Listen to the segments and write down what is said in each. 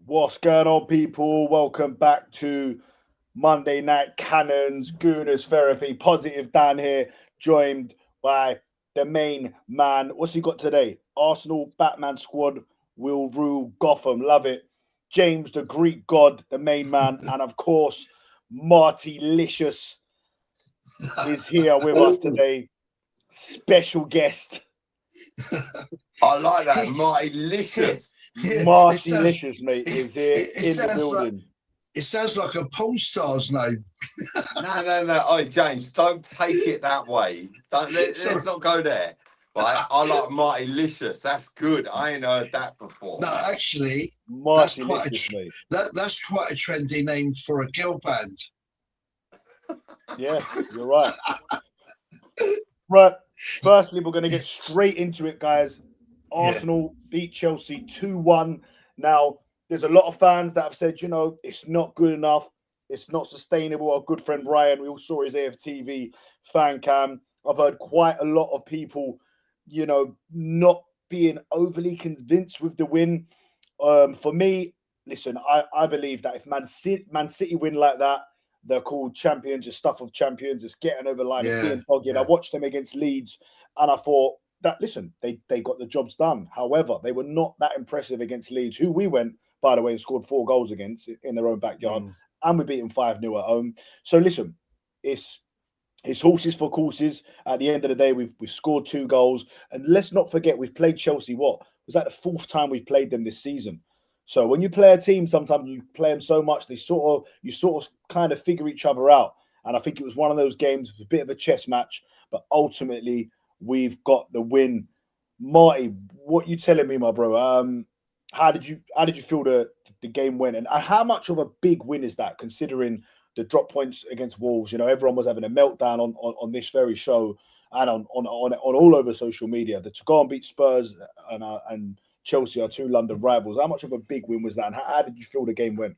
What's going on, people? Welcome back to Monday Night Cannons, Gooners Therapy. Positive Dan here, joined by the main man. What's he got today? Arsenal Batman squad will rule Gotham. Love it. James, the Greek god, the main man. And of course, Marty Licious is here with us Oh, today. Special guest, I like that, Marty-licious. yeah, it Marty sounds Licious, mate, is here it in the sounds like building. it sounds like a porn star's name. No. Oh, James, don't take it that way. Let's Sorry. not go there. Right? I like Marty-licious. That's good. I ain't heard that before. No, actually, that's Marty quite Licious, mate. that's quite a trendy name for a girl band. Yeah, you're right. Right. Firstly, we're going to get straight into it, guys. Arsenal beat Chelsea 2-1. Now, there's a lot of fans that have said, it's not good enough. It's not sustainable. Our good friend Ryan, we all saw his AFTV fan cam. I've heard quite a lot of people, not being overly convinced with the win. For me, listen, I believe that if Man City win like that, they're called champions, just stuff of champions, it's getting over the line, it's being dogged. I watched them against Leeds and I thought that, listen, they got the jobs done. However, they were not that impressive against Leeds, who we went, by the way, and scored 4 goals against in their own backyard, and we beat them 5-0 at home. So listen, it's horses for courses. At the end of the day, we've scored 2 goals. And let's not forget, we've played Chelsea, was that the 4th time we've played them this season? So when you play a team, sometimes you play them so much, you sort of kind of figure each other out. And I think it was one of those games, a bit of a chess match, but ultimately we've got the win. Marty, what you telling me, my bro? How did you feel the game went, and how much of a big win is that, considering the drop points against Wolves? Everyone was having a meltdown on this very show and on all over social media. To go and beat Spurs and Chelsea are 2 London rivals. How much of a big win was that, and how did you feel the game went?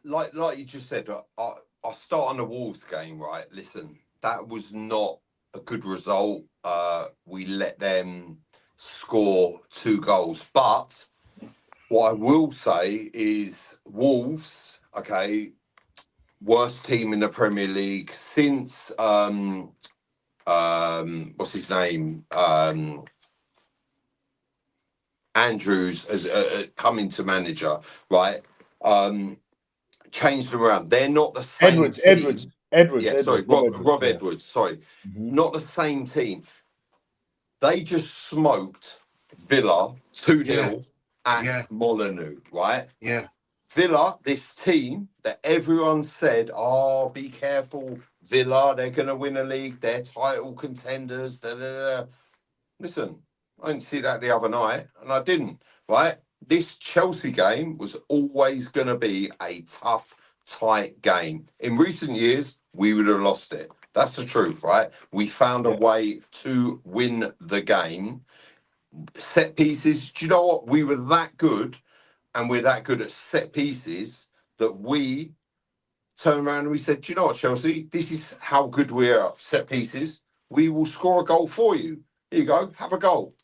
Like you just said, I'll start on the Wolves game, right? Listen, that was not a good result. We let them score 2 goals. But what I will say is Wolves, okay, worst team in the Premier League since what's his name? Andrews has come into manager, right? Changed them around. They're not the same Edwards. Rob Edwards. Sorry, not the same team. They just smoked Villa 2-0 at Molineux, right? Yeah. Villa, this team that everyone said, "Oh, be careful, Villa, they're going to win a league. They're title contenders." Da, da, da. Listen, I didn't see that the other night, and I didn't, right? This Chelsea game was always going to be a tough, tight game. In recent years, we would have lost it. That's the truth, right? We found a way to win the game. Set pieces, do you know what? We were that good, and we're that good at set pieces that we turned around and we said, do you know what, Chelsea? This is how good we are at set pieces. We will score a goal for you. Here you go, have a goal.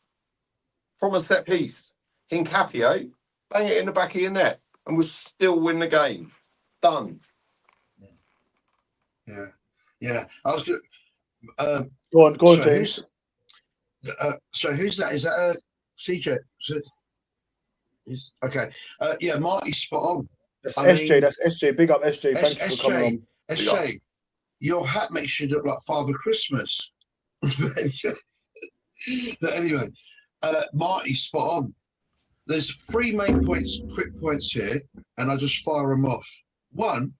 From a set piece. Hincapie, bang it in the back of your net, and we'll still win the game. Done. Yeah. I was good. Go on, so James. Who's that? Is that CJ? Okay. Marty's spot on. That's SJ. That's SJ. Big up SJ. Thank you for coming on. SJ, your hat makes you look like Father Christmas. But anyway, Marty's spot on. There's 3 main points, quick points here, and I'll just fire them off. One,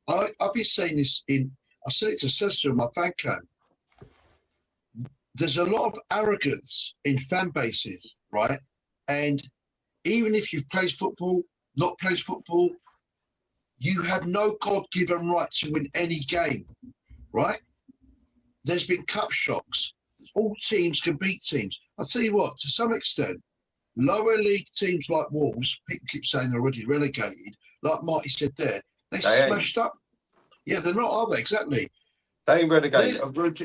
I've been saying this I said it to Cecil in my fan camp. There's a lot of arrogance in fan bases, right? And even if you've played football, not played football, you have no God-given right to win any game, right? There's been cup shocks. All teams can beat teams. I'll tell you what, to some extent, lower league teams like Wolves, people keep saying they're already relegated, like Marty said there, they smashed up. Yeah, they're not, are they? Exactly. They ain't relegated.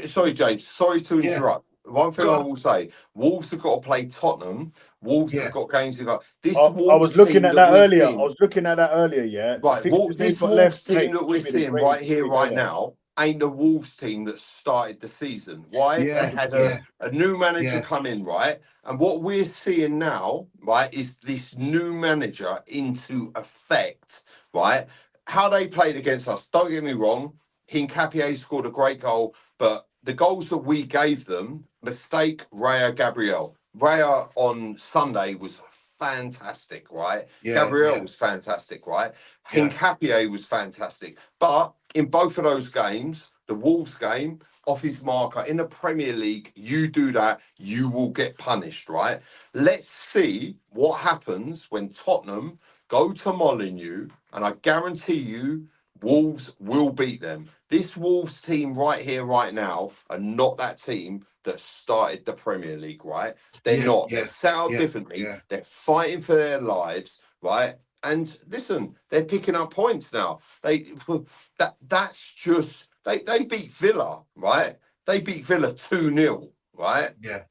Sorry, James. Sorry to interrupt. one thing Go I on. will say, Wolves have got to play Tottenham. Wolves Yeah. have got games to go. This I Wolves was looking team at that that we're earlier. I seeing, was looking at that earlier. Yeah, the right, fixtures they've this got Wolves left, team mate. that we're Give me the seeing greatest right here, week, don't right they? now, ain't the Wolves team that started the season. Why? They Yeah. had Yeah. a new manager Yeah. come in, right? And what we're seeing now, right, is this new manager into effect, right? How they played against us, don't get me wrong, Hincapié scored a great goal, but the goals that we gave them, mistake, Raya Gabriel. Raya on Sunday was fantastic, right? Yeah. Gabriel Yeah. was fantastic, right? Yeah. Hincapié was fantastic. But in both of those games, the Wolves game, off his marker, in the Premier League, you do that, you will get punished, right? Let's see what happens when Tottenham go to Molineux, and I guarantee you, Wolves will beat them. This Wolves team right here, right now, are not that team that started the Premier League, right? They're Yeah. not. They're Yeah. set out Yeah. differently. Yeah. They're fighting for their lives, right? And listen, they're picking up points now. That's just they beat Villa, right? They beat Villa 2-0, right? Yeah.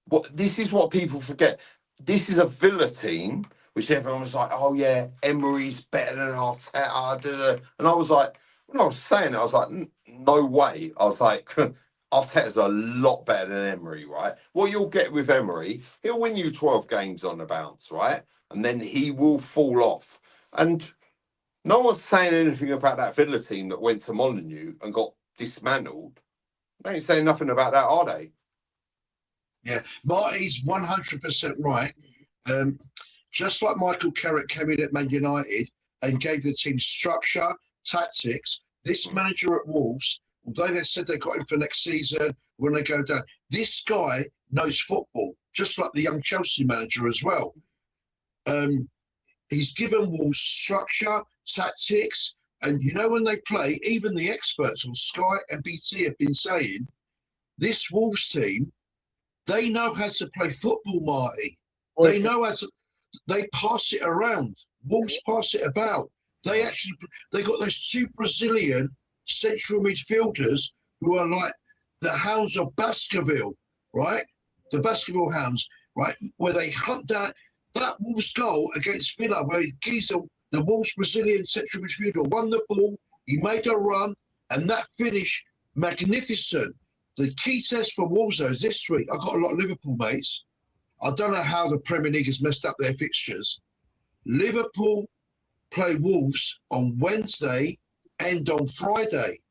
What this is what people forget. This is a Villa team, which everyone was like, "Oh yeah, Emery's better than Arteta." Da, da. And I was like, when I was saying it, I was like, "No way!" I was like, "Arteta's a lot better than Emery, right?" What you'll get with Emery, he'll win you 12 games on the bounce, right? And then he will fall off. And no one's saying anything about that Villa team that went to Molineux and got dismantled. They ain't saying nothing about that, are they? Yeah. Marty's 100% right. Just like Michael Carrick came in at Man United and gave the team structure, tactics, this manager at Wolves, although they said they got him for next season when they go down, this guy knows football, just like the young Chelsea manager as well. He's given Wolves structure, tactics, and you know when they play, even the experts on Sky and BT have been saying, this Wolves team, they know how to play football, Marty. They know how to. They pass it around. Wolves pass it about. They got those two Brazilian central midfielders who are like the hounds of Baskerville, right? The Baskerville hounds, right? Where they hunt down that Wolves goal against Villa, where Giza, the Wolves Brazilian central midfielder, won the ball. He made a run, and that finish magnificent. The key test for Wolves though is this week. I've got a lot of Liverpool mates. I don't know how the Premier League has messed up their fixtures. Liverpool play Wolves on Wednesday and on Friday,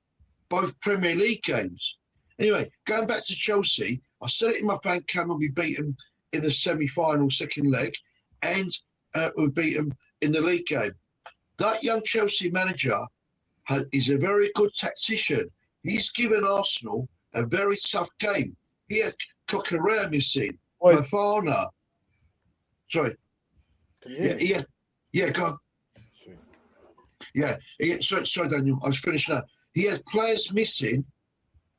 both Premier League games. Anyway, going back to Chelsea, I said it in my fan cam, we beat them in the semi-final second leg, and we beat them in the league game. That young Chelsea manager is a very good tactician. He's given Arsenal a very tough game. He had Coquelin missing, Fofana. Sorry. Yeah, go on. Yeah, sorry, Daniel. I was finishing up. He has players missing,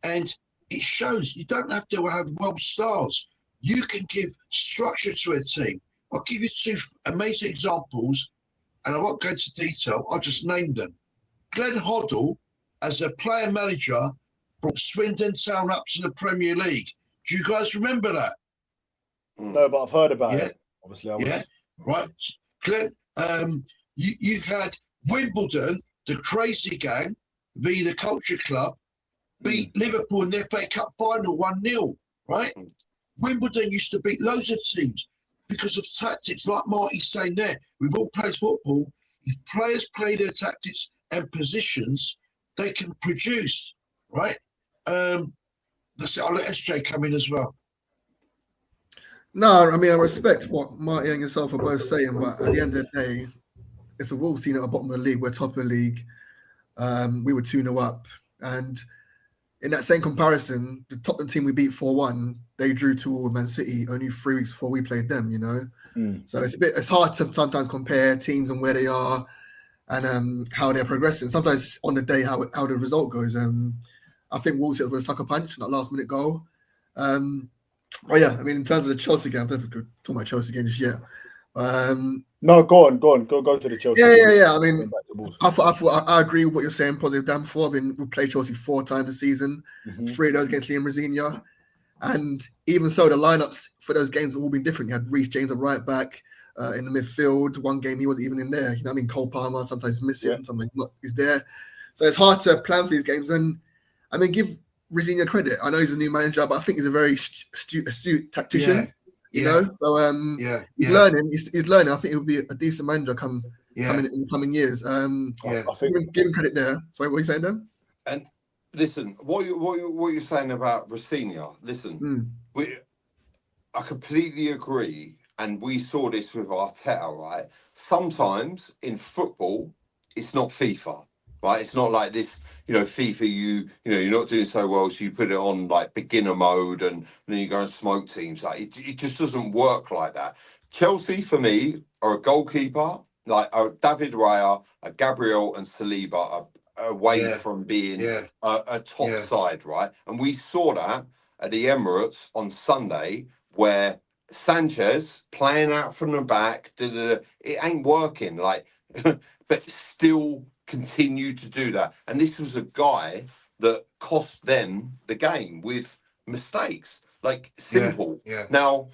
and it shows you don't have to have world stars. You can give structure to a team. I'll give you two amazing examples, and I won't go into detail. I'll just name them. Glenn Hoddle, as a player manager, brought Swindon Town up to the Premier League. Do you guys remember that? No, but I've heard about it. Obviously, I yeah, right. Glenn, you had Wimbledon, the Crazy Gang, the Culture Club, beat Liverpool in the FA Cup final 1-0, right? Wimbledon used to beat loads of teams because of tactics, like Marty's saying there. We've all played football. If players play their tactics and positions, they can produce, right? That's it. I'll let SJ come in as well. No, I mean, I respect what Marty and yourself are both saying, but at the end of the day, it's a Wolves team at the bottom of the league. We're top of the league. We were 2-0 up. And in that same comparison, the Tottenham team we beat 4-1, they drew 2-2 with Man City only 3 weeks before we played them, you know? So it's hard to sometimes compare teams and where they are and how they're progressing. Sometimes on the day how the result goes. I think Wolves hit with a sucker punch, that last minute goal. Oh yeah, I mean, in terms of the Chelsea game, I don't think we could talk about Chelsea game just yet. No, go on. Go to the Chelsea. Yeah. I mean, I agree with what you're saying, positive Dan. Before, we played Chelsea 4 times this season, 3 of those against Liam Rosenior. And even so, the lineups for those games have all been different. You had Reece James at right back, in the midfield. One game he wasn't even in there. You know what I mean? Cole Palmer sometimes missing, sometimes not. He's there. So it's hard to plan for these games. And I mean, give Rezinha credit. I know he's a new manager, but I think he's a very astute tactician. You know, so he's learning. He's learning. I think he'll be a decent manager coming in the coming years. I think give him credit there. Sorry, what are you saying, Dan? And listen, what you're saying about Rafinha, listen, I completely agree, and we saw this with Arteta, right? Sometimes in football, it's not FIFA, right? It's not like this, FIFA, you know, you're not doing so well, so you put it on like beginner mode and then you go and smoke teams. Like it just doesn't work like that. Chelsea, for me, are a goalkeeper, like David Raya, Gabriel and Saliba are away from being a top side, right? And we saw that at the Emirates on Sunday, where Sanchez playing out from the back, it ain't working, like, but still continue to do that. And this was a guy that cost them the game with mistakes, like simple. Now,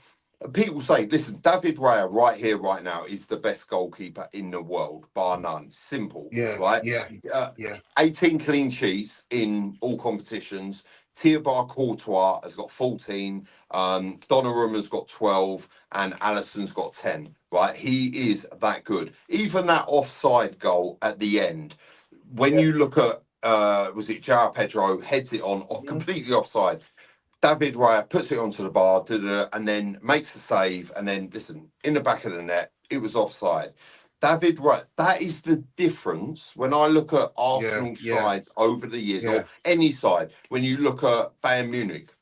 people say, listen, David Raya right here, right now, is the best goalkeeper in the world, bar none. Simple, right? 18 clean sheets in all competitions. Thibaut Courtois has got 14. Donnarumma's got 12, and Alisson's got 10. Right? He is that good. Even that offside goal at the end, when you look at, was it João Pedro heads it on, completely offside. David Raya puts it onto the bar, and then makes the save, and then, listen, in the back of the net, it was offside. David Raya, that is the difference when I look at Arsenal sides over the years, or any side. When you look at Bayern Munich,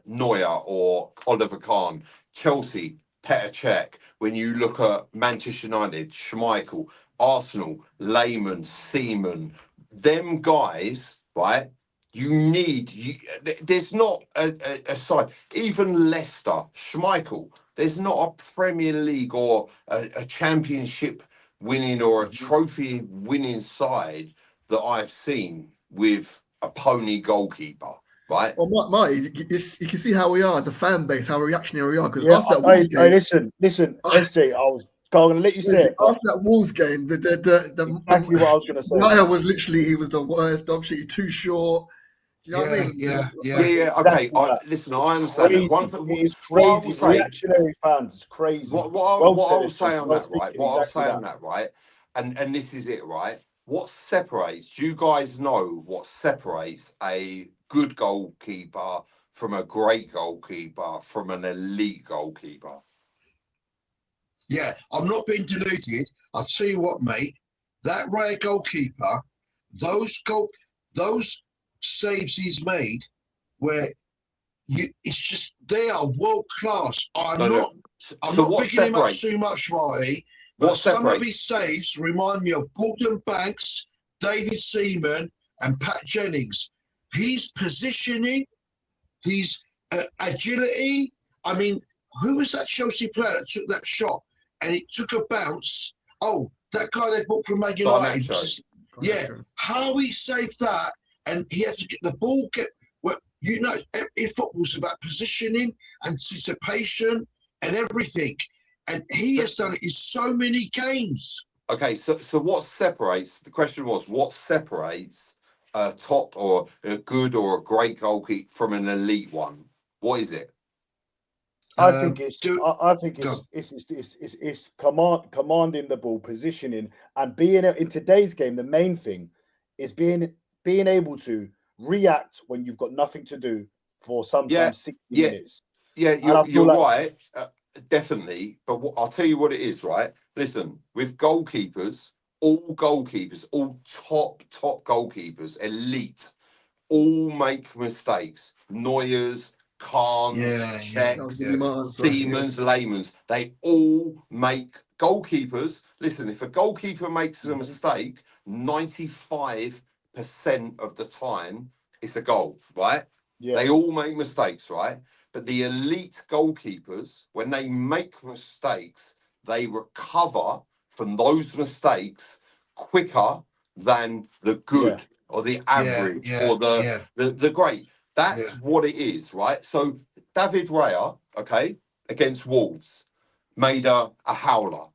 Neuer or Oliver Kahn, Chelsea, Petr Cech. When you look at Manchester United, Schmeichel, Arsenal, Lehmann, Seaman, them guys, right? There's not a side, even Leicester, Schmeichel, there's not a Premier League or a championship winning or a trophy winning side that I've seen with a pony goalkeeper, right? Well, Marty, you can see how we are as a fan base, how reactionary we are. Because after that Wolves game, listen, SJ, I was going to let you say it. After that Wolves game, exactly what I was going to say. Raya was literally, he was the worst dog shit. He's too short. Do you know what I mean? Yeah. Okay. Listen, I understand crazy. That. It is crazy. Reactionary fans, it's crazy. What I'll say on that, right? What I'll say on that, right? And this is it, right? What separates? Do you guys know what separates a good goalkeeper from a great goalkeeper from an elite goalkeeper? Yeah, I'm not being deluded. I'll tell you what, mate. That Raya goalkeeper, those saves he's made, where it's just they are world class. I'm not picking him up too much, Marty. But some of his saves remind me of Gordon Banks, David Seaman, and Pat Jennings. His positioning, his agility. I mean, who was that Chelsea player that took that shot and it took a bounce? Oh, that guy they bought from Man United. How he saved that, and he had to get the ball. In football's about positioning, anticipation, and everything. And he has done it in so many games. Okay, so what separates? The question was, what separates a top or a good or a great goalkeeper from an elite one? What is it? I think it's commanding the ball, positioning, and being in today's game. The main thing is being able to react when you've got nothing to do for sometimes 60 minutes. Yeah, you're right. Definitely, but I'll tell you what it is, right? Listen, with goalkeepers, all top goalkeepers, elite, all make mistakes. Neuer's, Kahn, Czechs, Siemens, Lehmans, they all make goalkeepers. Listen, if a goalkeeper makes a mistake, 95% of the time it's a goal, right? Yeah. They all make mistakes, right? But the elite goalkeepers, when they make mistakes, they recover from those mistakes quicker than the good or the average or the great. That's what it is, right? So David Raya, okay, against Wolves, made a howler.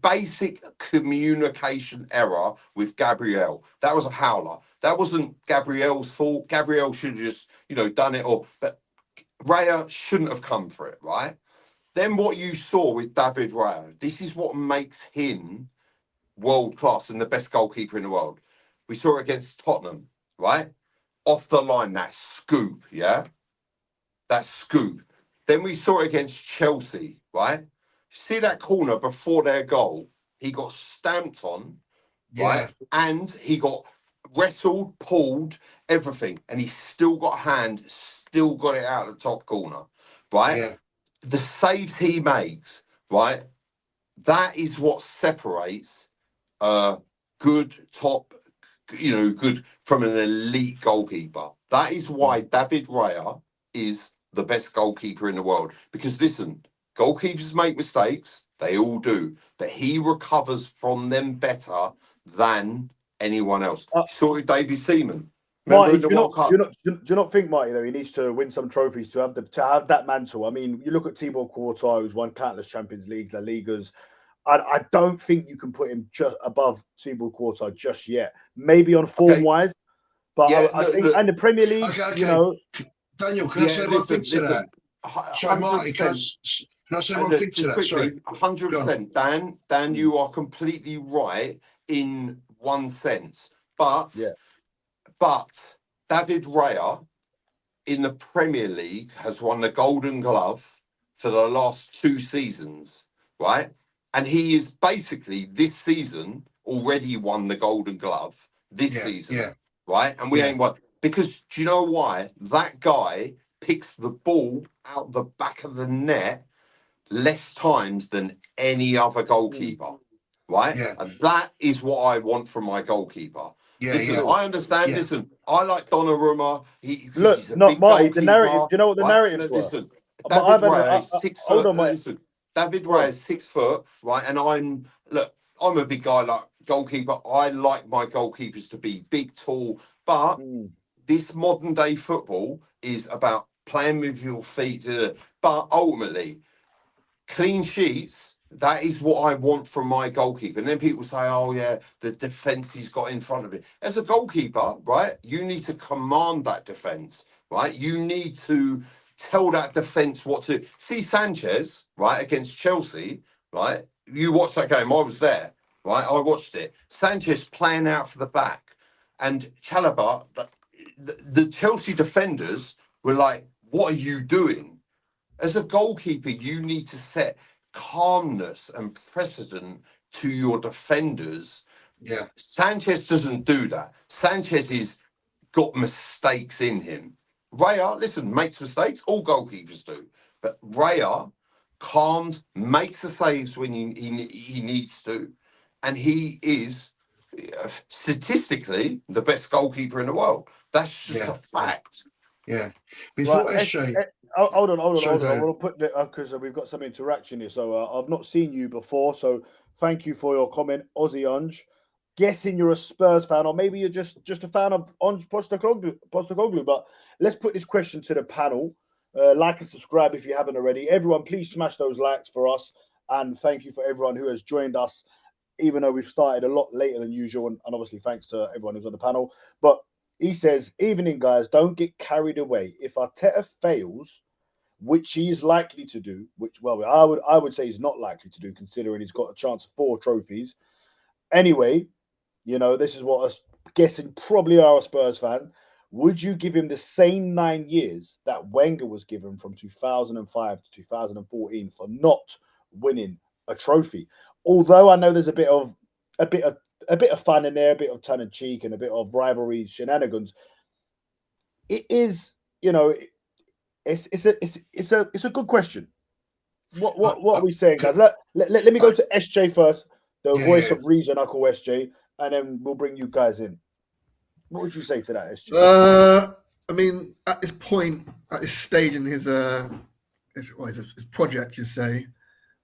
Basic communication error with Gabriel. That was a howler. That wasn't Gabriel's fault. Gabriel should have just, done it. But Raya shouldn't have come for it, right? Then what you saw with David Raya, this is what makes him world class and the best goalkeeper in the world. We saw it against Tottenham, right? Off the line, that scoop, yeah? That scoop. Then we saw it against Chelsea, right? See that corner before their goal? He got stamped on, right? And he got wrestled, pulled, everything. And he still got a hand, still got it out of the top corner, right? Yeah. The saves he makes, right? That is what separates a good top, good from an elite goalkeeper. That is why David Raya is the best goalkeeper in the world. Because listen, goalkeepers make mistakes, they all do, but he recovers from them better than anyone else. Saw it, David Seaman. Marty, do you not think, Marty, though, he needs to win some trophies to have that mantle? I mean, you look at Thibaut Courtois, who's won countless Champions Leagues, La Ligas. I don't think you can put him just above Thibaut Courtois just yet. Maybe on form-wise, but yeah, I think in the Premier League, Daniel, can I say one thing to that? Sorry, Marty, can I say one thing to that? Sorry. 100%, Dan, you are completely right in one sense. But David Raya in the Premier League has won the Golden Glove for the last 2 seasons, right? And he is basically this season already won the Golden Glove this season, right? And we ain't won. Because do you know why? That guy picks the ball out the back of the net less times than any other goalkeeper, right? Yeah. And that is what I want from my goalkeeper. Listen, I understand. Listen, I like Donnarumma. Look, not Marty. The narrative. Do you know what the narratives were? Listen, David Raya is 6 foot. Hold on, Marty. Listen, David Raya is 6 foot, right? And I'm a big guy, like goalkeeper. I like my goalkeepers to be big, tall, but this modern day football is about playing with your feet. But ultimately, clean sheets, that is what I want from my goalkeeper. And then people say, oh, yeah, the defence he's got in front of him. As a goalkeeper, right, you need to command that defence, right? You need to tell that defence what to... See Sanchez, right, against Chelsea, right? You watched that game. I was there, right? I watched it. Sanchez playing out for the back. And Chalobah, the Chelsea defenders were like, what are you doing? As a goalkeeper, you need to set calmness and precedent to your defenders. Yeah. Sanchez doesn't do that. Sanchez has got mistakes in him. Raya, listen, makes mistakes. All goalkeepers do. But Raya calms, makes the saves when he needs to. And he is statistically the best goalkeeper in the world. That's just a fact. Yeah. Before SJ... Hold on. I want to put it because we've got some interaction here. So I've not seen you before. So thank you for your comment, Aussie Unge. Guessing you're a Spurs fan, or maybe you're just a fan of Ange Postecoglou. But let's put this question to the panel. Like and subscribe if you haven't already. Everyone, please smash those likes for us. And thank you for everyone who has joined us, even though we've started a lot later than usual. And obviously, thanks to everyone who's on the panel. But he says, evening, guys, don't get carried away. If Arteta fails, which he is likely to do, I would say he's not likely to do, considering he's got a chance of 4 trophies. Anyway, this is what I'm guessing probably are a Spurs fan. Would you give him the same 9 years that Wenger was given from 2005 to 2014 for not winning a trophy? Although I know there's a bit of fun in there, a bit of tongue in cheek, and a bit of rivalry shenanigans. It is, it's a good question. What are we saying, guys? Let me go to SJ first, the voice of reason. I call SJ, and then we'll bring you guys in. What would you say to that, SJ? I mean, at this point, at this stage in his project, you say,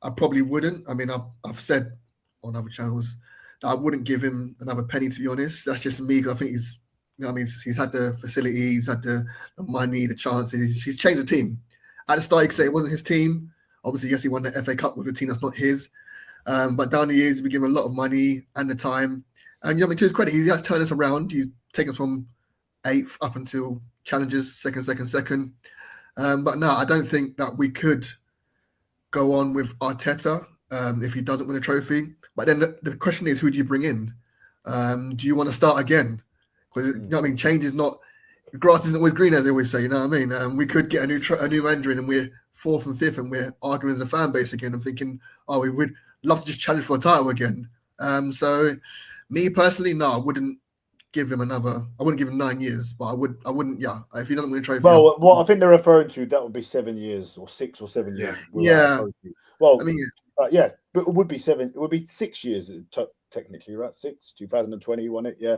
I probably wouldn't. I mean, I've said on other channels that I wouldn't give him another penny, to be honest. That's just me. I think he's You know what I mean? He's had the facilities, he's had the money, the chances. He's changed the team. At the start, you could say it wasn't his team. Obviously, yes, he won the FA Cup with a team that's not his. But down the years, we give him a lot of money and the time. And you know, I mean, to his credit, he has turned us around. He's taken us from 8th up until challenges, second. But no, I don't think that we could go on with Arteta if he doesn't win a trophy. But then the question is, who do you bring in? Do you want to start again? Because you know what I mean, change is not, the grass isn't always green, as they always say. You know what I mean? We could get a new manager in, and we're 4th and 5th, and we're arguing as a fan base again and thinking, oh, we would love to just challenge for a title again. So, me personally, no, I wouldn't give him another. I wouldn't give him 9 years, but I wouldn't. Yeah, if he doesn't win a trophy. Well, what I think they're referring to, that would be 7 years or 6 or 7 years. Yeah. Well, I mean, yeah, but it would be 7. It would be 6 years technically, right? 2020 won it. Yeah.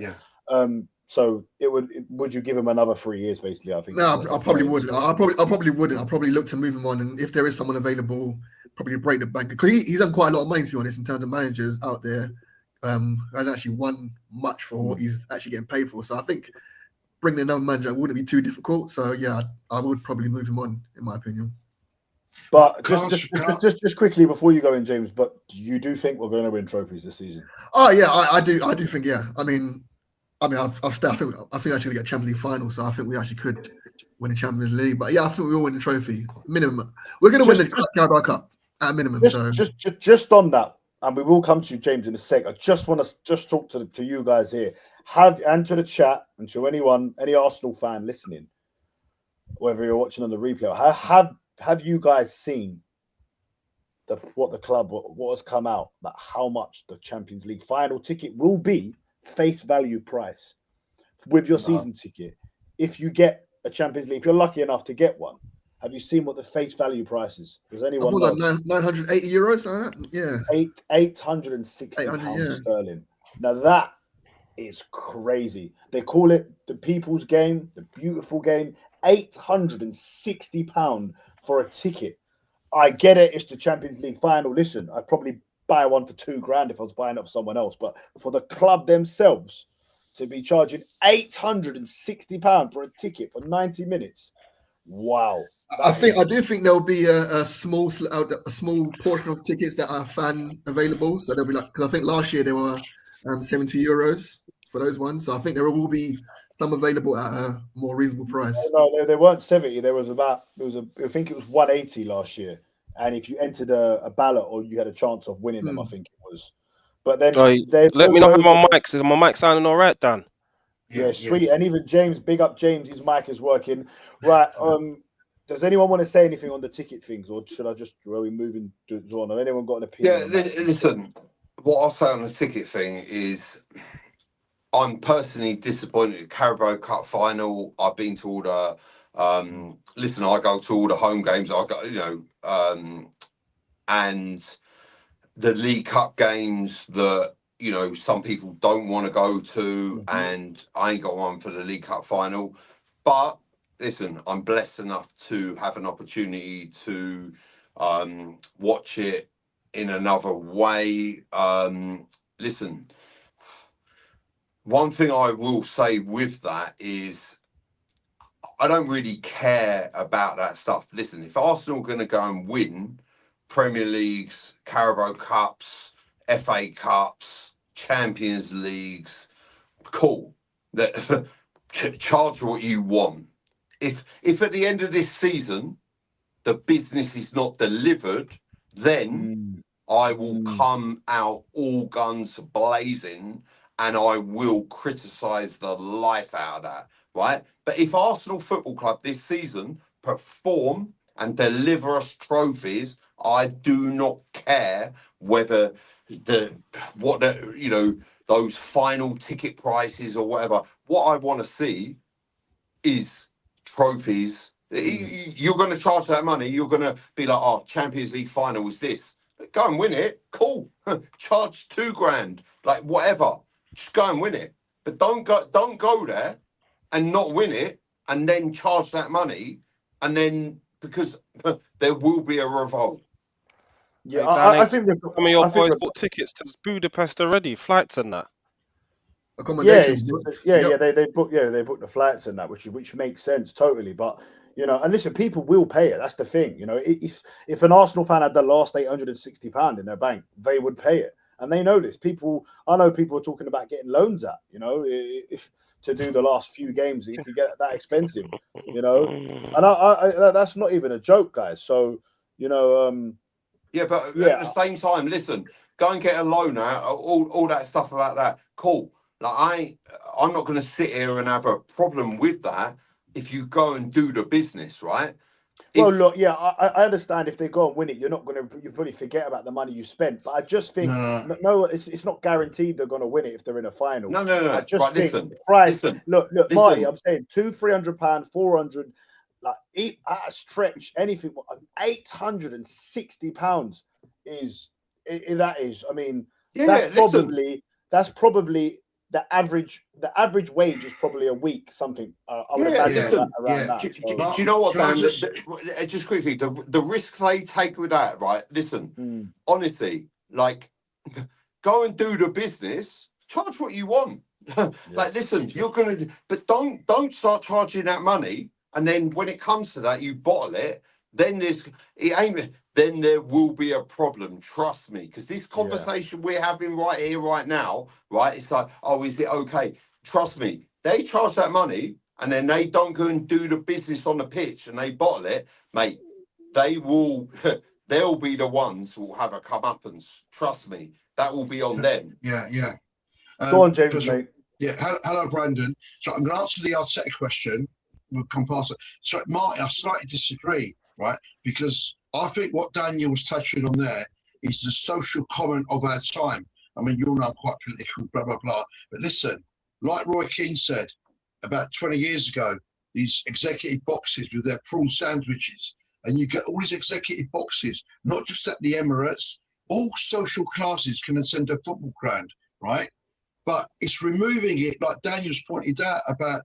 So it would. Would you give him another 3 years? Basically, I think. No, I probably wouldn't. I probably wouldn't. I'll probably look to move him on, and if there is someone available, probably break the bank, because he's done quite a lot of money, to be honest, in terms of managers out there. Who hasn't actually won much for what he's actually getting paid for. So I think bringing another manager wouldn't be too difficult. So yeah, I would probably move him on, in my opinion. But just quickly before you go in, James, but you do think we're going to win trophies this season? Oh yeah, I do think, yeah. I think actually going to get Champions League final, so I think we actually could win the Champions League. But yeah, I think we will win the trophy minimum. We're going to win the Carabao Cup at minimum. Just on that, and we will come to you, James, in a sec. I just want to talk to you guys here, and to the chat, and to any Arsenal fan listening, whether you're watching on the replay. Have you guys seen what has come out, that how much the Champions League final ticket will be face value price with your season ticket? If you get a Champions League, if you're lucky enough to get one, have you seen what the face value price is? Does anyone know? Like 980 euros? Like that? Yeah. 860 pounds sterling. Now that is crazy. They call it the people's game, the beautiful game. 860 pound for a ticket. I get it, it's the Champions League final. Listen, I'd probably buy one for $2,000 if I was buying up someone else, but for the club themselves to be charging 860 pound for a ticket for 90 minutes, wow. I do think there'll be a small portion of tickets that are fan available. So there'll be because I think last year there were 70 euros for those ones. So I think there will be some available at a more reasonable price. No, they weren't 70. I think it was 180 last year. And if you entered a ballot or you had a chance of winning them, I think it was. But then let me know how my mic is. My mic sounding all right, Dan? Yeah, sweet. And even James, big up James, his mic is working. Right. Does anyone want to say anything on the ticket things, or should I are we moving on? Have anyone got an opinion? Yeah, listen, what I'll say on the ticket thing is I'm personally disappointed. Carabao Cup final, I've been to all the listen, I go to all the home games, I go, and the League Cup games that some people don't want to go to, and I ain't got one for the League Cup final. But listen, I'm blessed enough to have an opportunity to watch it in another way. Listen, one thing I will say with that is I don't really care about that stuff. Listen, if Arsenal are going to go and win Premier Leagues, Carabao Cups, FA Cups, Champions Leagues, cool. Charge what you want. If at the end of this season the business is not delivered, then I will come out all guns blazing and I will criticise the life out of that, right? But if Arsenal Football Club this season perform and deliver us trophies, I do not care whether those final ticket prices or whatever. What I want to see is trophies. You're going to charge that money. You're going to be like, oh, Champions League final is this. Go and win it. Cool. Charge $2,000. Like whatever. Just go and win it. But don't go there and not win it and then charge that money, and then because there will be a revolt. Yeah, I think some of your boys bought tickets to Budapest already, flights and that. accommodation. They book the flights and that, which makes sense totally. But and listen, people will pay it. That's the thing. If an Arsenal fan had the last £860 in their bank, they would pay it, and they know this. I know people are talking about getting loans at, if to do the last few games, you could get that expensive, and I that's not even a joke, guys. So but at the same time, listen, go and get a loan out, all that stuff about that. Cool. Like I'm not going to sit here and have a problem with that if you go and do the business, right? Well, look, I understand if they go and win it, you probably forget about the money you spent. But I just think it's not guaranteed they're going to win it if they're in a final. No. I just think listen, the price. Listen, Marty, I'm saying £200-300, 400, like at a stretch, anything £860 is. I mean, that's probably the average wage is probably a week, something. I would imagine around that. Do you know what, Dan? Just quickly, the risk they take with that, right? Listen, honestly, like, go and do the business, charge what you want. Like, listen, you're gonna, but don't start charging that money, and then when it comes to that, you bottle it. Then then there will be a problem. Trust me, because this conversation we're having right here, right now, right? It's like, oh, is it okay? Trust me, they charge that money, and then they don't go and do the business on the pitch, and they bottle it, mate. They will. They'll be the ones who will have a comeuppance. Trust me, that will be on them. Yeah. Go on, James, mate. Yeah. Hello, Brandon. So I'm going to answer the Arteta question. We'll come past it. So, Marty, I slightly disagree, right? Because I think what Daniel was touching on there is the social comment of our time. I mean, you all know I'm quite political, blah, blah, blah. But listen, like Roy Keane said about 20 years ago, these executive boxes with their prawn sandwiches, and you get all these executive boxes, not just at the Emirates, all social classes can attend a football ground, right? But it's removing it, like Daniel's pointed out, about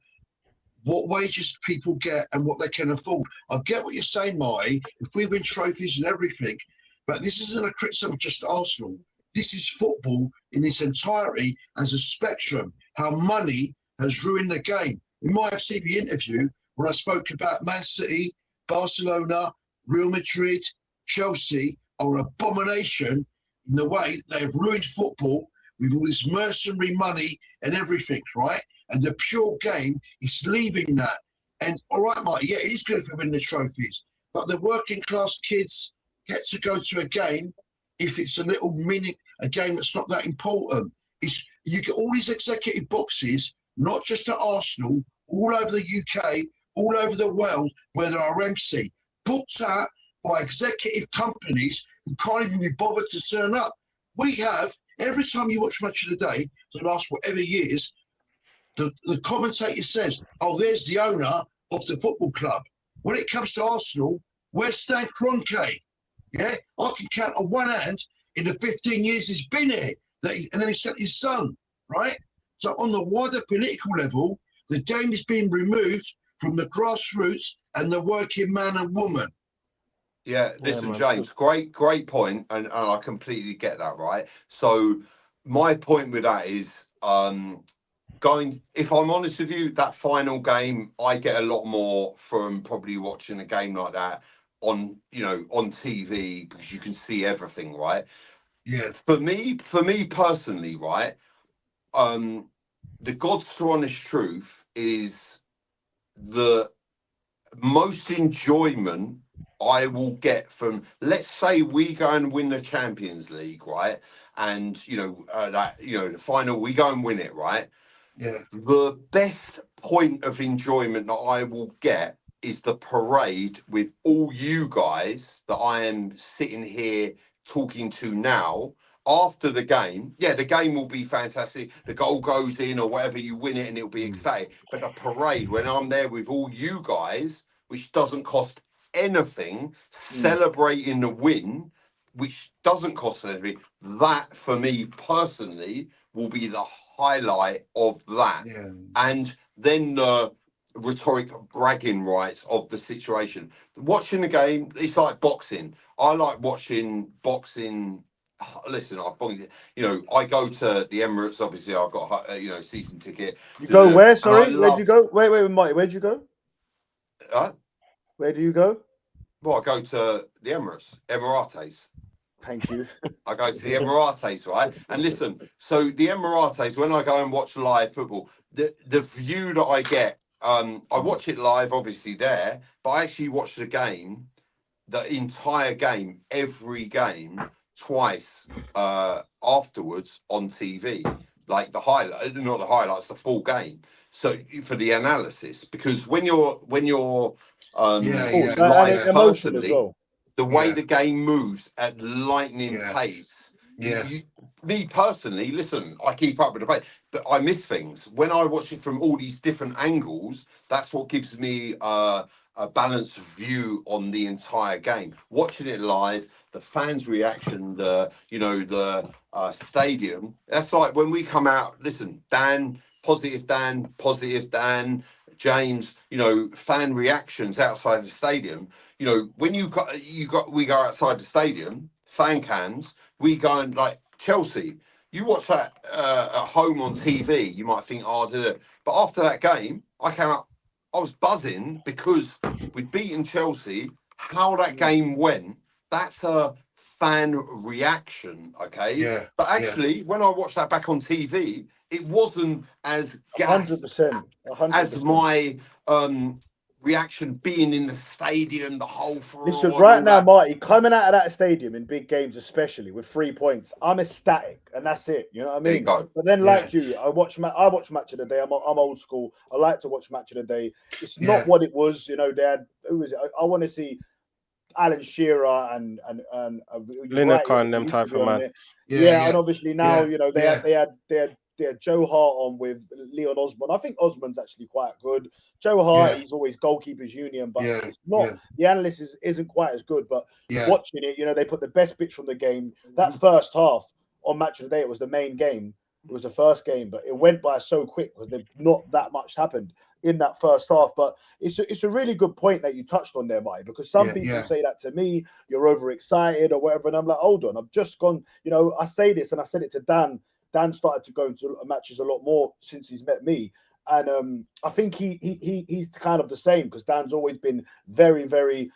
what wages people get and what they can afford. I get what you're saying, Marty, if we win trophies and everything, but this isn't a criticism of just Arsenal. This is football in its entirety as a spectrum, how money has ruined the game. In my FCB interview, when I spoke about Man City, Barcelona, Real Madrid, Chelsea are an abomination in the way they've ruined football with all this mercenary money and everything, right? And the pure game is leaving that. And all right, Mike, yeah, it is good if we win the trophies, but the working class kids get to go to a game if it's a game that's not that important. You get all these executive boxes, not just at Arsenal, all over the UK, all over the world, where there are MC, booked out by executive companies who can't even be bothered to turn up. We have, every time you watch Match of the Day, for the last whatever years, the commentator says, oh, there's the owner of the football club. When it comes to Arsenal, where's Stan Kroenke? Yeah, I can count on one hand in the 15 years he's been here, and then he sent his son, right? So on the wider political level, the game is being removed from the grassroots and the working man and woman. Yeah, listen, James, great point, and I completely get that, right? So my point with that is, if I'm honest with you, that final game, I get a lot more from probably watching a game like that on TV, because you can see everything, right? Yeah. For me personally, right, the God's honest truth is the most enjoyment I will get from, let's say we go and win the Champions League, right? And the final, we go and win it, right? Yeah. The best point of enjoyment that I will get is the parade with all you guys that I am sitting here talking to now. After the game, the game will be fantastic. The goal goes in or whatever, you win it and it'll be exciting. But the parade, when I'm there with all you guys, which doesn't cost anything, celebrating the win, which doesn't cost anything, that for me personally will be the highlight of that. Yeah. And then the rhetoric bragging rights of the situation. Watching the game, it's like boxing. I like watching boxing listen, I go to the Emirates. Obviously, I've got season ticket. You go where? Sorry, and where'd you go? Wait, Marty, where'd you go? Where do you go? Well, I go to the Emirates. Thank you. I go to the Emirates, right? And listen, so the Emirates, when I go and watch live football, the view that I get, I watch it live, obviously there, but I actually watch the entire game, every game, twice afterwards on TV, like not the highlights, the full game. So for the analysis, because when you're live emotion as personally, well. the way the game moves at lightning pace. Me personally, listen, I keep up with the pace, but I miss things. When I watch it from all these different angles, that's what gives me a balanced view on the entire game. Watching it live, the fans' reaction, the stadium. That's like when we come out. Listen, positive Dan, James. Fan reactions outside the stadium. When we go outside the stadium, fan cans, we go and like Chelsea. You watch that at home on TV, you might think, but after that game, I came out, I was buzzing because we'd beaten Chelsea. How that game went, that's a fan reaction, okay? Yeah. But actually, when I watched that back on TV, it wasn't as 100%. as my reaction being in the stadium, the whole floor. Listen, right now, Marty, coming out of that stadium in big games, especially with 3 points, I'm ecstatic, and that's it. You know what I mean? But then, like you, I watch Match of the Day. I'm old school. I like to watch Match of the Day. It's not what it was. They had who is it? I want to see Alan Shearer and Lineker and them type of man. And obviously now they had Joe Hart on with Leon Osborne. I think Osborne's actually quite good. Joe Hart, he's always goalkeepers union, but it's not the analysis isn't quite as good. But watching it, they put the best bits from the game. That first half on Match of the Day, it was the main game. It was the first game, but it went by so quick because not that much happened in that first half. But it's a really good point that you touched on there, Mike, because some people say that to me, you're overexcited or whatever, and I'm like, hold on, I've just gone. I say this, and I said it to Dan. Dan started to go into matches a lot more since he's met me, and I think he's kind of the same because Dan's always been very, very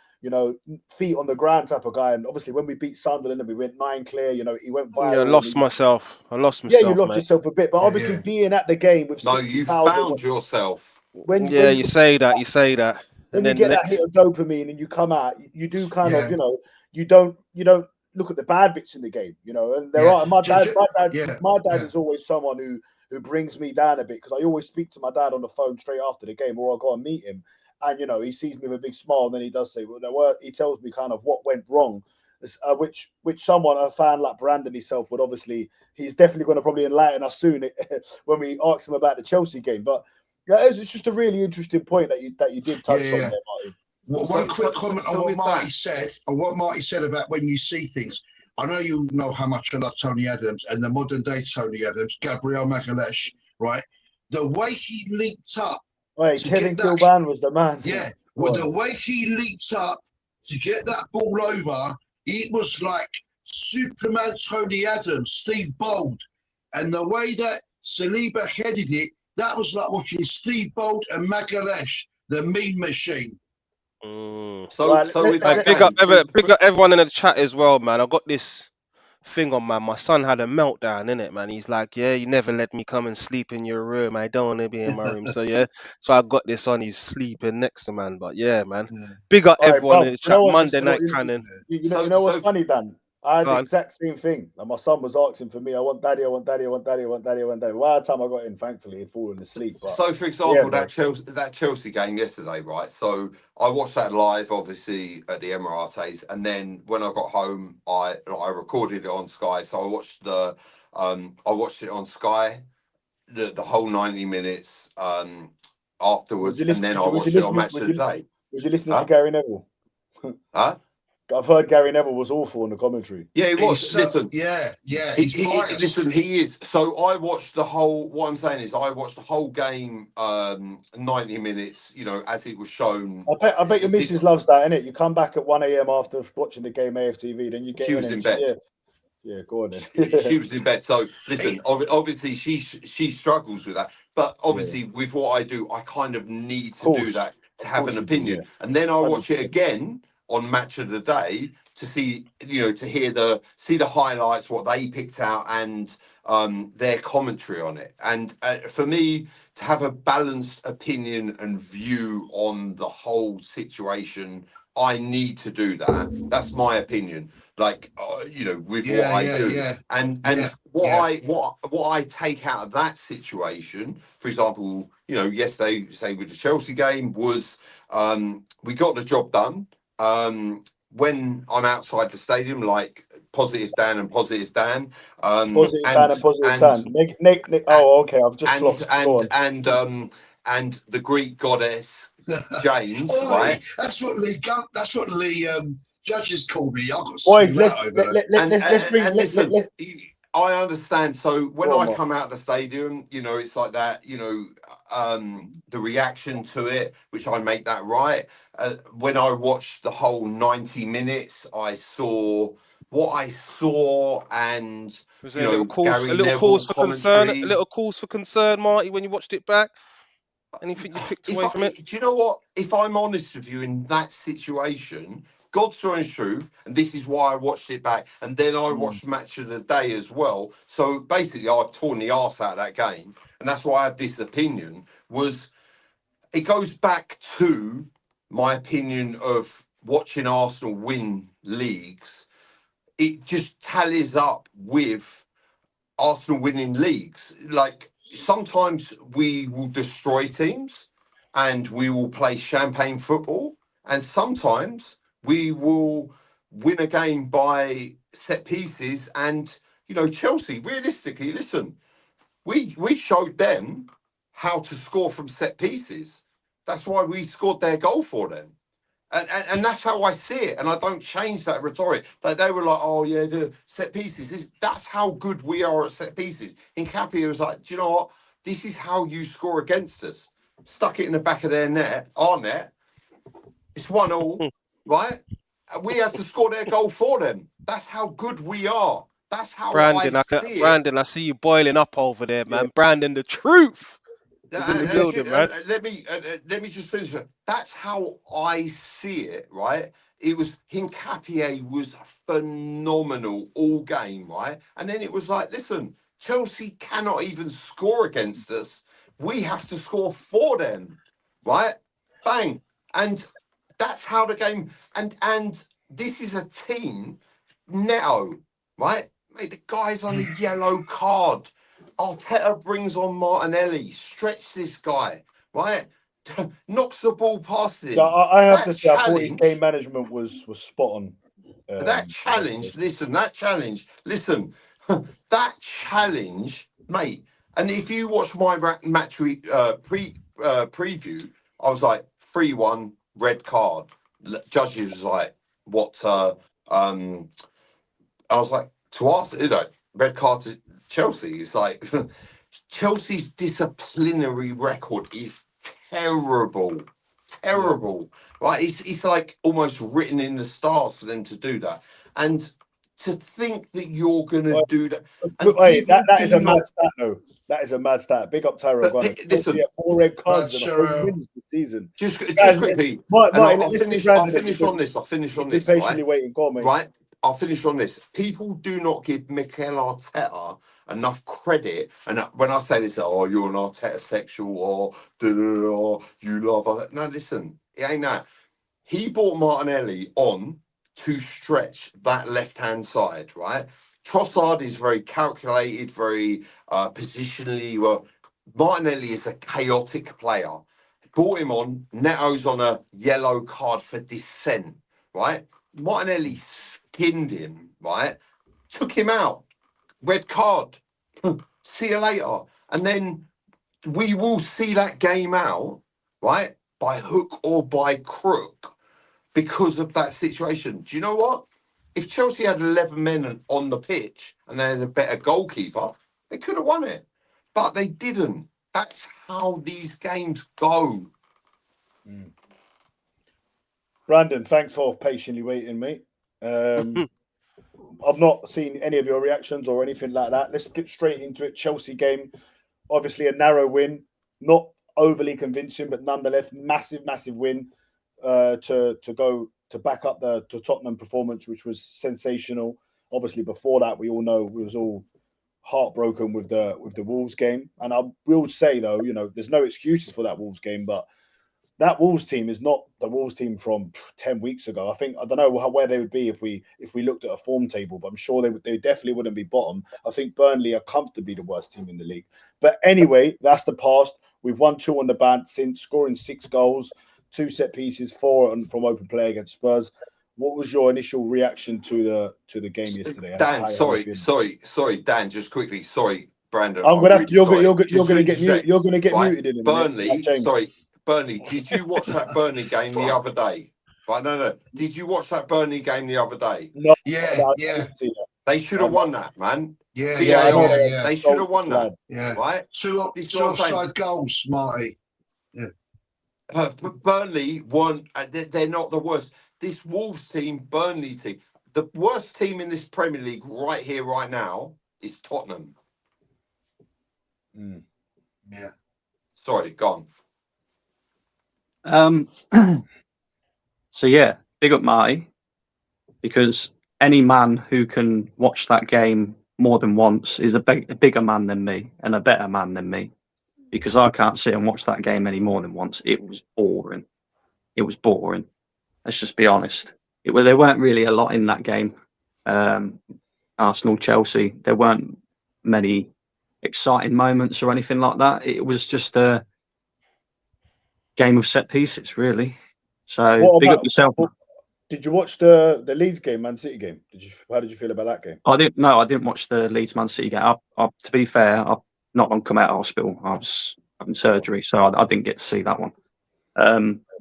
feet on the ground type of guy. And obviously, when we beat Sunderland and we went 9 clear, he went viral. Yeah, I lost myself. Yeah, you lost yourself a bit, but obviously being at the game with you found yourself. You say that. When you get that hit of dopamine and you come out, you do kind of, you don't look at the bad bits in the game, and there are. My dad is always someone who brings me down a bit because I always speak to my dad on the phone straight after the game, or I'll go and meet him, and he sees me with a big smile, and then he does say, he tells me kind of what went wrong, which someone, a fan like Brandon himself, would obviously, he's definitely going to probably enlighten us soon when we ask him about the Chelsea game, but. Yeah, it's just a really interesting point that you did touch on there, Marty. One quick comment on what Marty said about when you see things. I know you know how much I love Tony Adams and the modern day Tony Adams, Gabriel Magalhaes, right? The way he leaped up. Wait, Kevin Kilban was the man. Yeah, the way he leaped up to get that ball over, it was like Superman Tony Adams, Steve Bold. And the way that Saliba headed it, that was like watching Steve Bold and Magalhaes, the mean machine. Big up everyone in the chat as well, man. I got this thing on, man. My son had a meltdown, innit, man. He's like, yeah, you never let me come and sleep in your room. I don't want to be in my room. So I got this on. He's sleeping next to man. But yeah, man. Big up everyone in the chat. Monday night cannon. You know what's funny, Dan? I had the exact same thing. Like my son was asking for me, I want daddy. By the time I got in, thankfully, he'd fallen asleep. But, so, for example, that Chelsea game yesterday, right? So I watched that live, obviously, at the Emirates, and then when I got home, I recorded it on Sky. So I watched it on Sky, the whole 90 minutes afterwards, and then I watched it on Match of the Day. Was you listening to Gary Neville? Huh? I've heard Gary Neville was awful in the commentary. Yeah, he was. Listen, listen, he is. So I watched the whole. What I'm saying is, I watched the whole game, 90 minutes. As it was shown. I bet your missus loves that, innit? You come back at 1 a.m. after watching the game AFTV, then you get in bed. Yeah, go on then. She was in bed. So listen, obviously she struggles with that. But obviously with what I do, I kind of need to do that to have an opinion. And then I watch it again on Match of the Day to see, to see the highlights, what they picked out, and their commentary on it. And for me to have a balanced opinion and view on the whole situation, I need to do that. That's my opinion. Like with what I do, and what I take out of that situation, for example, yesterday, say with the Chelsea game, was we got the job done. When I'm outside the stadium, like positive Dan and positive Dan, positive Dan and positive Dan. Nick. Oh, okay. I've just lost. And the Greek goddess James, Oi, right? That's what Lee judges call me. I've got Boys, let's listen. I understand. So when I come out of the stadium, it's like that. The reaction to it, which I make that right. When I watched the whole 90 minutes, I saw what I saw, and was there a little cause for concern? A little cause for concern, Marty, when you watched it back. Anything you picked away from it? Do you know what? If I'm honest with you, in that situation, God's honest truth, and this is why I watched it back, and then I watched Match of the Day as well. So basically, I've torn the arse out of that game, and that's why I have this opinion. It goes back to my opinion of watching Arsenal win leagues. It just tallies up with Arsenal winning leagues. Like, sometimes we will destroy teams and we will play champagne football, and sometimes we will win a game by set pieces. And Chelsea, realistically, listen, we showed them how to score from set pieces. That's why we scored their goal for them. And that's how I see it, and I don't change that rhetoric. Like, they were like, "Oh yeah, the set pieces." That's how good we are at set pieces. Nkapia was like, "Do you know what? This is how you score against us." Stuck it in the back of their net, our net. It's 1-1, right? And we had to score their goal for them. That's how good we are. That's how Brandon, I see it. Brandon, I see you boiling up over there, man. Brandon, the truth is in the building, man. Let me just finish it. That's how I see it, right? It was Hincapie was phenomenal all game, right? And then it was like, listen, Chelsea cannot even score against us. We have to score for them, right? Bang. And that's how the game. And this is a team, Neto, right? Mate, the guy's on a yellow card. Arteta brings on Martinelli, stretch this guy, right? Knocks the ball past him. I have to say, I thought his game management was spot on. That challenge, mate. And if you watch my match preview, I was like 3-1 red card. Judges was like, what? I was like, to us, red card to Chelsea. It's like Chelsea's disciplinary record is terrible, right? It's like almost written in the stars for them to do that, and to think that you're going to do that. That is a mad stat, though. That is a mad stat. Big up Tyrone. Listen, 4 red cards and 4 wins this season. Just quickly, I'll finish on this. Patiently waiting. Go on, mate. Right. I'll finish on this. People do not give Mikel Arteta enough credit. And when I say this, oh, you're an Arteta sexual, or you love Arteta. No, listen, it ain't that. He brought Martinelli on to stretch that left-hand side, right? Trossard is very calculated, very positionally. Well, Martinelli is a chaotic player. Brought him on. Neto's on a yellow card for dissent, right? Martinelli skinned him, right? Took him out. Red card. See you later. And then we will see that game out, right? By hook or by crook, because of that situation. Do you know what? If Chelsea had 11 men on the pitch and they had a better goalkeeper, they could have won it. But they didn't. That's how these games go. Brandon, thanks for patiently waiting, mate. I've not seen any of your reactions or anything like that. Let's get straight into it. Chelsea game, obviously a narrow win, not overly convincing, but nonetheless massive win to go to back up the Tottenham performance, which was sensational. Obviously, before that, we all know we was all heartbroken with the Wolves game. And I will say though, there's no excuses for that Wolves game, but that Wolves team is not the Wolves team from 10 weeks ago. I don't know where they would be if we looked at a form table, but I'm sure they definitely wouldn't be bottom. I think Burnley are comfortably the worst team in the league. But anyway, that's the past. We've won 2 on the bounce since, scoring 6 goals, 2 set pieces, 4 from open play against Spurs. What was your initial reaction to the game yesterday? Dan, sorry, Dan, just quickly, sorry, Brandon. I'm gonna have to, really you're gonna get muted. You're gonna get right? muted in a Burnley. minute. Sorry, Burnley. Did you watch that Burnley game the other day? Right, no. Did you watch that Burnley game the other day? No, Yeah, I yeah, didn't see that. They should have won that, man. yeah, Yeah, I know yeah. They should have won that, Yeah. right? Two This is what I'm saying. offside goals, Marty. Burnley won. They're not the worst. This Wolves team, Burnley team, the worst team in this Premier League right here, right now, is Tottenham. Yeah. Sorry, gone. So yeah, big up Marty, because any man who can watch that game more than once is a bigger man than me and a better man than me, because I can't sit and watch that game any more than once. It was boring. Let's just be honest. There weren't really a lot in that game. Arsenal, Chelsea, there weren't many exciting moments or anything like that. It was just a game of set pieces, really. So big up yourself. Did you watch the Leeds game, Man City game? How did you feel about that game? I didn't watch the Leeds Man City game. To be fair, I've not long come out of hospital. I was having surgery, so I didn't get to see that one.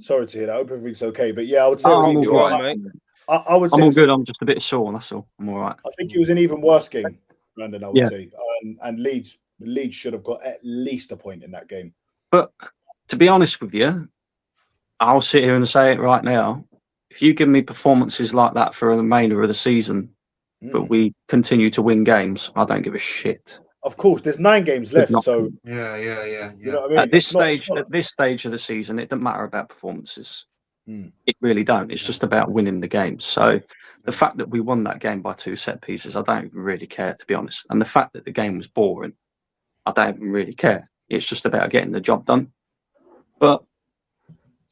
Sorry to hear that. I hope everything's okay. But yeah, I would say I'm all right, mate. I would say I'm all good. I'm just a bit sore. That's all. I'm all right. I think it was an even worse game, Brandon. I would Yeah. say, and Leeds should have got at least a point in that game. But to be honest with you, I'll sit here and say it right now. If you give me performances like that for the remainder of the season, but we continue to win games, I don't give a shit. Of course, there's 9 games left, so Yeah. you know what I mean. At this stage of the season, it doesn't matter about performances. It really don't. It's just about winning the games. So the fact that we won that game by 2 set pieces, I don't really care, to be honest. And the fact that the game was boring, I don't even really care. It's just about getting the job done. But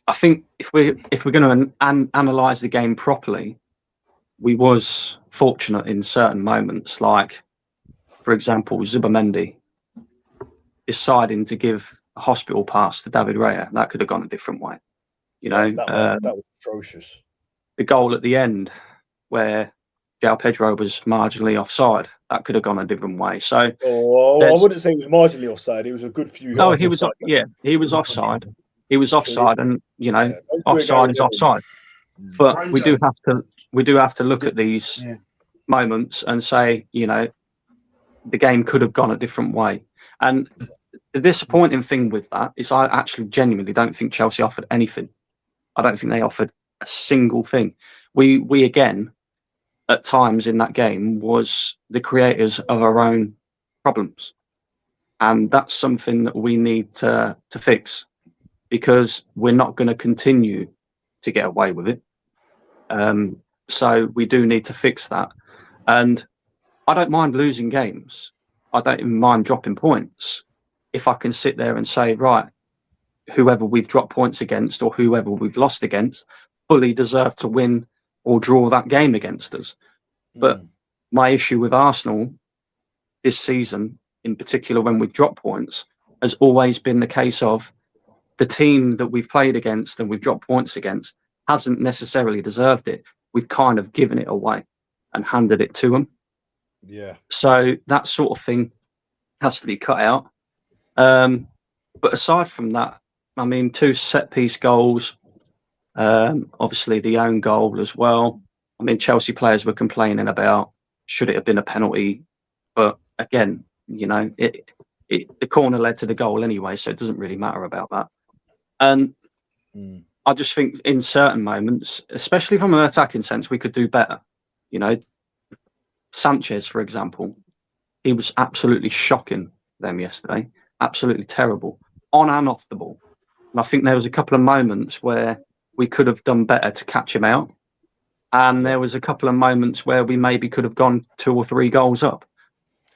I think if we're going to analyse the game properly, we was fortunate in certain moments, like, for example, Zubimendi deciding to give a hospital pass to David Raya. That could have gone a different way. that was atrocious. The goal at the end where João Pedro was marginally offside, that could have gone a different way. So, I wouldn't say it was marginally offside. It was a good few. No, he was. He was offside. He was offside, and offside is offside. But we do have to look at these moments and say, the game could have gone a different way. And the disappointing thing with that is I actually genuinely don't think Chelsea offered anything. I don't think they offered a single thing. We again, at times in that game, was the creators of our own problems. And that's something that we need to fix, because we're not going to continue to get away with it. So we do need to fix that. And I don't mind losing games. I don't even mind dropping points if I can sit there and say, right, whoever we've dropped points against or whoever we've lost against fully deserve to win or draw that game against us. But my issue with Arsenal this season, in particular when we've dropped points, has always been the case of the team that we've played against and we've dropped points against hasn't necessarily deserved it. We've kind of given it away and handed it to them. Yeah. So that sort of thing has to be cut out. But aside from that, 2 set-piece goals, obviously the own goal as well. Chelsea players were complaining about should it have been a penalty, but again, the corner led to the goal anyway, so it doesn't really matter about that. And I just think in certain moments, especially from an attacking sense, we could do better. Sanchez, for example, he was absolutely shocking them yesterday. Absolutely terrible on and off the ball. And I think there was a couple of moments where we could have done better to catch him out. And there was a couple of moments where we maybe could have gone 2 or 3 goals up.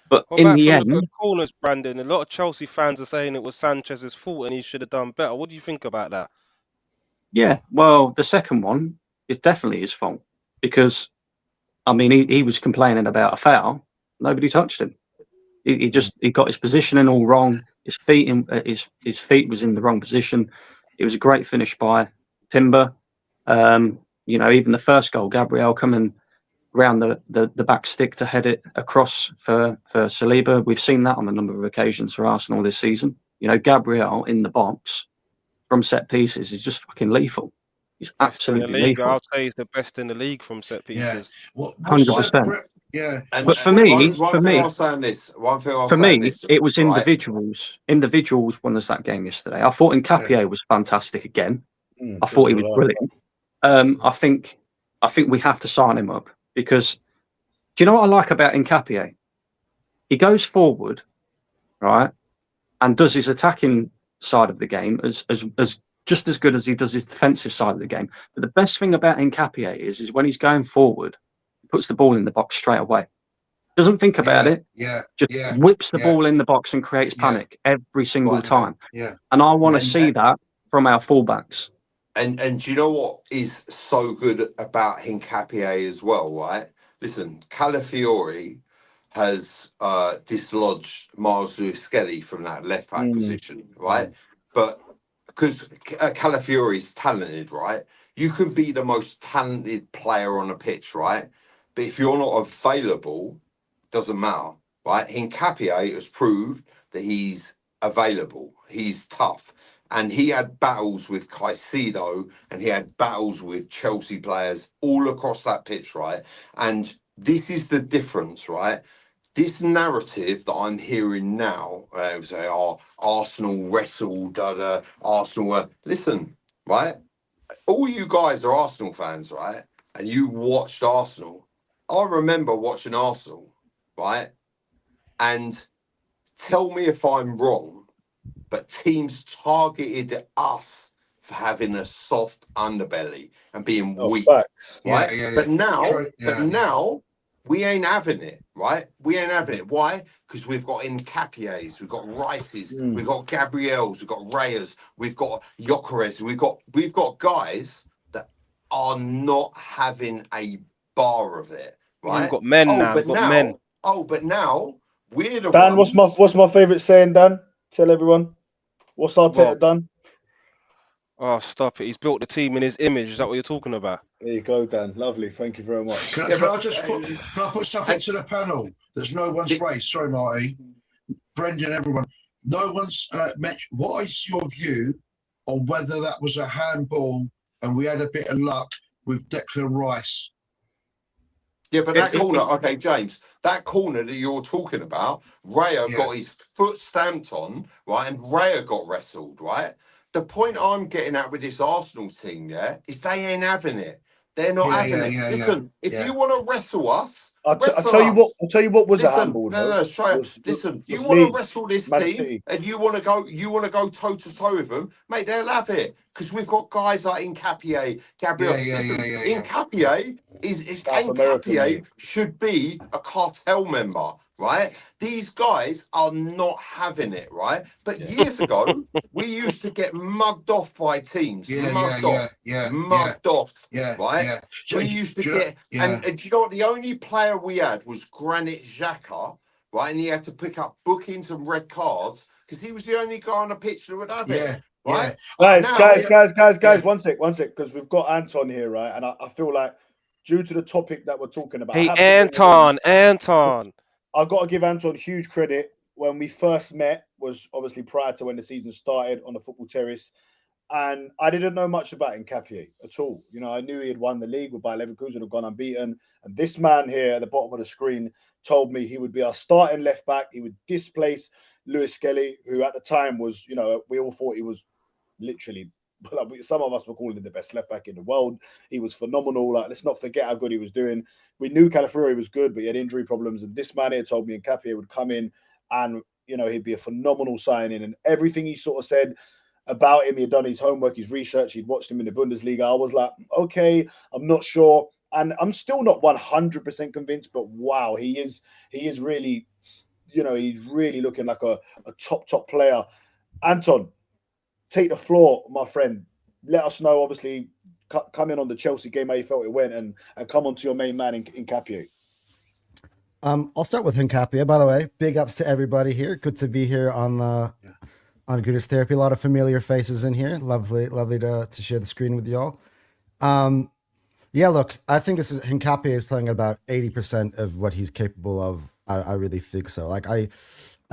But What in about the from end, the corners, Brandon? A lot of Chelsea fans are saying it was Sanchez's fault and he should have done better. What do you think about that? yeah, well, the second one is definitely his fault because, I mean, he was complaining about a foul. Nobody touched him. He got his positioning all wrong. His feet his feet was in the wrong position. It was a great finish by Timber. Even the first goal, Gabriel coming round the back stick to head it across for Saliba. We've seen that on a number of occasions for Arsenal this season. Gabriel in the box from set pieces is just fucking lethal. He's Best absolutely in the league. lethal. I'll say he's the best in the league from set pieces. 100%. Yeah. But for me, one thing I'll say on this, it was right? individuals. Individuals won us that game yesterday. I thought Nkapie was fantastic again. I thought he was brilliant. I think we have to sign him up because do you know what I like about Nkapie? He goes forward, right, and does his attacking side of the game as just as good as he does his defensive side of the game. But the best thing about Nkapie is when he's going forward, he puts the ball in the box straight away. Doesn't think about it. Just whips the ball in the box and creates panic every single time. And I want to see that from our fullbacks. And do you know what is so good about Nkapie as well, right? Listen, Calafiori has dislodged Miles Lewis-Skelly from that left back position, right? But because Calafiori is talented, right? You can be the most talented player on the pitch, right? But if you're not available, doesn't matter, right? Nkapie has proved that he's available. He's tough. And he had battles with Caicedo and he had battles with Chelsea players all across that pitch, right? And this is the difference, right? This narrative that I'm hearing now, say, Arsenal wrestled, Arsenal. Listen, right? All you guys are Arsenal fans, right? And you watched Arsenal. I remember watching Arsenal, right? And tell me if I'm wrong, but teams targeted us for having a soft underbelly and being weak, right? But now we ain't having it, right? We ain't having it. Why? Because we've got Nkapie's, we've got Rice's, we've got Gabriel's, we've got Reyes, we've got Gyökeres, we've got guys that are not having a bar of it, right? We've got men now. We've got men. But now we're the Dan, ones. what's my favourite saying, Dan? Tell everyone. What's Arteta done? Oh, stop it. He's built the team in his image. Is that what you're talking about? There you go, Dan. Lovely. Thank you very much. Can I put something to the panel? There's no one's raised. Sorry, Marty. Brendan, everyone. No one's mentioned. What is your view on whether that was a handball and we had a bit of luck with Declan Rice? Yeah, but that corner, okay, James, that corner that you're talking about, Raya got his foot stamped on, right, and Raya got wrestled, right? The point I'm getting at with this Arsenal team, is they ain't having it. They're not having it. Listen, if you want to wrestle us, I'll tell you what was a handball. Listen, you want to wrestle this team and you want to go toe to toe with them, mate, they'll have it. Because we've got guys like Nkapie, Gabriel. Nkapie should be a cartel member, right? These guys are not having it, right? But years ago, we used to get mugged off by teams. Mugged off. Right? We used to get, and do you know what? The only player we had was Granit Xhaka, right? And he had to pick up bookings and red cards because he was the only guy on the pitch that would have it. Right? Guys, one sec, because we've got Anton here, right? And I feel like due to the topic that we're talking about, hey, Anton. I've got to give Anton huge credit. When we first met was obviously prior to when the season started on the football terrace. And I didn't know much about Nkapie at all. You know, I knew he had won the league with Bayer Leverkusen, had gone unbeaten. And this man here at the bottom of the screen told me he would be our starting left back. He would displace Lewis-Skelly, who at the time was, you know, we all thought he was literally like, some of us were calling him the best left back in the world. He was phenomenal. Like, let's not forget how good he was doing. We knew Calafiori was good, but he had injury problems. And this man here told me Nkapie would come in and, you know, he'd be a phenomenal signing. And everything he sort of said about him, he had done his homework, his research, he'd watched him in the Bundesliga. I was like, okay, I'm not sure. And I'm still not 100% convinced, but wow, he is really, you know, he's really looking like a top player. Anton, take the floor, my friend. Let us know, obviously, come in on the Chelsea game, how you felt it went, and come on to your main man in Nkapie. I'll start with Nkapie. By the way, big ups to everybody here. Good to be here on Goodness Therapy. A lot of familiar faces in here. Lovely to share the screen with y'all. Yeah, look, I think Nkapie is playing about 80% of what he's capable of. I really think so. Like I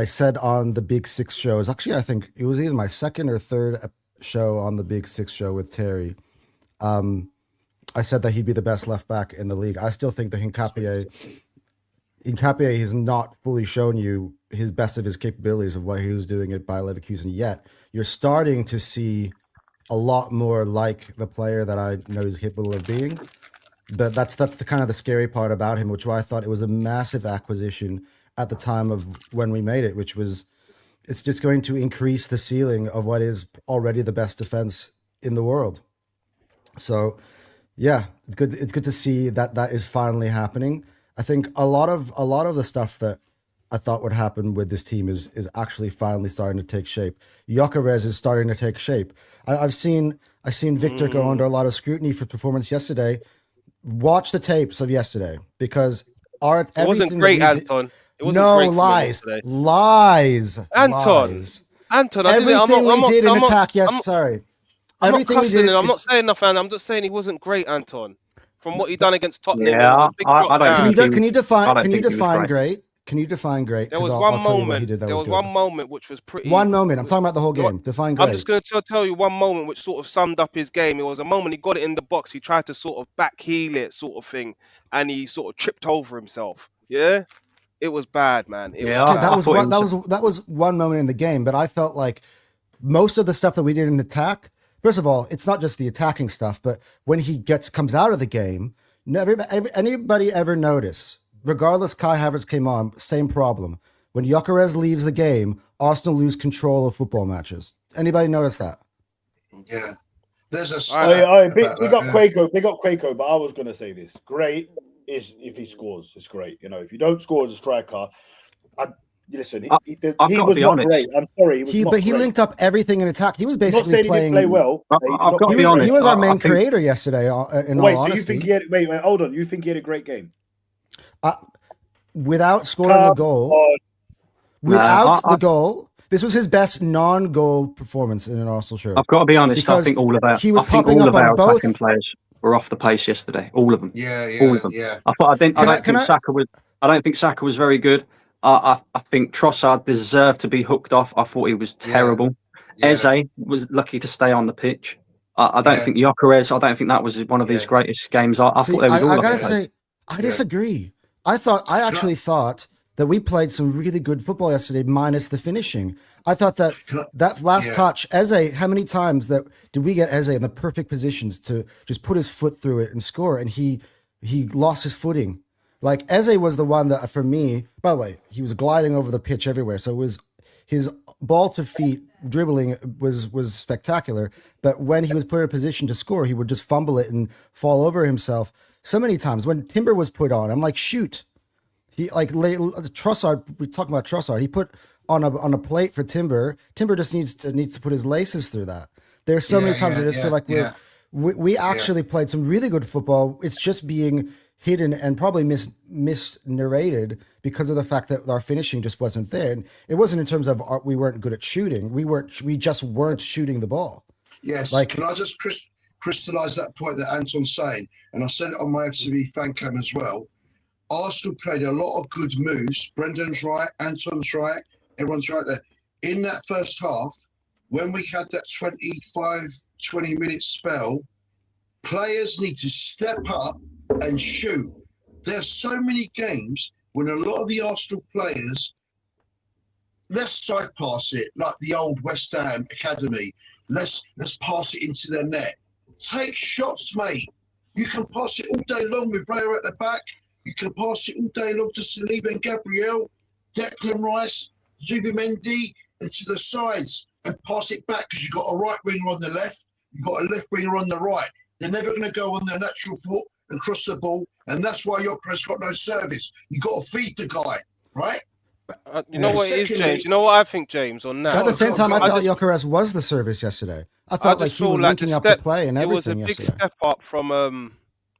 said on the Big Six shows, actually, I think it was either my second or third show on the Big Six show with Terry. I said that he'd be the best left back in the league. I still think that Nkapie has not fully shown you his best of his capabilities of what he was doing at Bayer Leverkusen yet. You're starting to see a lot more like the player that I know he's capable of being. But that's the kind of the scary part about him, which I thought it was a massive acquisition at the time of when we made it, which was it's just going to increase the ceiling of what is already the best defense in the world. So yeah, it's good to see that is finally happening. I think a lot of the stuff that I thought would happen with this team is actually finally starting to take shape. Gyökeres is starting to take shape. I've seen Victor go under a lot of scrutiny for performance yesterday. Watch the tapes of yesterday because it wasn't great, Anton. It wasn't no great lies, Anton. Everything we did in attack. Yes, sorry. Everything we did. I'm not saying nothing. I'm just saying he wasn't great, Anton. From what he done against Tottenham, yeah, Can you define great? Can you define great? There was one moment. There was one moment which was pretty. One moment. I'm talking about the whole game. Define great. I'm just going to tell you one moment which sort of summed up his game. It was a moment he got it in the box. He tried to sort of back heel it, sort of thing, and he sort of tripped over himself. Yeah, it was bad, man. That was one moment in the game, but I felt like most of the stuff that we did in attack. First of all, it's not just the attacking stuff, but when he comes out of the game, anybody ever notice? Regardless, Kai Havertz came on, same problem. When Gyökeres leaves the game, Arsenal lose control of football matches. Anybody notice that? Yeah. There's a big up Quaco, but I was going to say this. Great is if he scores, it's great. You know, if you don't score as a striker, he was not great. I'm sorry, he linked up everything in attack. He was basically playing. He didn't play well. He was our main creator yesterday. In all honesty, wait, hold on. You think he had a great game? Without scoring a goal, the goal, this was his best non-goal performance in an Arsenal shirt. I've got to be honest. I think all of our attacking players were off the pace yesterday. All of them. All of them. Yeah. I don't think Saka was very good. I think Trossard deserved to be hooked off. I thought he was terrible. Yeah. Eze was lucky to stay on the pitch. I don't think Gyökeres. I don't think that was one of his greatest games. I thought they were all. I gotta say, I disagree. I actually thought that we played some really good football yesterday, minus the finishing. I thought that last touch, Eze. How many times did we get Eze in the perfect positions to just put his foot through it and score, and he lost his footing. Like Eze was the one that, for me, by the way, he was gliding over the pitch everywhere. So it was his ball to feet dribbling was spectacular. But when he was put in a position to score, he would just fumble it and fall over himself. So many times when Timber was put on, I'm like, shoot. He Trossard. We're talking about Trossard. He put on a plate for Timber. Timber just needs to put his laces through that. There's so many times I just feel like we actually played some really good football. It's just being hidden and probably misnarrated because of the fact that our finishing just wasn't there. And it wasn't in terms of we weren't good at shooting. We just weren't shooting the ball. Yes. Can I just crystallize that point that Anton's saying? And I said it on my FCB fan cam as well. Arsenal played a lot of good moves. Brendan's right, Anton's right, everyone's right there. In that first half, when we had that 20-minute spell, players need to step up and shoot. There's so many games when a lot of the Arsenal players, let's side pass it like the old West Ham Academy. let's pass it into the net. Take shots, mate. You can pass it all day long with Raya at the back. You can pass it all day long to Saliba and Gabriel, Declan Rice, Zubimendi, and to the sides, and pass it back because you've got a right winger on the left, you've got a left winger on the right. They're never going to go on their natural foot and cross the ball, and that's why your press got no service. You got to feed the guy, right? You know what it is, James? You know what I think, James, on that? At the same time, I thought Gyökeres was the service yesterday. I felt like he was linking up the play and everything yesterday. It was a big yesterday. step up from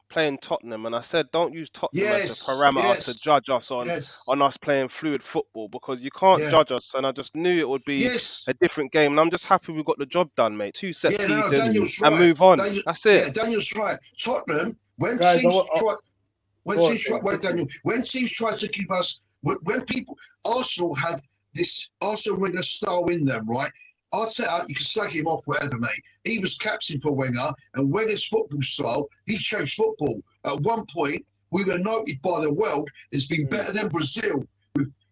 playing Tottenham, and I said don't use Tottenham as a parameter to judge us on us playing fluid football, because you can't judge us, and I just knew it would be a different game, and I'm just happy we got the job done, mate. 2 set pieces and move on. That's it. Yeah, Daniel's right. Tottenham, when teams try to keep us, when people, Arsenal have this Arsenal Wenger style in them, right? Arteta, you can slag him off, whatever, mate. He was captain for Wenger, and Wenger's football style, he changed football. At one point, we were noted by the world as being better than Brazil.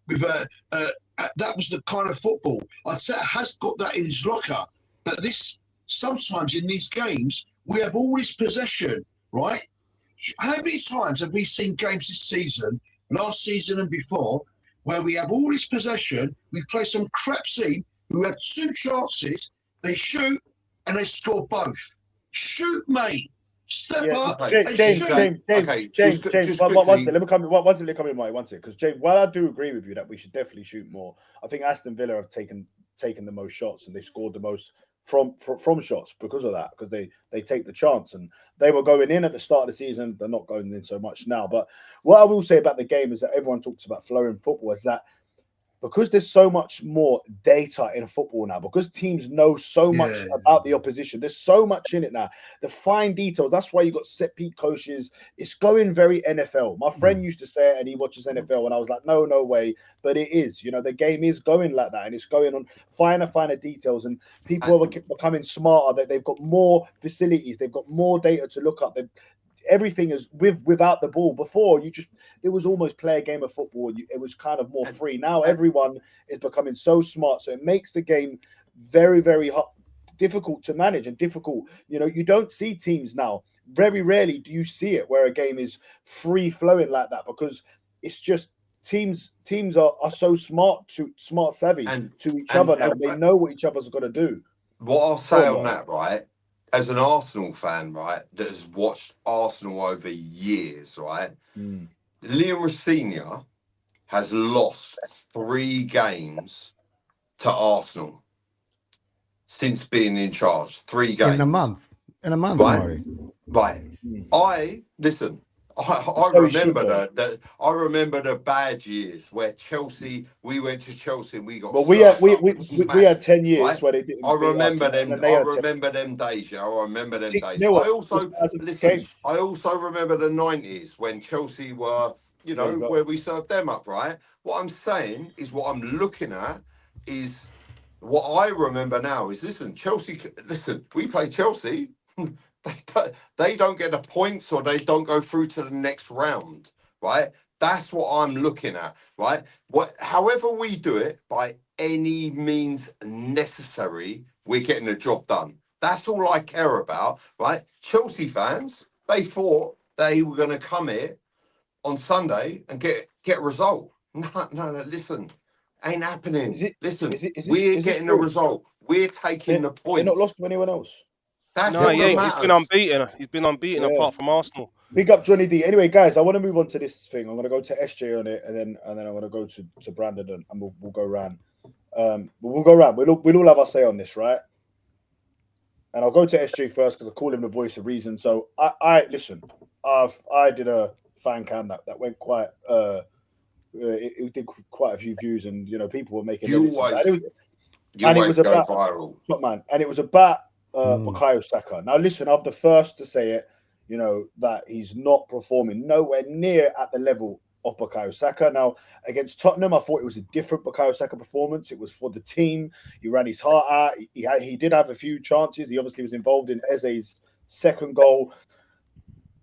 That was the kind of football. Arteta has got that in his locker. But sometimes in these games, we have all this possession, right? How many times have we seen games this season, last season and before, where we have all this possession, we play some crap team who have 2 chances, they shoot and they score both. Shoot, mate. Step up. James, one second. Let me come in, Mike. One second, because James, while I do agree with you that we should definitely shoot more, I think Aston Villa have taken the most shots, and they scored the most from shots because of that, because they take the chance, and they were going in at the start of the season. They're not going in so much now. But what I will say about the game is that everyone talks about flowing football, is that because there's so much more data in football now, because teams know so much about the opposition, there's so much in it now. The fine details, that's why you got set piece coaches. It's going very NFL. My friend used to say it, and he watches NFL, and I was like, no way. But it is, the game is going like that, and it's going on finer details, and people are becoming smarter, that they've got more facilities, they've got more data to look up. Everything is without the ball. Before, it was almost play a game of football. It was kind of more free. Now everyone is becoming so smart, so it makes the game very, very difficult to manage and difficult. You don't see teams now. Very rarely do you see it where a game is free flowing like that, because it's just teams are so smart savvy to each other now. They know what each other's got to do. What I'll say on that, right? As an Arsenal fan, right, that has watched Arsenal over years, right, Liam Rosenior has lost 3 games to Arsenal since being in charge. 3 games. In a month, right? Marty. Right. I remember the bad years where we went to Chelsea and we got. Well, we had 10 years, right? Where they didn't. I remember them. I remember them days. Yeah, I remember them days. I also remember the 90s when Chelsea were, where we served them up. Right. What I'm saying is, what I'm looking at is what I remember now is, Chelsea. Listen, we play Chelsea. They don't get the points, or they don't go through to the next round, right? That's what I'm looking at, right? However we do it, by any means necessary, we're getting the job done. That's all I care about, right? Chelsea fans, they thought they were going to come here on Sunday and get a result. No, listen, ain't happening. We're getting a result. We're taking the points. They're not lost to anyone else. He's been unbeaten. He's been unbeaten apart from Arsenal. Big up Johnny D. Anyway, guys, I want to move on to this thing. I'm going to go to SJ on it, and then I'm going to go to Brandon, and we'll go around. We'll go around. We'll all have our say on this, right? And I'll go to SJ first because I call him the voice of reason. So I listen. I did a fan cam that went quite. It did quite a few views, and people were making. You always go viral, man. And it was about. Bukayo Saka. Now, listen, I'm the first to say it, that he's not performing nowhere near at the level of Bukayo Saka. Now, against Tottenham, I thought it was a different Bukayo Saka performance. It was for the team. He ran his heart out. He did have a few chances. He obviously was involved in Eze's second goal.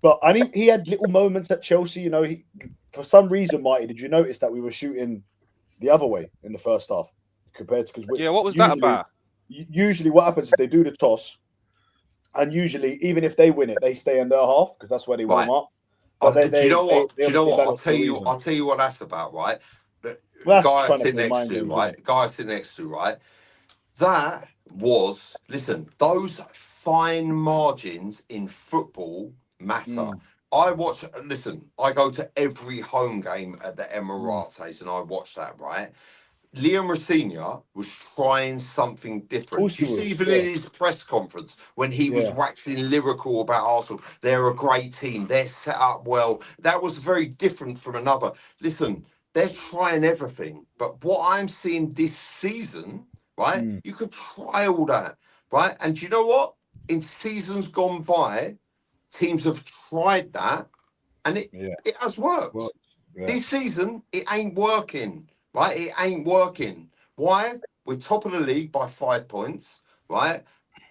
But he had little moments at Chelsea. For some reason, Marty, did you notice that we were shooting the other way in the first half compared to? What was that about? usually what happens is they do the toss, and usually even if they win it, they stay in their half because that's where they warm up. But do you know what? Do you know what? I'll tell you what that's about, right? The Well, guy I trying to sit play next mind to, games, right? isn't it? Guy I sit next to, right? That was, listen, those fine margins in football matter. I watch, listen, I go to every home game at the Emirates and I watch that, right? Liam Rossini was trying something different. course Do you he see was, even yeah. in his press conference when he was Yeah. waxing lyrical about Arsenal? They're a great team. They're set up well. That was very different from another. Listen, they're trying everything. But what I'm seeing this season, right? You could try all that, right? And do you know what? In seasons gone by, teams have tried that and it has worked. Well, yeah. This season, it ain't working, right? It ain't working. Why? We're top of the league by 5 points, right?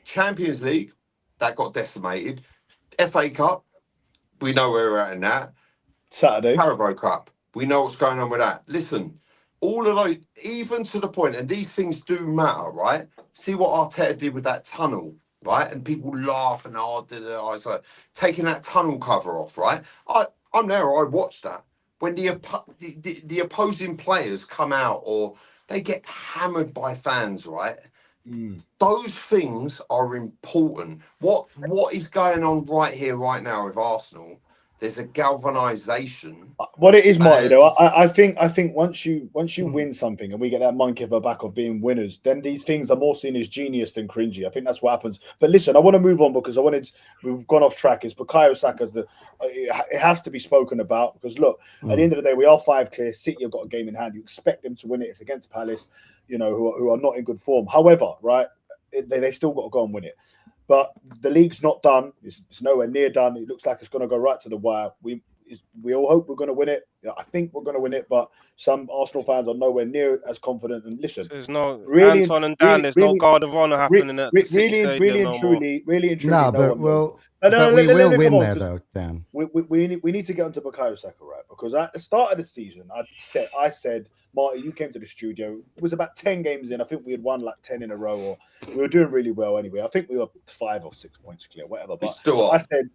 Champions League, that got decimated. FA Cup, we know where we're at in that. Saturday. Carabao Cup, we know what's going on with that. Listen, all of those, even to the point, and these things do matter, right? See what Arteta did with that tunnel, right? And people laugh and I was like, taking that tunnel cover off, right? I'm there, I watched that. When the opposing players come out or they get hammered by fans, right? Those things are important. What is going on right here, right now with Arsenal? There's a galvanization. What it is, Marty, though, I think once you win something and we get that monkey of a back of being winners, then these things are more seen as genius than cringy. I think that's what happens. But listen, I want to move on because we've gone off track. It's Bukayo Saka's it has to be spoken about because look, at the end of the day, we are 5 clear. City have got a game in hand. You expect them to win it. It's against Palace, who are not in good form. However, right, they still got to go and win it. But the league's not done. It's nowhere near done. It looks like it's going to go right to the wire. We all hope we're going to win it. I think we're going to win it, but some Arsenal fans are nowhere near as confident. And listen, there's no really, Anton and Dan. There's no guard of honor happening at the City Stadium really no more. truly, No, no but one we'll, knows. but we will win come on, there though, Dan. we need to get onto Bukayo Saka, right? Because at the start of the season, I said, Marty, you came to the studio. It was about 10 games in. I think we had won like 10 in a row, or we were doing really well anyway. I think we were 5 or 6 points clear, whatever. But I said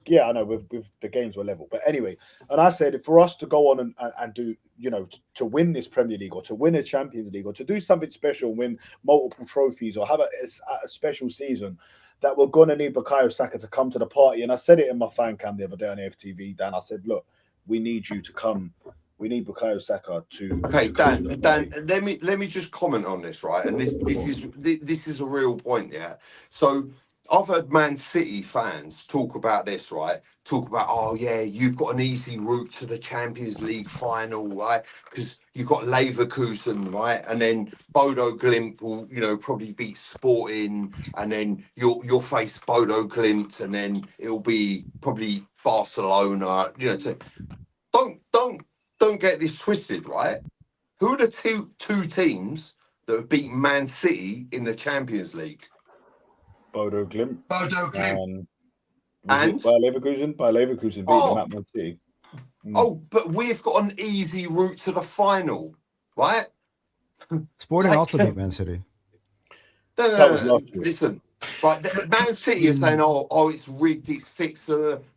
yeah, I know with the games were level, but anyway, and I said for us to go on and do, to win this Premier League or to win a Champions League or to do something special, win multiple trophies or have a special season, that we're going to need Bukayo Saka to come to the party. And I said it in my fan cam the other day on AFTV, Dan. I said, look, we need you to come. We need Bukayo Saka to. Okay, Dan, let me just comment on this, right? And this is a real point, yeah. So I've heard Man City fans talk about this, right? Talk about, oh yeah, you've got an easy route to the Champions League final, right? Because you've got Leverkusen, right? And then Bodo Glimt will, probably beat Sporting, and then you'll face Bodo Glimt, and then it'll be probably Barcelona. Don't get this twisted, right? Who are the two teams that have beaten Man City in the Champions League? Bodo Glimt. And by Leverkusen beat them at Man City. Oh, but we've got an easy route to the final, right? Sporting also beat Man City. No. Listen, right? Man City are saying, "Oh, it's rigged, it's fixed."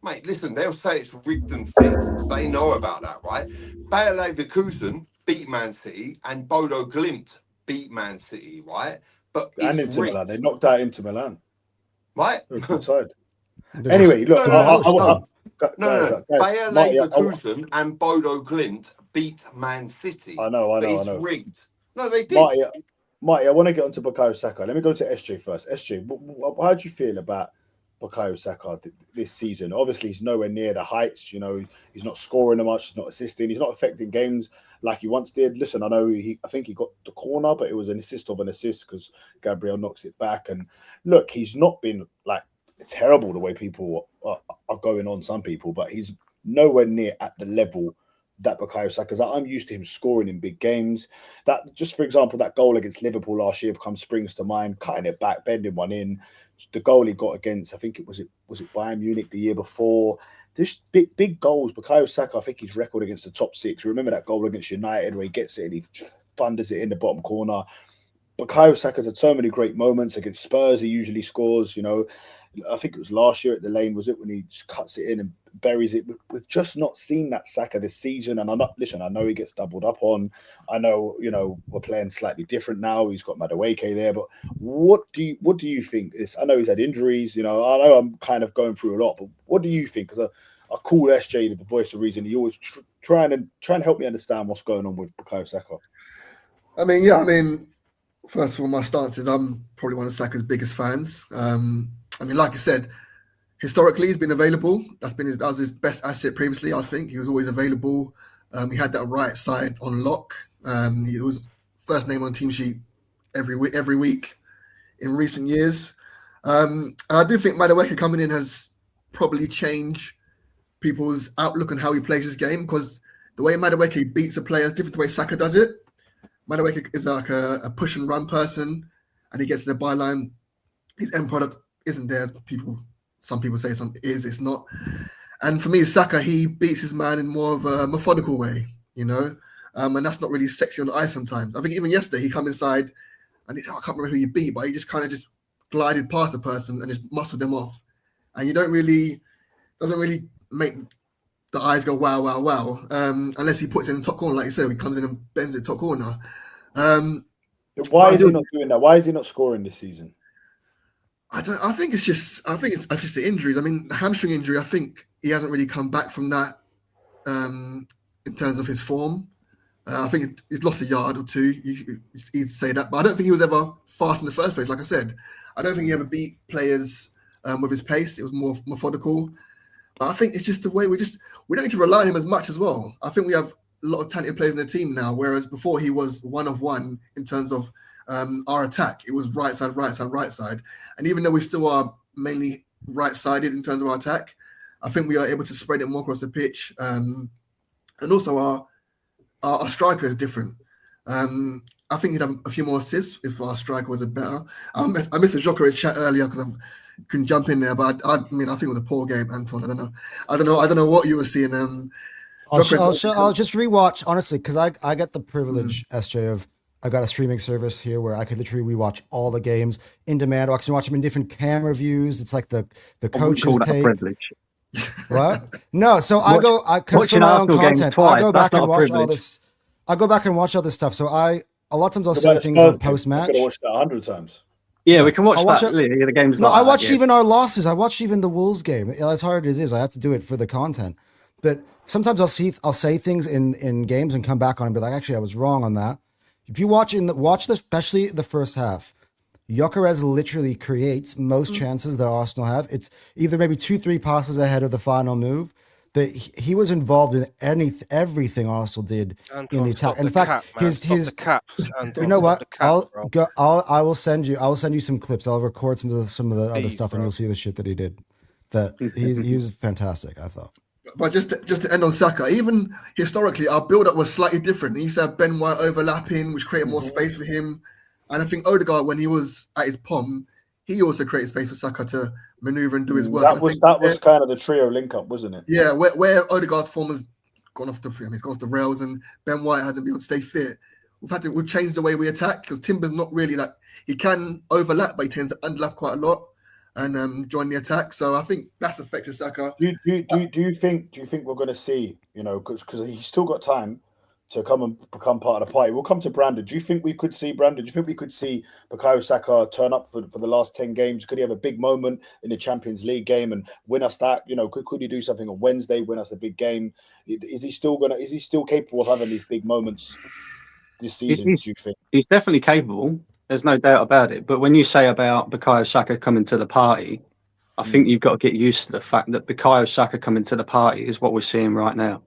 Mate, listen, they'll say it's rigged and fixed. They know about that, right? Bayer Leverkusen beat Man City, and Bodo Glimt beat Man City, right? But and it's Inter rigged. Milan, they knocked out Inter Milan. Right? Good side. Anyway, look, no. Bayer Leverkusen and Bodo Glimt beat Man City. I know. It's rigged. No, they did. Marty, I want to get onto Bukayo Saka. Let me go to SJ first. SJ, how do you feel about Bukayo Saka this season? Obviously, he's nowhere near the heights. He's not scoring much. He's not assisting. He's not affecting games like he once did. Listen, I know I think he got the corner, but it was an assist of an assist because Gabriel knocks it back. And look, he's not been like terrible the way people are going on, some people, but he's nowhere near at the level that Bukayo Saka's. I'm used to him scoring in big games. That, just for example, that goal against Liverpool last year springs to mind, cutting it back, bending one in. The goal he got against, I think it was Bayern Munich the year before. This big goals. Bukayo Saka, I think his record against the top 6. Remember that goal against United where he gets it and he thunders it in the bottom corner. Bukayo Saka's had so many great moments against Spurs. He usually scores. I think it was last year at the Lane, was it, when he just cuts it in and buries it? We've just not seen that Saka this season. And I know he gets doubled up on. I know, we're playing slightly different now. He's got Madueke there, but what do you think? I know he's had injuries. I know I'm kind of going through a lot, but what do you think? Because I call SJ the voice of reason. He always trying to help me understand what's going on with Bukayo Saka. First of all, my stance is I'm probably one of Saka's biggest fans. Like I said, historically he's been available. That was his best asset previously. I think he was always available. He had that right side on lock. He was first name on team sheet every week in recent years. And I do think Madueke coming in has probably changed people's outlook on how he plays his game, because the way Madueke beats a player is different to the way Saka does it. Madueke is like a push and run person, and he gets to the byline. His end product isn't there, as some people say it's not. And for me, Saka, he beats his man in more of a methodical way, and that's not really sexy on the ice sometimes. I think even yesterday he come inside, and I can't remember who he beat, but he just kind of just glided past the person and just muscled them off. And doesn't really make the eyes go wow, wow, wow, unless he puts it in the top corner, like you said, he comes in and bends it top corner. Why is he not doing that? Why is he not scoring this season? I think it's just the injuries. The hamstring injury, I think he hasn't really come back from that in terms of his form. I think he's lost a yard or two. You'd say that, but I don't think he was ever fast in the first place. Like I said, I don't think he ever beat players with his pace. It was more methodical. But I think it's just the way we don't need to rely on him as much as well. I think we have a lot of talented players in the team now, whereas before he was one of one in terms of our attack. It was right side, right side, right side. And even though we still are mainly right-sided in terms of our attack, I think we are able to spread it more across the pitch. And also our striker is different. I think he'd have a few more assists if our striker was a better. I missed the Jokeris chat earlier because I couldn't jump in there, but I think it was a poor game, Anton. I don't know what you were seeing. I'll just rewatch, honestly, because I get the privilege, SJ, of I got a streaming service here where I could literally rewatch all the games in demand. I can watch them in different camera views. It's like the coaches take. Privilege. What? No, so because for my own content, I go back and watch all this. I go back and watch all this stuff. So a lot of times I'll say things on post match. I watched that 100 times. Yeah, we can watch the games. No, I watched even our losses. I watched even the Wolves game. As hard as it is, I have to do it for the content. But sometimes I'll say things in games and come back on and be like, actually, I was wrong on that. If you watch especially the first half, Jokeris literally creates most chances that Arsenal have. It's either maybe 2-3 passes ahead of the final move, but he was involved in everything Arsenal did in the attack. In fact, you know what? I will send you some clips. I'll record some of the other stuff, and you'll see the shit that he did. That he was fantastic, I thought. But just to end on Saka, even historically, our build-up was slightly different. He used to have Ben White overlapping, which created more space for him. And I think Odegaard, when he was at his POM, he also created space for Saka to maneuver and do his work. That was kind of the trio link-up, wasn't it? Yeah, where Odegaard's form has gone off the rails, and Ben White hasn't been able to stay fit. We've changed the way we attack, because Timber's not really that. He can overlap, but he tends to underlap quite a lot and join the attack. So I think that's affected Saka. Do you think we're going to see, because he's still got time to come and become part of the party? We'll come to Brandon. Do you think we could see Brandon? Do you think we could see Bukayo Saka turn up for the last 10 games? Could he have a big moment in the Champions League game and win us that? Could he do something on Wednesday, win us a big game? Is he still capable of having these big moments this season? Do you think he's definitely capable? There's no doubt about it. But when you say about Bukayo Saka coming to the party, I think you've got to get used to the fact that Bukayo Saka coming to the party is what we're seeing right now.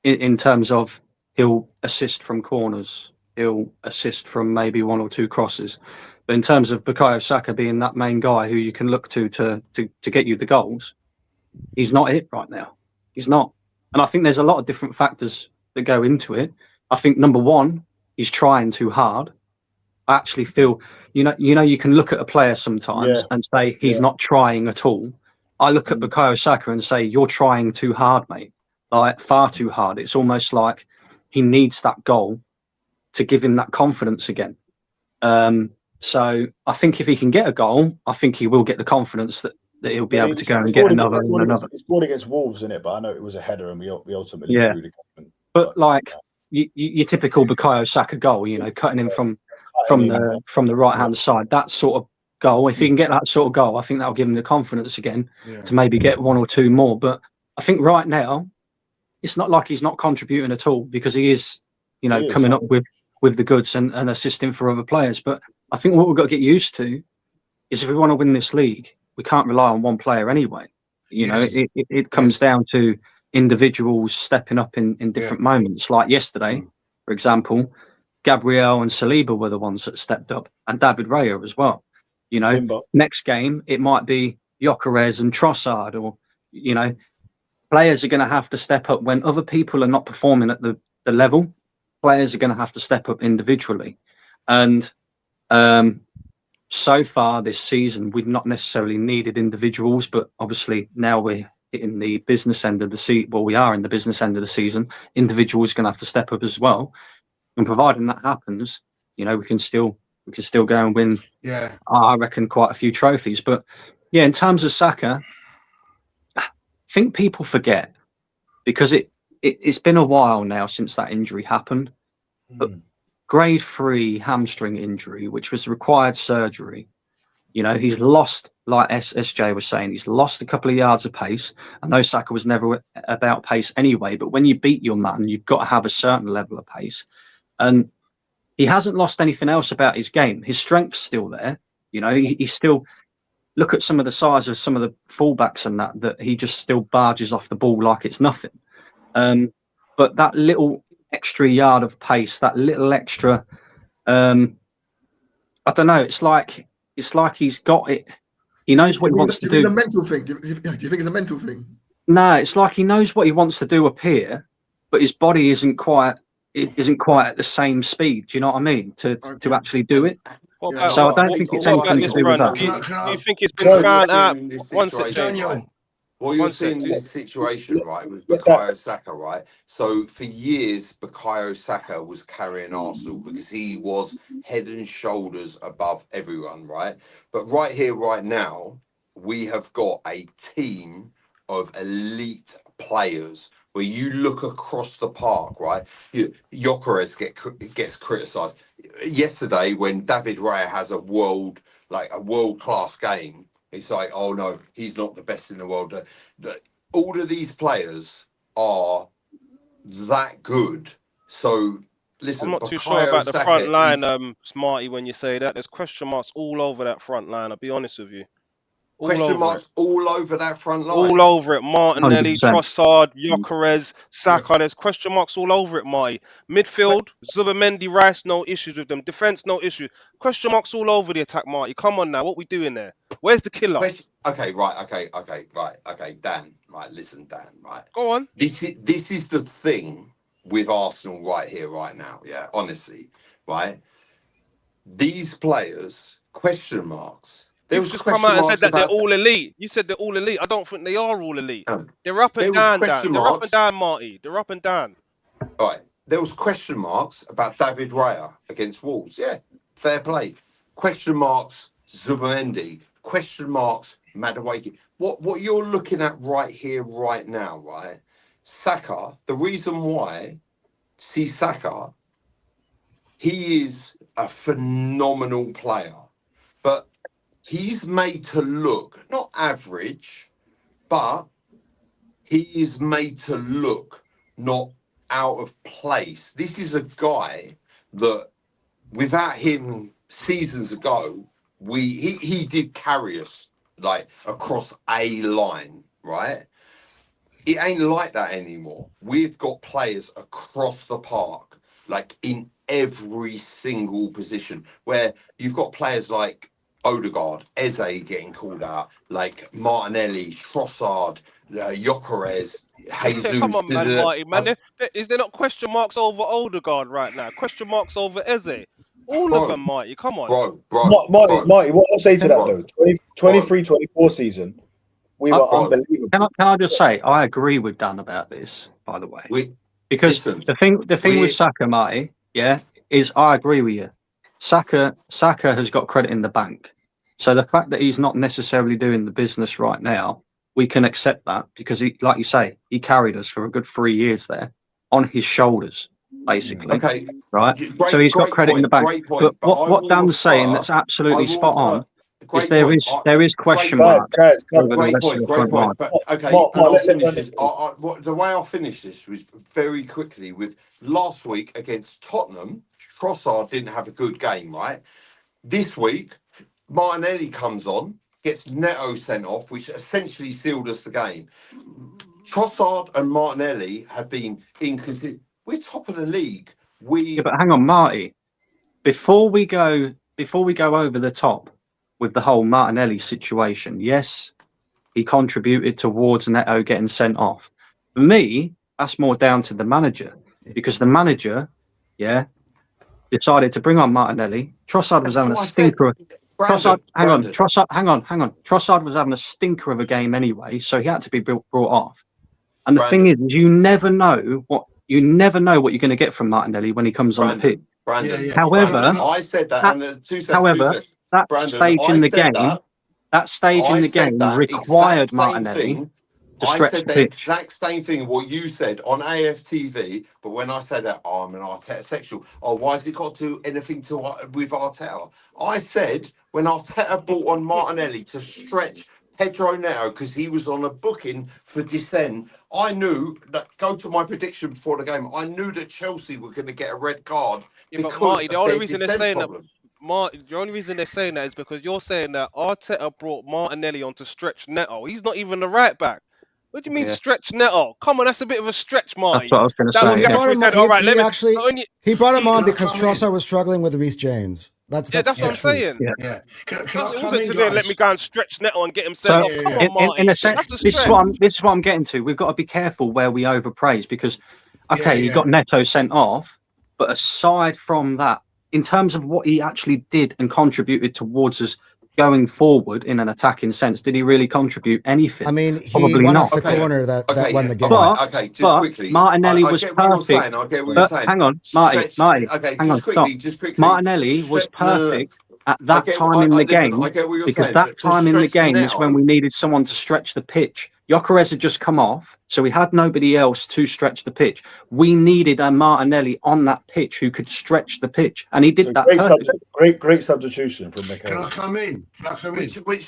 In terms of he'll assist from corners, he'll assist from maybe 1 or 2 crosses. But in terms of Bukayo Saka being that main guy who you can look to get you the goals, he's not it right now. He's not. And I think there's a lot of different factors that go into it. I think number one, he's trying too hard. I actually feel, you can look at a player sometimes and say he's not trying at all. I look at Bukayo Saka and say, you're trying too hard, mate. Like, far too hard. It's almost like he needs that goal to give him that confidence again. So I think if he can get a goal, I think he will get the confidence that he'll be able to go and get another and another. He scored against Wolves, in it, but I know it was a header, and we ultimately drew the game. But like your typical Bukayo Saka goal, you know, cutting in from the right hand side, that sort of goal. If he can get that sort of goal, I think that'll give him the confidence again to maybe get one or two more. But I think right now, it's not like he's not contributing at all, because he is, you know, coming up with the goods and assisting for other players. But I think what we've got to get used to is, if we want to win this league, we can't rely on one player anyway. You know, it comes down to individuals stepping up in different moments. Like yesterday, for example, Gabriel and Saliba were the ones that stepped up, and David Raya as well. You know, next game it might be Gyökeres and Trossard, or, you know, players are going to have to step up when other people are not performing at the level. Players are going to have to step up individually. And so far this season, we've not necessarily needed individuals, but obviously now we're in the business end of the season. Well, we are in the business end of the season. Individuals are going to have to step up as well. And providing that happens, you know, we can still go and win. I reckon quite a few trophies. But yeah, in terms of Saka, I think people forget, because it's been a while now since that injury happened. But grade 3 hamstring injury, which was required surgery, you know, he's lost, like SJ was saying, he's lost a couple of yards of pace. I know Saka was never about pace anyway, but when you beat your man, you've got to have a certain level of pace. And he hasn't lost anything else about his game. His strength's still there. You know, he's still, look at some of the size of some of the fullbacks and that he just still barges off the ball like it's nothing. But that little extra yard of pace, that little extra, I don't know. It's like he's got it. He knows what he wants to do. It's a mental thing. Do you think it's a mental thing? No, it's like he knows what he wants to do up here, but his body isn't quite at the same speed. Do you know what I mean? To actually do it. So I don't think it's anything to do with that. Do you think it's been found out? One second. What you're seeing in this situation, right, with Bukayo Saka, right? So for years, Bukayo Saka was carrying Arsenal because he was head and shoulders above everyone, right? But right here, right now, we have got a team of elite players where you look across the park, right? Gyökeres gets criticised. Yesterday, when David Raya has a world-class game, it's like, oh no, he's not the best in the world. All of these players are that good. So listen, I'm not too sure about the front line, Smarty, when you say that. There's question marks all over that front line, I'll be honest with you. Question marks all over that front line. All over it. Martinelli, 100%. Trossard, Gyökeres, Saka. There's question marks all over it, Marty. Midfield, Zubimendi, Rice, no issues with them. Defense, no issue. Question marks all over the attack, Marty. Come on now, what we doing there? Where's the killer? Okay, Dan. Right, listen, Dan. Right. Go on. This is the thing with Arsenal right here, right now. Yeah, honestly, right. These players, question marks. They've just come out and said that they're all elite. You said they're all elite. I don't think they are all elite. They're up and down, Dan. They're up and down, Marty. They're up and down. All right. There was question marks about David Raya against Wolves. Yeah, fair play. Question marks, Zubimendi. Question marks, Madueke. What you're looking at right here, right now, right? Saka, the reason why, see Saka, he is a phenomenal player. But he's made to look, not average, but he is made to look not out of place. This is a guy that, without him seasons ago, he did carry us like across a line, right? It ain't like that anymore. We've got players across the park, like in every single position, where you've got players like Odegaard, Eze getting called out, like Martinelli, Trossard, Gyökeres, Jesus. Come on, man, Marty, man. Is there not question marks over Odegaard right now? Question marks over Eze? All of them, Marty. Come on. Marty, what I'll say to that, though, 23-24 season, we were unbelievable. Can I just say, I agree with Dan about this, by the way. Because the thing with Saka, Marty, yeah, is I agree with you. Saka has got credit in the bank. So the fact that he's not necessarily doing the business right now, we can accept that because he, like you say, he carried us for a good 3 years there on his shoulders, basically. Okay. Right. Great, so he's got credit point, in the bank. Great point. But what Dan's saying that's absolutely spot on is there is question marks over the rest of the front line. But okay, I'll finish this. The way I'll finish this was very quickly with last week against Tottenham. Trossard didn't have a good game, right? This week, Martinelli comes on, gets Neto sent off, which essentially sealed us the game. Trossard and Martinelli have been inconsistent. We're top of the league. Yeah, but hang on, Marty. Before we go over the top with the whole Martinelli situation, yes, he contributed towards Neto getting sent off. For me, that's more down to the manager because the manager, decided to bring on Martinelli. Trossard was having a stinker. Trossard was having a stinker of a game anyway, so he had to be brought off. And the thing is, you never know what you're going to get from Martinelli when he comes on the pitch. However, I said that. That stage in the game required Martinelli to stretch the pitch. Exact same thing what you said on AFTV, but when I said that, I'm an Arteta sexual. Why has it got to do anything with Arteta? I said when Arteta brought on Martinelli to stretch Pedro Neto because he was on a booking for dissent, I knew that, go to my prediction before the game, I knew that Chelsea were going to get a red card. Yeah, but Marty, the only reason they're saying that, the only reason they're saying that is because you're saying that Arteta brought Martinelli on to stretch Neto. He's not even the right back. What do you mean stretch Neto? Come on, that's a bit of a stretch, Marty. That's what I was going to say. He brought him on because Trossard was struggling with Reece James. That's what I'm saying. Yeah. It wasn't today. Let me go and stretch Neto and get him sent off. Come on, Marty. In a sense, this is what I'm getting to. We've got to be careful where we overpraise because, he got Neto sent off, but aside from that, in terms of what he actually did and contributed towards us going forward in an attacking sense, did he really contribute anything? I mean, he probably won not. us the corner that won the game. But quickly, Martinelli was perfect. Hang on, Marty. Hang on, stop. Martinelli was perfect at that time in the game because that time in the game is when we needed someone to stretch the pitch. Gyökeres had just come off, so we had nobody else to stretch the pitch. We needed a Martinelli on that pitch who could stretch the pitch, and he did that perfectly. Great substitution from Mikel. Can I come in? Which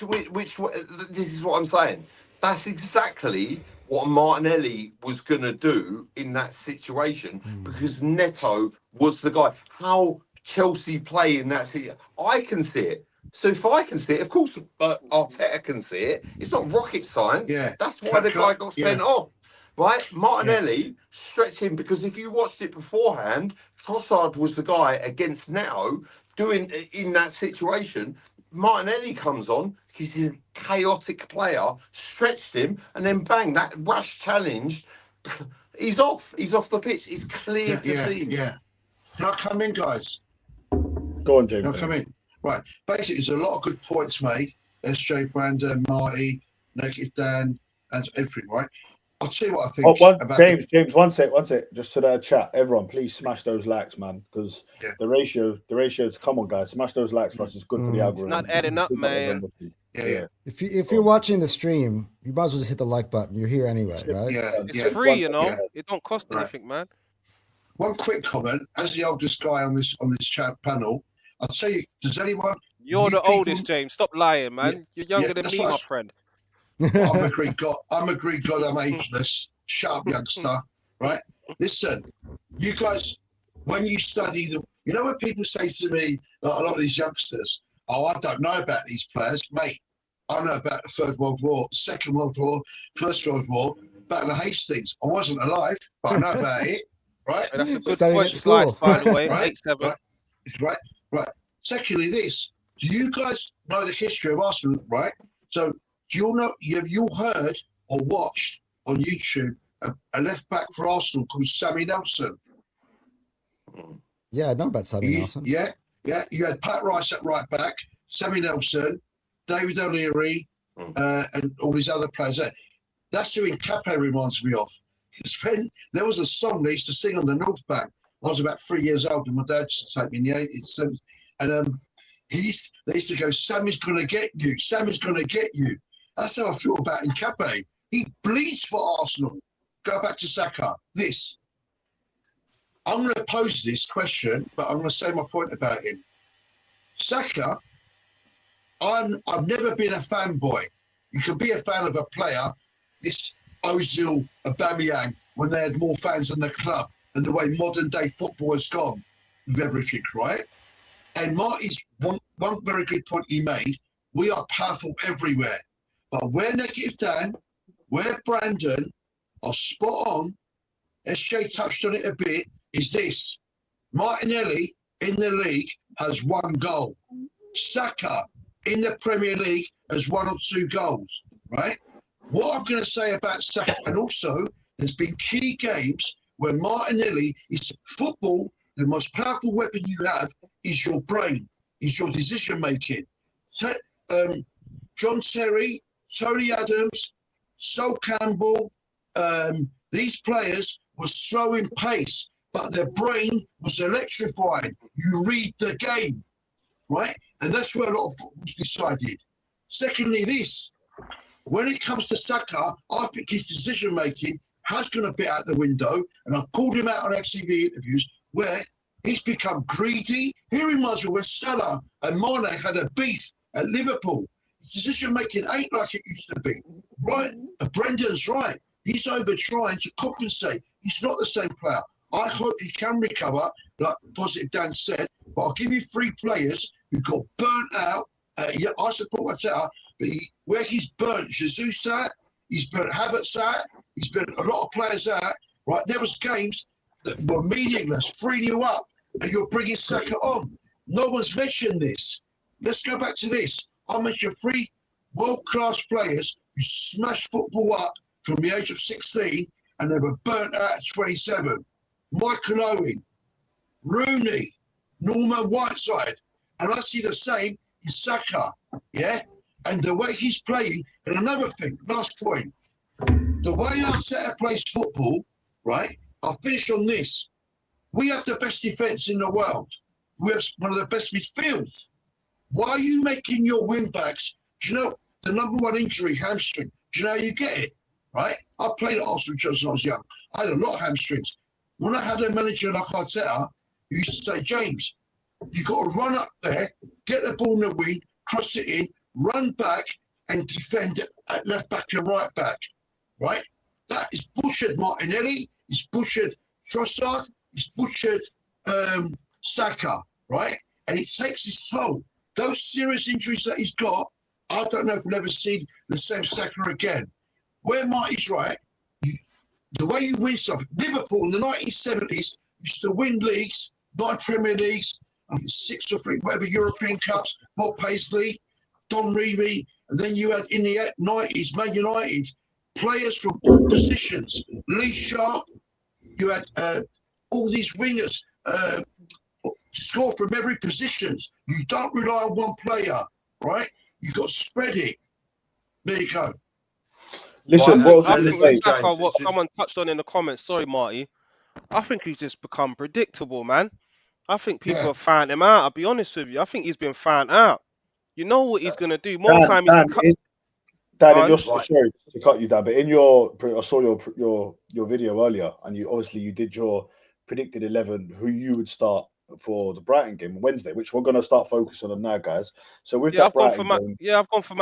this is what I'm saying. That's exactly what Martinelli was going to do in that situation because Neto was the guy. How Chelsea play in that situation, I can see it. So if I can see it, of course Arteta can see it. It's not rocket science. Yeah. That's why the guy got sent off. Right? Martinelli stretched him because if you watched it beforehand, Trossard was the guy against Neto doing in that situation. Martinelli comes on, he's a chaotic player, stretched him, and then bang, that rush challenge, he's off the pitch. It's clear to see. Yeah. Can I come in, guys? Go on, James. Can I come in? Right. Basically, there's a lot of good points made. SJ, Brandon, Marty, Negative Dan, and everything, right? I'll tell you what I think about James, one sec. Just to the chat, everyone, please smash those likes, man, because the ratios. Come on, guys, smash those likes for us. It's good for the algorithm. It's not adding up, man. Yeah. If you're watching the stream, you might as well just hit the like button. You're here anyway, right? It's free, you know. It don't cost anything, man. One quick comment: as the oldest guy on this chat panel, I'll tell you. Does anyone? You're the oldest, James. Stop lying, man. You're younger than me, my friend. I'm a Greek god. I'm ageless. Shut up, youngster. Right? Listen, you guys, when you study you know when people say to me, like a lot of these youngsters, I don't know about these players, mate. I know about the Third World War, Second World War, First World War, Battle of Hastings. I wasn't alive, but I know about it. Right? That's a good point, guys, by the way. Right? 8-7. Right. Secondly, this. Do you guys know the history of Arsenal, right? So do you know, have you heard or watched on YouTube a left back for Arsenal called Sammy Nelson? Yeah, I know about Sammy Nelson. Yeah. You had Pat Rice at right back, Sammy Nelson, David O'Leary, and all these other players there. That's who Cape reminds me of. Because there was a song they used to sing on the North Bank. I was about 3 years old and my dad used to take me in the 80s. And they used to go, Sam is going to get you. Sam is going to get you. That's how I feel about Nkape. He bleeds for Arsenal. Go back to Saka. I'm going to pose this question, but I'm going to say my point about him. Saka, I've never been a fanboy. You can be a fan of a player, this Ozil, Aubameyang, when they had more fans than the club, and the way modern day football has gone with everything, right? And Marty's one very good point he made, we are powerful everywhere. But where Negative Dan, where Brandon are spot on, SJ touched on it a bit, is this. Martinelli in the league has 1 goal. Saka in the Premier League has 1 or 2 goals, right? What I'm going to say about Saka, and also there's been key games where Martinelli is football, the most powerful weapon you have is your brain, is your decision making. John Terry, Tony Adams, Sol Campbell, these players were slow in pace, but their brain was electrifying. You read the game, right? And that's where a lot of football's decided. Secondly, this, when it comes to Saka, I think his decision making has gone a bit out the window, and I've called him out on FCV interviews where he's become greedy. He reminds me where Salah and Mane had a beef at Liverpool. His decision making ain't like it used to be, right? And Brendan's right. He's over trying to compensate. He's not the same player. I hope he can recover, like Positive Dan said, but I'll give you 3 players who got burnt out. Yeah, I support Arteta, but where he's burnt Jesus out, he's burnt Havertz out, he's burnt a lot of players out, right? There was games that were meaningless, 3-0 up, and you're bringing Saka on. No one's mentioned this. Let's go back to this. I mentioned 3 world-class players who smashed football up from the age of 16, and they were burnt out at 27. Michael Owen, Rooney, Norman Whiteside, and I see the same in Saka, yeah? And the way he's playing, and another thing, last point, the way Arteta plays football, right? I'll finish on this. We have the best defence in the world. We have one of the best midfields. Why are you making your wing backs? Do you know the number 1 injury, hamstring? Do you know how you get it? Right? I played at Arsenal just when I was young. I had a lot of hamstrings. When I had a manager like Arteta, he used to say, James, you've got to run up there, get the ball in the wing, cross it in, run back and defend at left back and right back. Right? That is butchered Martinelli, it's butchered Trossard, it's butchered Saka, right? And it takes its toll. Those serious injuries that he's got, I don't know if we'll ever see the same Saka again. Where Marty's right, the way you win stuff, Liverpool in the 1970s used to win leagues, 9 Premier Leagues, 6 or 3, whatever, European Cups, Bob Paisley, Don Revie, and then you had in the 90s, Man United, players from all positions. Lee Sharp, you had all these wingers score from every position. You don't rely on one player, right? You've got to spread it. There you go. Listen, Well, what I I was think going with to say, Saka, what someone touched on in the comments, sorry, Marty, I think he's just become predictable, man. I think people have found him out. I'll be honest with you. I think he's been found out. You know what he's going to do. More time he's Dan, sorry to cut you down, but in your, I saw your video earlier, and you did your predicted 11 who you would start for the Brighton game on Wednesday, which we're going to start focusing on now, guys. So with I've gone for Madueke. I've gone for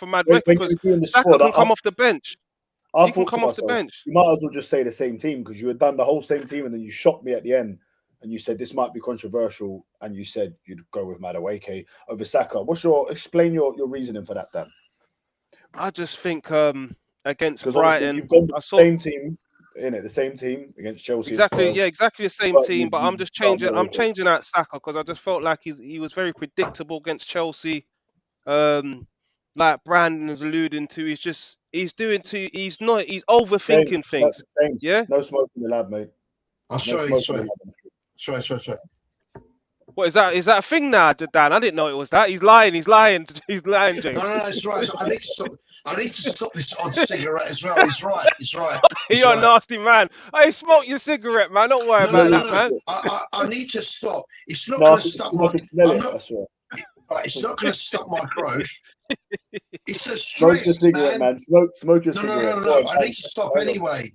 Madueke because Saka can come off the bench. He can come off the bench. You might as well just say the same team, because you had done the whole same team, and then you shocked me at the end, and you said this might be controversial, and you said you'd go with Madueke over Saka. Explain your reasoning for that, Dan? I just think against Brighton, you've gone the same team. The same team against Chelsea. Exactly the same team. But I'm just changing. I'm changing out Saka because I just felt like he was very predictable against Chelsea. Like Brandon is alluding to, he's overthinking things. Yeah. No smoke in the lab, mate. Sorry. What is that? Is that a thing now, Dan? I didn't know it was that. He's lying. He's lying. He's lying, No, James. it's right. So I need to stop this odd cigarette as well. He's right. You're a nasty man. Hey, smoke your cigarette, man. Don't worry about that, man. I need to stop. It's not No, going to stop my. I'm not. That's right. Right, it's not going to stop my growth. It's a Smoke stress, your cigarette, man. Smoke your cigarette. No. I need to stop anyway.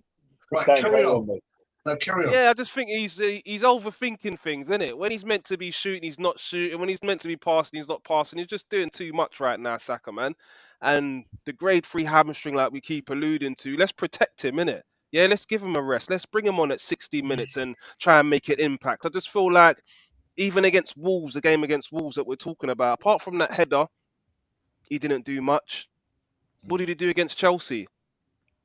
Right, carry on. No, carry on. Yeah, I just think he's overthinking things, isn't it? When he's meant to be shooting, he's not shooting. When he's meant to be passing, he's not passing. He's just doing too much right now, Saka, man. And the grade 3 hamstring, like we keep alluding to, let's protect him, innit? Yeah, let's give him a rest. Let's bring him on at 60 minutes and try and make it impact. I just feel like even against Wolves, the game against Wolves that we're talking about, apart from that header, he didn't do much. What did he do against Chelsea?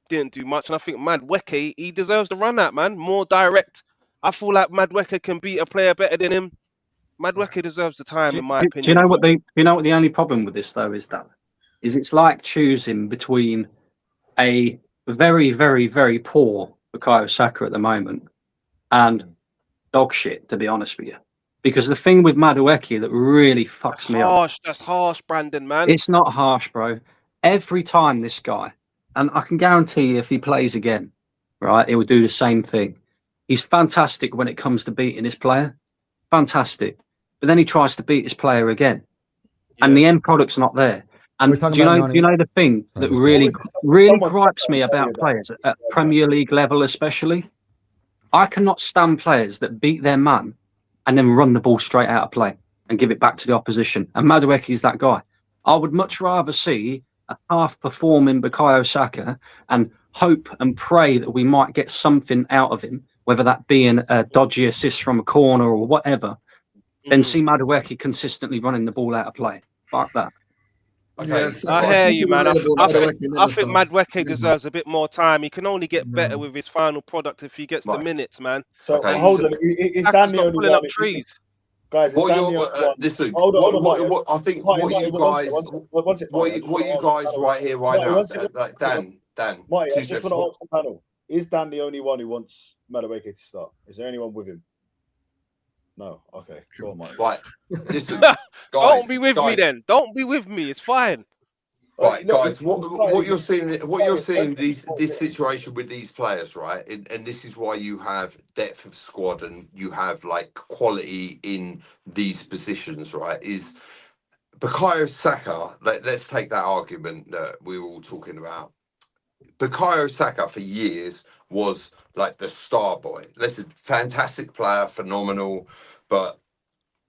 Didn't do much. And I think Madueke, he deserves the run out, man. More direct. I feel like Madueke can beat a player better than him. Madueke deserves the time, in my opinion. Do you know what the only problem with this though is, that is it's like choosing between a very, very, very poor Bukayo Saka at the moment and dog shit, to be honest with you. Because the thing with Madueke that really fucks me up. That's harsh, Brandon, man. It's not harsh, bro. Every time this guy, and I can guarantee you if he plays again, right, he will do the same thing. He's fantastic when it comes to beating his player. Fantastic. But then he tries to beat his player again. Yeah. And the end product's not there. And do you know the thing that really gripes me about players at Premier League level especially? I cannot stand players that beat their man and then run the ball straight out of play and give it back to the opposition. And Madueke is that guy. I would much rather see a half-performing Bukayo Saka and hope and pray that we might get something out of him, whether that be a dodgy assist from a corner or whatever, than see Madueke consistently running the ball out of play. Fuck that. Okay. Yes, I hear you, man. I think Madueke deserves a bit more time. He can only get better with his final product if he gets the minutes, man. So hold on, is Dan the only one? Trees. Guys, listen. Hold on. I think what you guys right here, right now, like Dan. Mike, I just want to ask the panel: is Dan the only one who wants Madueke to start? Is there anyone with him? No. Okay. Go on, Mike. Right. Listen, guys, don't be with me then. Don't be with me. It's fine. Right, guys. What you're seeing, this situation with these players, right? And this is why you have depth of squad and you have like quality in these positions, right? Is Bukayo Saka? Let's take that argument that we were all talking about. Bukayo Saka for years was like the star boy. Listen, fantastic player, phenomenal, but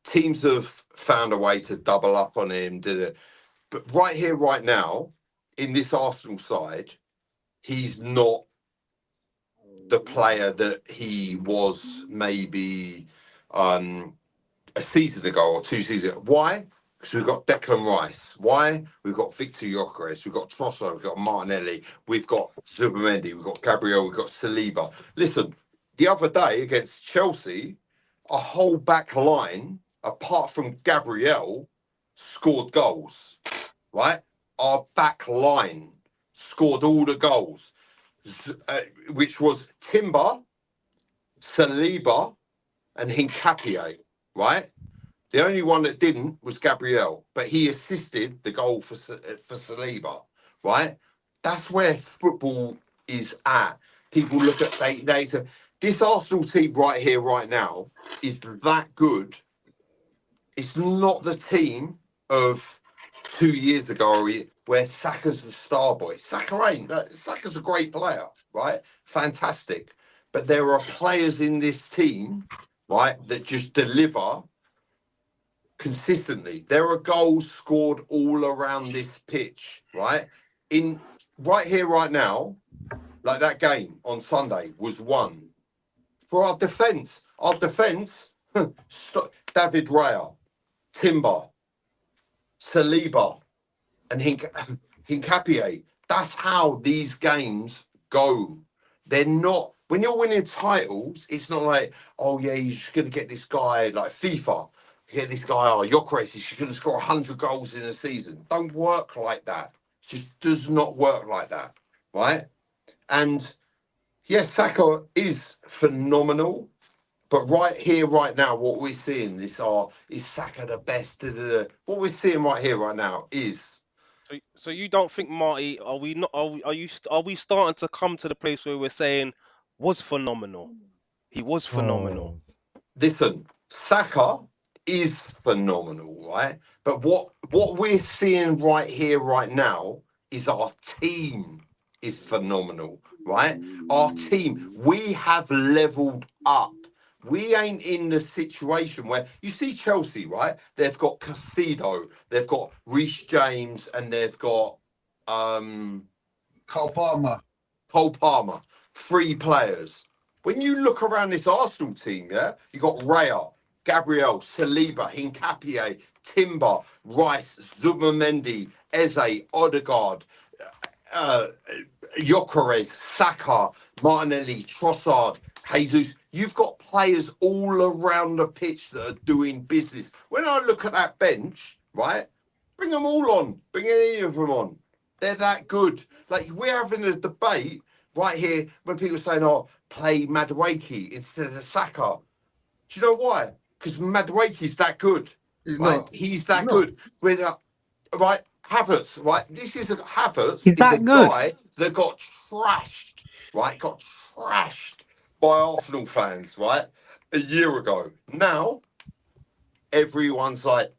teams have found a way to double up on him. But right here, right now, in this Arsenal side, he's not the player that he was maybe a season ago or 2 seasons ago. Why? Because we've got Declan Rice. Why? We've got Victor Gyökeres. We've got Trossard. We've got Martinelli. We've got Zubimendi. We've got Gabriel. We've got Saliba. Listen, the other day against Chelsea, a whole back line, apart from Gabriel, scored goals, right? Our back line scored all the goals, which was Timber, Saliba, and Hincapié, right? The only one that didn't was Gabriel, but he assisted the goal for Saliba, right? That's where football is at. People look at they say this Arsenal team right here, right now, is that good. It's not the team of 2 years ago where Saka's the star boy. Saka's a great player, right? Fantastic. But there are players in this team, right, that just deliver consistently. There are goals scored all around this pitch, right? Right here, right now, like that game on Sunday was won for our defence. Our defence, David Raya, Timber, Saliba, and Hincapié. That's how these games go. They're not, when you're winning titles, it's not like, oh yeah, you're just going to get this guy like FIFA. Get this guy, Gyökeres, he's going to score 100 goals in a season. Don't work like that. It just does not work like that, right? And yes, Saka is phenomenal, But right here, right now, what we're seeing is Saka the best. What we're seeing right here, right now, is. So you don't think, Marty? Are we not? Are we starting to come to the place where we're saying was phenomenal? He was phenomenal. Oh. Listen, Saka is phenomenal, right? But what we're seeing right here, right now, is our team is phenomenal, right? Our team, we have leveled up. We ain't in the situation where you see Chelsea, right? They've got Casido, they've got Reece James, and they've got Cole Palmer. Cole Palmer, 3 players. When you look around this Arsenal team, yeah, you got Raya, Gabriel, Saliba, Hincapié, Timber, Rice, Zubimendi, Eze, Odegaard, Gyökeres, Saka, Martinelli, Trossard, Jesus. You've got players all around the pitch that are doing business. When I look at that bench, right, bring them all on. Bring any of them on. They're that good. Like, we're having a debate right here when people are saying, oh, play Madueke instead of Saka. Do you know why? Because Madueke's that good. He's right? not. He's that He's good. With right, Havertz, right? This is Havertz He's is that the good. guy that got trashed, right? Got trashed by Arsenal fans, right? A year ago. Now, everyone's like,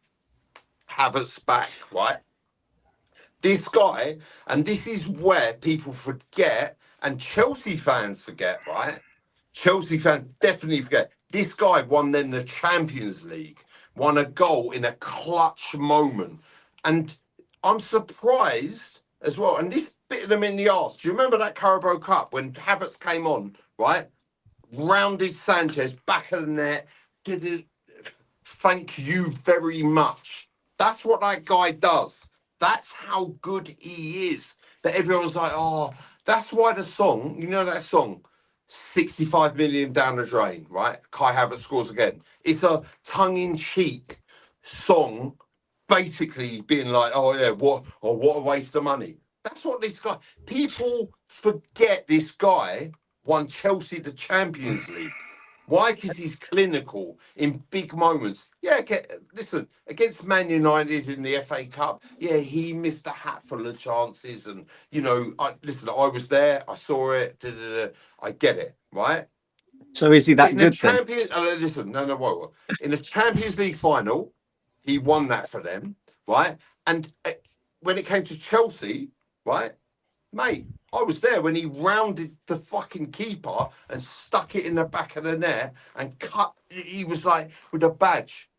Havertz back, right? This guy, and this is where people forget, and Chelsea fans forget, right? Chelsea fans definitely forget. This guy won them the Champions League, won a goal in a clutch moment. And I'm surprised as well. And this bit them in the arse. Do you remember that Carabao Cup when Havertz came on, right? Rounded Sanchez, back of the net, did it. Thank you very much. That's what that guy does. That's how good he is. That everyone's like, oh, that's why the song, you know that song, 65 million down the drain, right? Kai Havertz scores again. It's a tongue-in-cheek song, basically being like, oh yeah, what a waste of money. That's what this guy. People forget this guy won Chelsea the Champions League. Why? Because he's clinical in big moments. Yeah, listen, against Man United in the FA Cup, yeah, he missed a hatful of chances. And, you know, I was there, I saw it, I get it, right? So is he that in good the Champions, listen, no. In the Champions League final, he won that for them, right? And when it came to Chelsea, right, mate, I was there when he rounded the fucking keeper and stuck it in the back of the net and cut. He was like with a badge.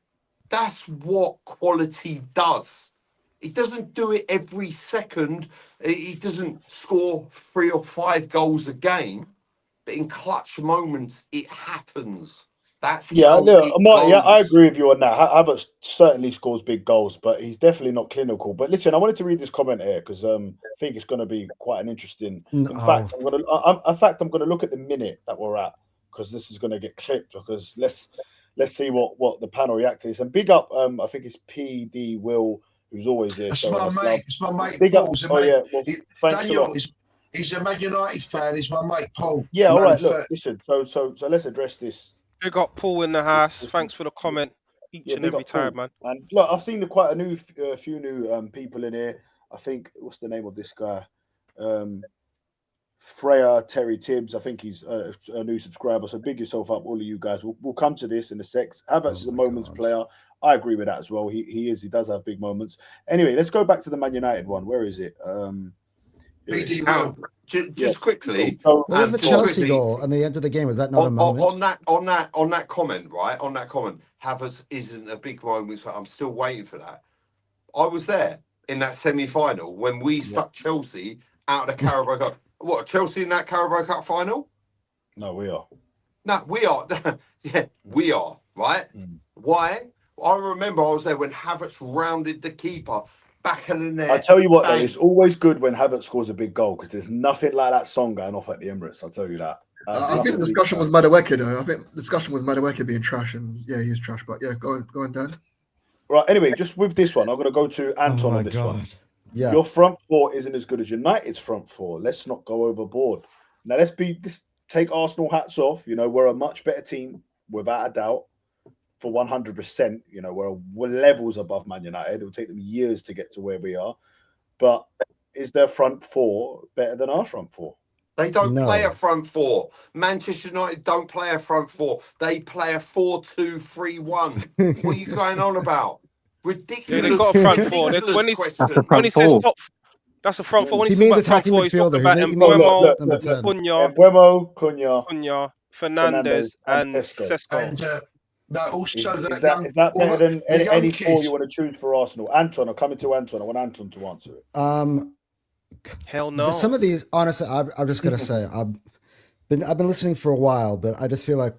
That's what quality does. He doesn't do it every second. He doesn't score 3 or 5 goals a game, but in clutch moments, it happens. That's Yeah, how look, it Marty, yeah, I goes. agree with you on that. Havertz certainly scores big goals, but he's definitely not clinical. But listen, I wanted to read this comment here because I think it's going to be quite an interesting. No. In fact, I'm gonna look at the minute that we're at because this is going to get clipped. Because let's see what the panel react to this. And big up, I think it's PD Will who's always here. It's Showing my us mate. love. It's my mate Big Paul. up. He's a Oh mate. yeah, well, thanks a Daniel lot. he's a Man United fan. He's my mate Paul. Yeah, all right. Known Look, listen. So let's address this. Big up Paul in the house. Thanks for the comment each Yeah, and big every up Paul. time, man. And look, I've seen quite a few new people in here. I think what's the name of this guy? Freya Terry Tibbs. I think he's a new subscriber. So big yourself up, all of you guys. We'll come to this in a sec. Havertz is a moments player. I agree with that as well. He does have big moments. Anyway, let's go back to the Man United one. Where is it? PD Will. Just quickly. So, What was the just Chelsea quickly, goal at the end of the game? Was that not a moment? on that comment, right? On that comment, Havertz isn't a big moment. So I'm still waiting for that. I was there in that semi-final when we stuck Chelsea out of the Carabao Cup. What, Chelsea in that Carabao Cup final? No, we are. No, we are. Yeah, we are, right? Why? I remember I was there when Havertz rounded the keeper back in the net. I tell you what, though, bang. it's always good when Havertz scores a big goal because there's nothing like that song going off at the Emirates. I'll tell you that. I think the discussion was Madueke, though. I think the discussion was Madueke being trash, and yeah, he's trash. But yeah, go on, Dan. Right. Anyway, just with this one, I'm going to go to Anton on this one. Yeah. Your front four isn't as good as United's front four. Let's not go overboard. Now, let's take Arsenal hats off. You know, we're a much better team without a doubt, for 100%. You know, we're levels above Man United. It will take them years to get to where we are. But is their front four better than our front four? They don't play a front four. Manchester United don't play a front four. They play a 4-2-3-1. What are you going on about? Ridiculous. Yeah, they got a front four. That's a front four. That's a front four. When He he's means talking about front attacking four, he's talking about midfielder. Mbeumo, Cunha, Cunha, Fernandes, and Sesko. And also is young, that better than any four kids. you want to choose for Arsenal? Anton, I'm coming to Anton. I want Anton to answer it. Hell no. Some of these, honestly, I'm just gonna say, I've been listening for a while, but I just feel like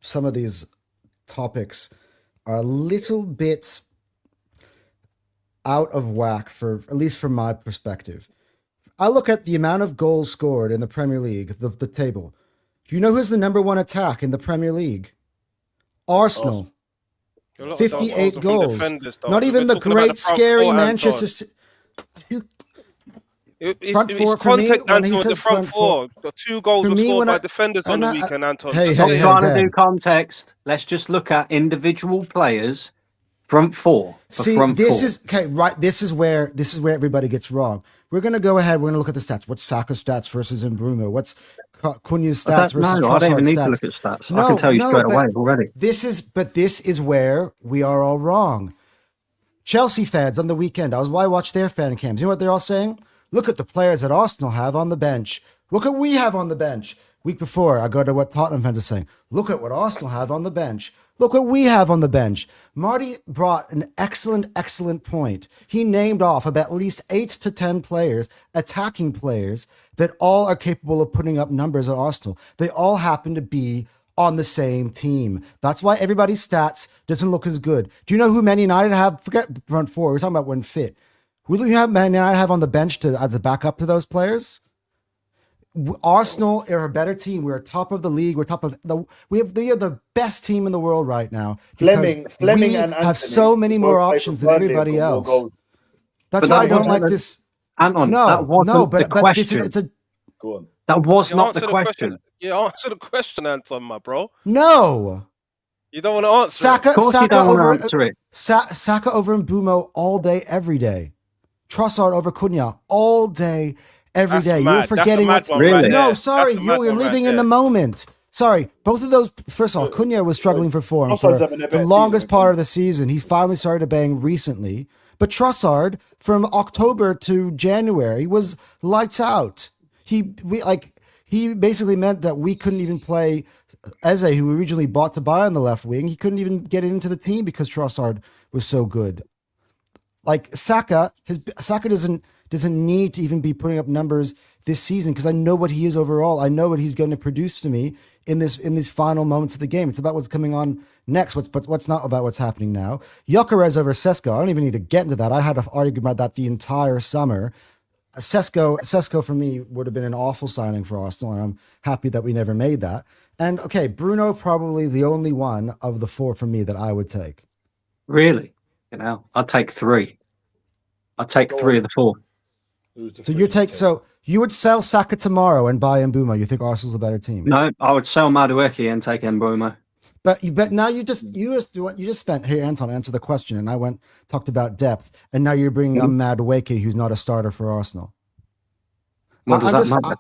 some of these topics are a little bit out of whack, for at least from my perspective. I look at the amount of goals scored in the Premier League, the table. Do you know who's the number one attack in the Premier League? Arsenal. 58 goals. Not even the great, scary Manchester. Front four for me, when he says front four. The 2 goals were scored by defenders on the weekend, Anton. Trying to do context. Let's just look at individual players. Front four. This is where everybody gets wrong. We're gonna go ahead. We're gonna look at the stats. What's Saka's stats versus Mbeumo? What's Cunha's stats versus Trossard's stats? I don't even need to look at stats. I can tell you straight away already. This is where we are all wrong. Chelsea fans on the weekend. I watched their fan cams. You know what they're all saying? Look at the players that Arsenal have on the bench. Look at what we have on the bench. Week before, I go to what Tottenham fans are saying. Look at what Arsenal have on the bench. Look what we have on the bench. Marty brought an excellent point. He named off about at least 8 to 10 players, attacking players, that all are capable of putting up numbers at Arsenal. They all happen to be on the same team. That's why everybody's stats doesn't look as good. Do you know who Man United have? Forget front four. We're talking about when fit. Who do you have Man United have on the bench as a backup to those players? Arsenal are a better team. We're top of the league. We're top of we are the best team in the world right now. Fleming and Anthony have so many more options than everybody else. That's why I don't like this. Anton, that wasn't the question. Go on. That was not the question. Yeah, answer the question, Anton, my bro. No. You don't want to answer Saka, it. Of course Saka you don't over, want to answer it. Saka over Mbeumo all day, every day. Trossard over Cunha all day, every day. You're forgetting what's really? No, sorry, you're living in the moment. Sorry, both of those. First of all, Cunha was struggling for form for the longest part of the season. He finally started to bang recently, but Trossard from October to January was lights out. He basically meant that we couldn't even play Eze, who we originally bought to buy on the left wing. He couldn't even get into the team because Trossard was so good. Like Saka doesn't need to even be putting up numbers this season because I know what he is overall. I know what he's going to produce to me in these final moments of the game. It's about what's coming on next. What's not about what's happening now. Gyökeres over Sesko. I don't even need to get into that. I had an argument about that the entire summer. Sesko for me would have been an awful signing for Arsenal, and I'm happy that we never made that. And okay, Bruno probably the only one of the four for me that I would take. Really? I'd take 3. I'd take 3 of the 4. So you would sell Saka tomorrow and buy Mbeumo. You think Arsenal's a better team? No, I would sell Madueke and take Mbeumo. But now you just spent here, Anton, answer the question, and I talked about depth, and now you're bringing up Madueke, who's not a starter for Arsenal. What does that matter?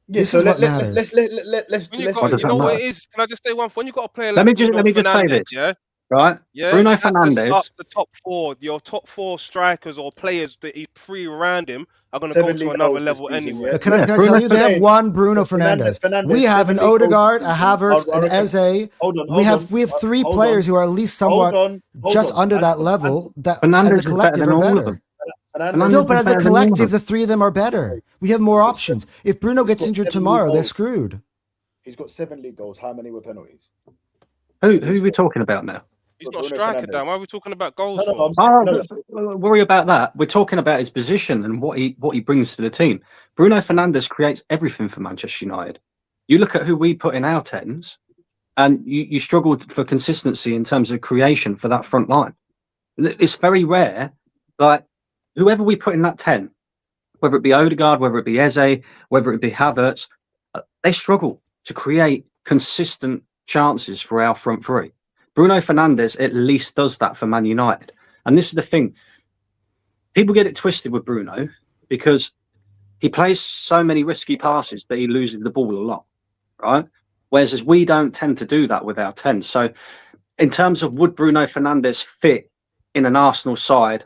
This is what matters. Let's you know what it is? Can I just say one? When you got a player let like me just say this. Yeah. Right? Yeah, Bruno Fernandes. The top 4, your top 4 strikers or players that he three around him are going to go to another level anyway. But can I tell you, they have one Bruno Fernandes. We have an Odegaard, a Havertz, an Eze. We have 3 players who are at least somewhat just under that level. That as a collective are better. No, but as a collective, the 3 of them are better. We have more options. If Bruno gets injured tomorrow, they're screwed. He's got 7 league goals. How many were penalties? Who are we talking about now? He's not a striker, Dan. Why are we talking about goals? Worry about that. We're talking about his position and what he brings to the team. Bruno Fernandes creates everything for Manchester United. You look at who we put in our 10s, and you struggled for consistency in terms of creation for that front line. It's very rare. Like whoever we put in that 10, whether it be Odegaard, whether it be Eze, whether it be Havertz, they struggle to create consistent chances for our front three. Bruno Fernandes at least does that for Man United. And this is the thing. People get it twisted with Bruno because he plays so many risky passes that he loses the ball a lot, right? Whereas we don't tend to do that with our 10. So in terms of would Bruno Fernandes fit in an Arsenal side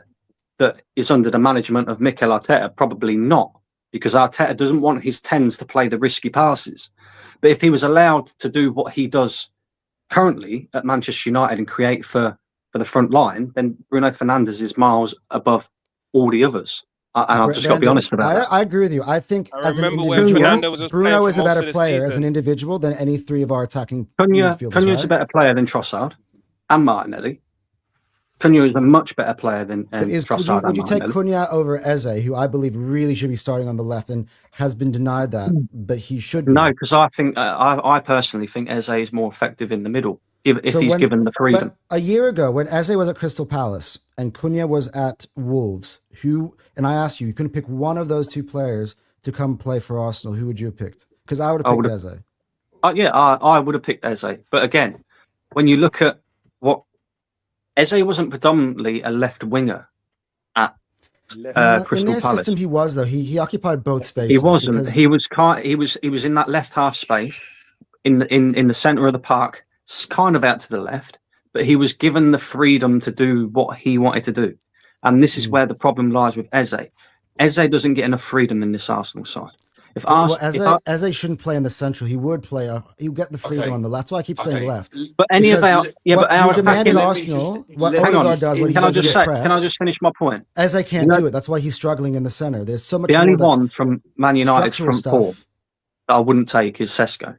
that is under the management of Mikel Arteta? Probably not, because Arteta doesn't want his 10s to play the risky passes. But if he was allowed to do what he does currently at Manchester United and create for the front line, then Bruno Fernandes is miles above all the others. And I've just got to be honest about that. I agree with you. I think I as an remember when individual, Fernando was Bruno playing is for a most better of the player as an season. individual than any three of our attacking Cunha midfielders. is a better player than Trossard and Martinelli. Cunha is a much better player than Trossard. Would you take Cunha over Eze, who I believe really should be starting on the left and has been denied that, but he should be? No, because I think I personally think Eze is more effective in the middle if he's given the freedom. But a year ago, when Eze was at Crystal Palace and Cunha was at Wolves, and I asked you couldn't pick one of those two players to come play for Arsenal, who would you have picked? Because I would have picked Eze. I would have picked Eze. But again, when you look at what Eze wasn't predominantly a left winger at Crystal in their Palace. system, he was though. He occupied both spaces. He wasn't. He was in that left half space in the centre of the park, kind of out to the left. But he was given the freedom to do what he wanted to do, and this is where the problem lies with Eze. Eze doesn't get enough freedom in this Arsenal side. Eze shouldn't play in the central. He would play. He'll get the freedom on the left. That's why I keep saying left. But our demanded Arsenal. What Odegaard does. What can I just finish my point? Eze can't do it. That's why he's struggling in the center. There's so much. The only one from Man United's front four that I wouldn't take is Sesko.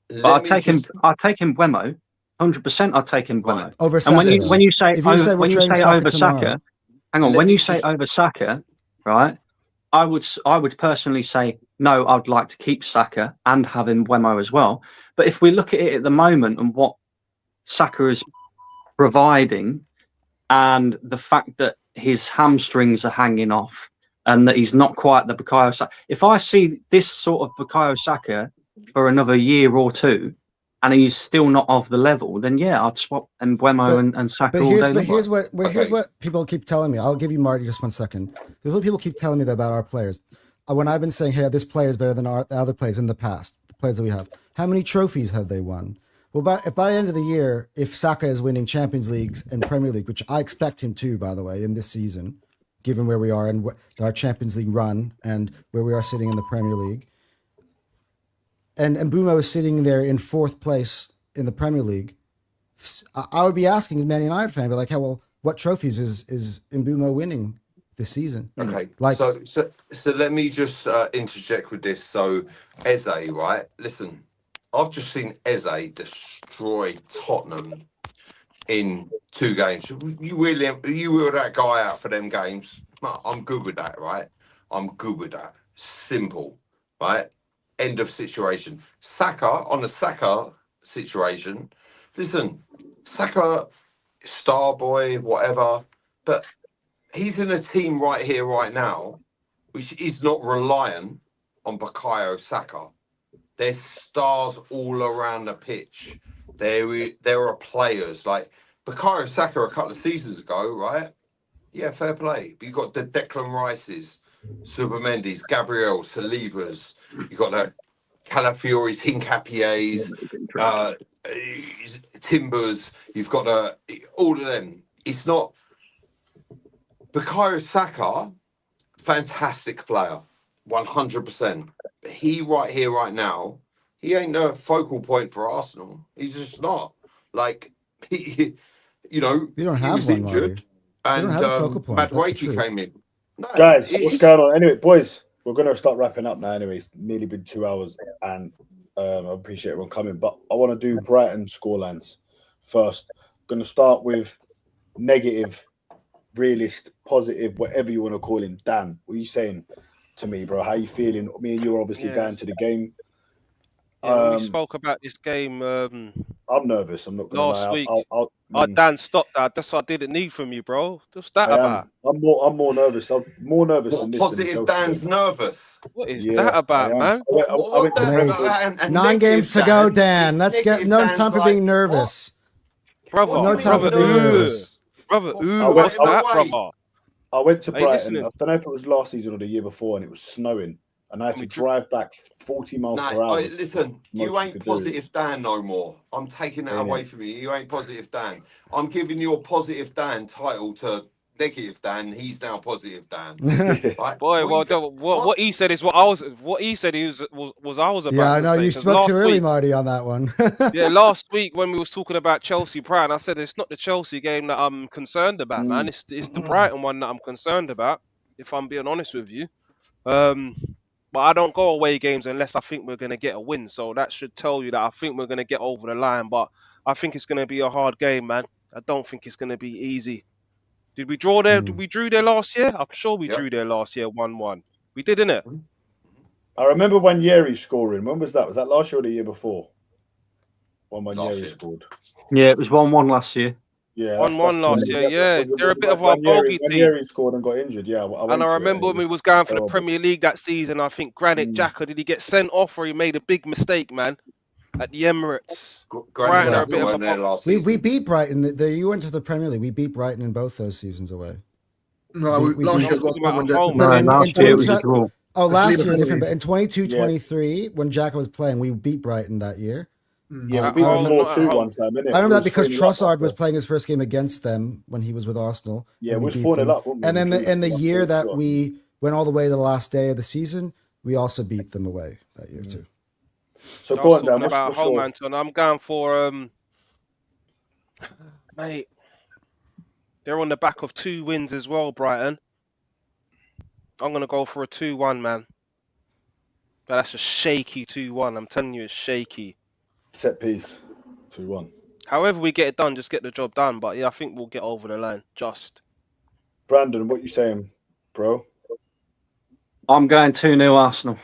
But I'd take him. Mbeumo. 100%. I'd take him Mbeumo. Over Saka. And when you say over Saka, hang on. When you say over Saka, right? I would personally say no. I'd like to keep Saka and have Mbeumo as well. But if we look at it at the moment and what Saka is providing, and the fact that his hamstrings are hanging off, and that he's not quite the Bukayo Saka. If I see this sort of Bukayo Saka for another year or two, and he's still not of the level, then yeah, I'd swap Mbeumo and Saka all day long. But here's what people keep telling me. I'll give you Marty just 1 second. Here's what people keep telling me about our players. When I've been saying, hey, this player is better than the other players in the past, the players that we have. How many trophies have they won? Well, by the end of the year, if Saka is winning Champions Leagues and Premier League, which I expect him to, by the way, in this season, given where we are and our Champions League run and where we are sitting in the Premier League, and Mbeumo is sitting there in 4th place in the Premier League, I would be asking a Man United fan, be like, hey, well, what trophies is Mbeumo winning this season? Okay, so let me just interject with this. So Eze, right? Listen, I've just seen Eze destroy Tottenham in 2 games. You wheel that guy out for them games. I'm good with that, right? I'm good with that. Simple, right? End of situation. Saka, on the Saka situation, listen, Saka, star boy, whatever, but he's in a team right here, right now, which is not reliant on Bukayo Saka. There's stars all around the pitch. There are players like Bukayo Saka a couple of seasons ago, right? Yeah, fair play. But you've got the Declan Rices, Supermendy's, Gabriel, Salibas. You've got the Calafiori's, Hincapie's, Timbers. You've got all of them. It's not Bukayo Saka, fantastic player, 100%. He right here, right now, he ain't no focal point for Arsenal. He's just not. Like he you don't have one, injured, and Madueke came in. No, guys, what's going on? Anyway, boys, we're going to start wrapping up now. Anyway, it's nearly been 2 hours, and I appreciate everyone coming. But I want to do Brighton scorelines first. I'm going to start with negative, realist, positive, whatever you want to call him. Dan, what are you saying to me, bro? How you feeling? Me and you are obviously going to the game. Yeah, when we spoke about this game I'm nervous. I'm not gonna last lie. week. I'll, Dan, stop that. That's what I didn't need from you, bro. What's that I about? am. I'm more nervous. I'm more nervous What than this. Than the positive Chelsea Dan's game. nervous? What is Yeah, that I about, am. man? I went to the- Brentford. and 9 games to negative go, Dan- Dan. Let's get negative no Dan's time for like, being nervous. Brother, What? No time for being nervous. Brother, What? what's No that, way. brother? I went to Hey, Brighton. listening. I don't know if it was last season or the year before, and it was snowing, and I had to drive back 40 miles per No, hour. listen, you Most ain't could do. positive Dan no more. I'm taking that Ain't away it? from you. You ain't positive Dan. I'm giving you a positive Dan title to negative Dan. He's now positive Dan. Right? Boy, What you what he said is what I was. What he said he was I was about Yeah, I to know say. you 'Cause spoke last too early, week, Marty, on that one. yeah, last week when we was talking about Chelsea Brighton, I said it's not the Chelsea game that I'm concerned about, man. It's the Brighton one that I'm concerned about. If I'm being honest with you, but I don't go away games unless I think we're gonna get a win. So that should tell you that I think we're gonna get over the line. But I think it's gonna be a hard game, man. I don't think it's gonna be easy. Did we draw there? Did we drew there last year? I'm sure we drew there last year, 1-1. We did, innit? I remember when Yeri scoring. When was that? Was that last year or the year before? When Last Yeri year. scored. Yeah, it was 1-1 last year. Yeah, 1-1 last year. Yeah, they're a bit of our when bogey team. Yeri scored and got injured. Yeah, And I remember when we was going for the terrible. Premier League that season. I think Granit Xhaka, did he get sent off or he made a big mistake, man, at the Emirates? Brighton are a bit of a there last we season. beat Brighton. You went to the Premier League. We beat Brighton in both those seasons away. No, We last beat- year talking got about one home, But No, in last year it was a 22 draw. Oh, last Sleeper year was different. penalty. But in 22-23, when Xhaka was playing, we beat Brighton that year. Yeah, At we beat home, them not at 4-2 home. one time, innit? I remember that We because was 4-0 up Trossard was after. playing his first game against them when he was with Arsenal. Yeah, and we was beat 4-0 them. up, weren't we? And then We in the drew year that 4-2. we went all the way to the last day of the season, we also beat them away that year too. So I go was on, Dan. talking about What's home, your... Anton. I'm going for mate. They're on the back of 2 wins as well, Brighton. I'm gonna go for a 2-1, man. But that's a shaky 2-1. I'm telling you, it's shaky. set piece? 2-1. However we get it done, just get the job done. But yeah, I think we'll get over the line. Just. Brandon, what you saying, bro? I'm going 2-0 Arsenal.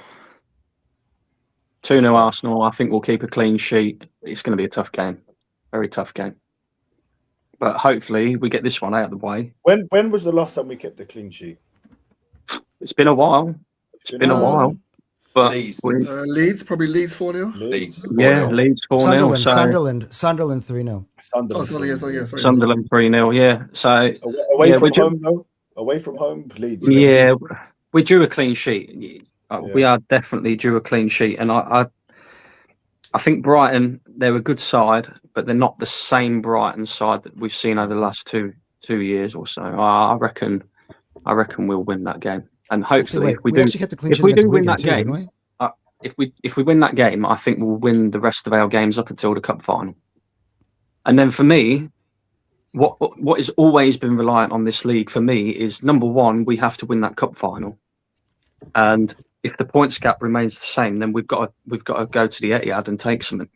2-0 Arsenal. I think we'll keep a clean sheet. It's going to be a tough game. Very tough game. But hopefully we get this one out of the way. When was the last time we kept a clean sheet? It's been a while. It's been a while. But Leeds. Leeds, probably Leeds 4-0. Leeds. yeah, 4-0. Leeds 4-0. So Sunderland 3-0. Oh, sorry, sorry. Sunderland 3-0, yeah. So away yeah, from home, though. Away from home, Leeds. Yeah, we drew a clean sheet. Yeah. We are definitely drew a clean sheet, and I think Brighton, they're a good side, but they're not the same Brighton side that we've seen over the last two years or so. I reckon we'll win that game, and hopefully Actually, we actually kept a clean sheet if we against do win Wigan that too, game, didn't we? if we win that game, I think we'll win the rest of our games up until the cup final. And then for me, what has always been reliant on this league for me is, number one, we have to win that cup final, and if the points gap remains the same, then we've got to go to the Etihad and take something.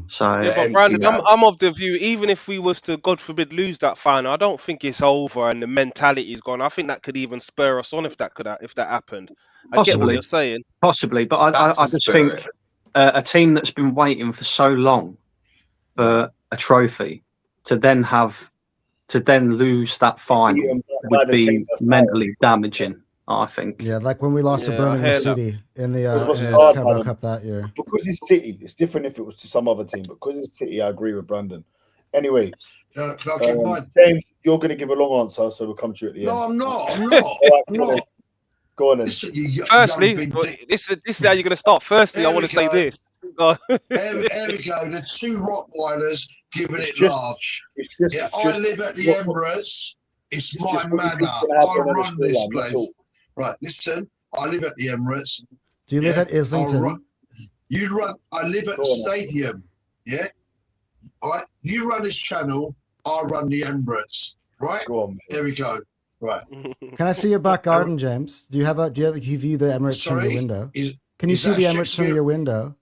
So Yeah, but Brandon, I'm of the view, even if we was to, God forbid, lose that final, I don't think it's over and the mentality is gone. I think that could even spur us on if that happened. I get what you're saying. Possibly, but I just think a team that's been waiting for so long for a trophy to then lose that final would be mentally damaging, I think. Yeah, like when we lost to Birmingham City in the Carabao Cup that year. Because it's City, it's different if it was to some other team. But because it's City, I agree with Brandon. Anyway, can I get mine? James, you're going to give a long answer, so we'll come to you at the end. No, I'm not. I'm not. Go on then. Listen, Firstly, this is how you're going to start. Firstly, I want to say this. There we go. The 2 Rottweilers giving it large. I live at the Emirates. It's my manor. I run this place. Right, listen. I live at the Emirates. Do you live at Islington? I live at the stadium. Yeah. All right. You run this channel. I run the Emirates. Right. Go on. There we go. Right. Can I see your back garden, James? Do you view the Emirates from your window? Can you see the Emirates from your window?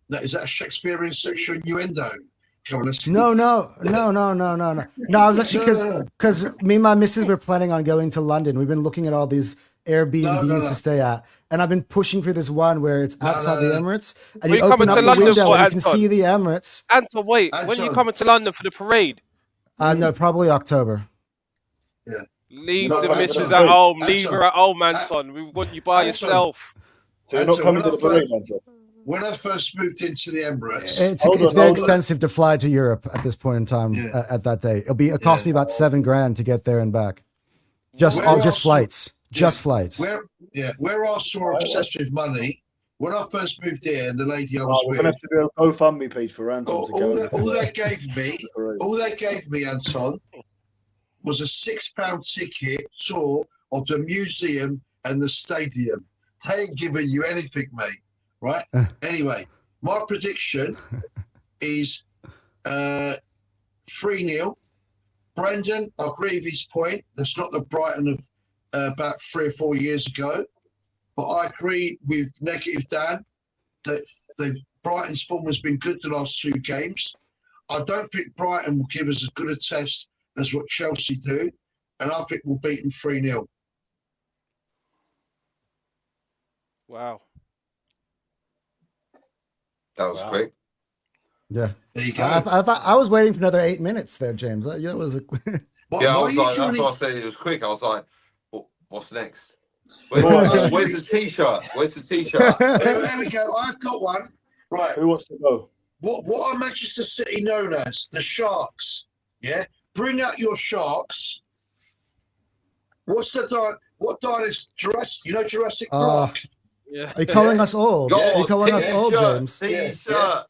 No, is that a Shakespearean sexual innuendo? Come on, let's No. No, I was actually because me and my missus were planning on going to London. We've been looking at all these Airbnbs to stay at, and I've been pushing for this one where it's outside the Emirates, and Are you you open coming up to the London window for, and you can Anton? see the Emirates. Anton, wait. When are you coming to London for the parade? No, probably October. Yeah. Leave No, the Anton, missus at home. Leave Anton, her at home, Anton. We want you by Anton. yourself. So you're not coming to the parade, Anton? When I first moved into the Emirates, It's very expensive to fly to Europe at this point in time. At that day, it cost me about $7,000 to get there and back. Just flights. Where Arsenal are obsessed with money. When I first moved here, and the lady I was We're with, going to have to do a GoFundMe page for Anton. all they gave me, Anton, was a £6 ticket tour of the museum and the stadium. They ain't giving you anything, mate. Right? Anyway, my prediction is 3-0. Brendan, I agree with his point. That's not the Brighton of about 3 or 4 years ago. But I agree with Negative Dan that the Brighton's form has been good the last 2 games. I don't think Brighton will give us as good a test as what Chelsea do. And I think we'll beat them 3-0. Wow. That was quick. Yeah. There you go. I thought I was waiting for another 8 minutes there, James. That was a Yeah, I was like, that's why I said it was quick. I was like, what's next? Where's the t-shirt? Where's the t-shirt? There we go. I've got one. Right. Who wants to go? What are Manchester City known as? The Sharks. Yeah. Bring out your Sharks. What's the what dinosaur? Jurassic. You know Jurassic Park. Yeah. Are you calling us old? Are you calling us old, James? Yeah.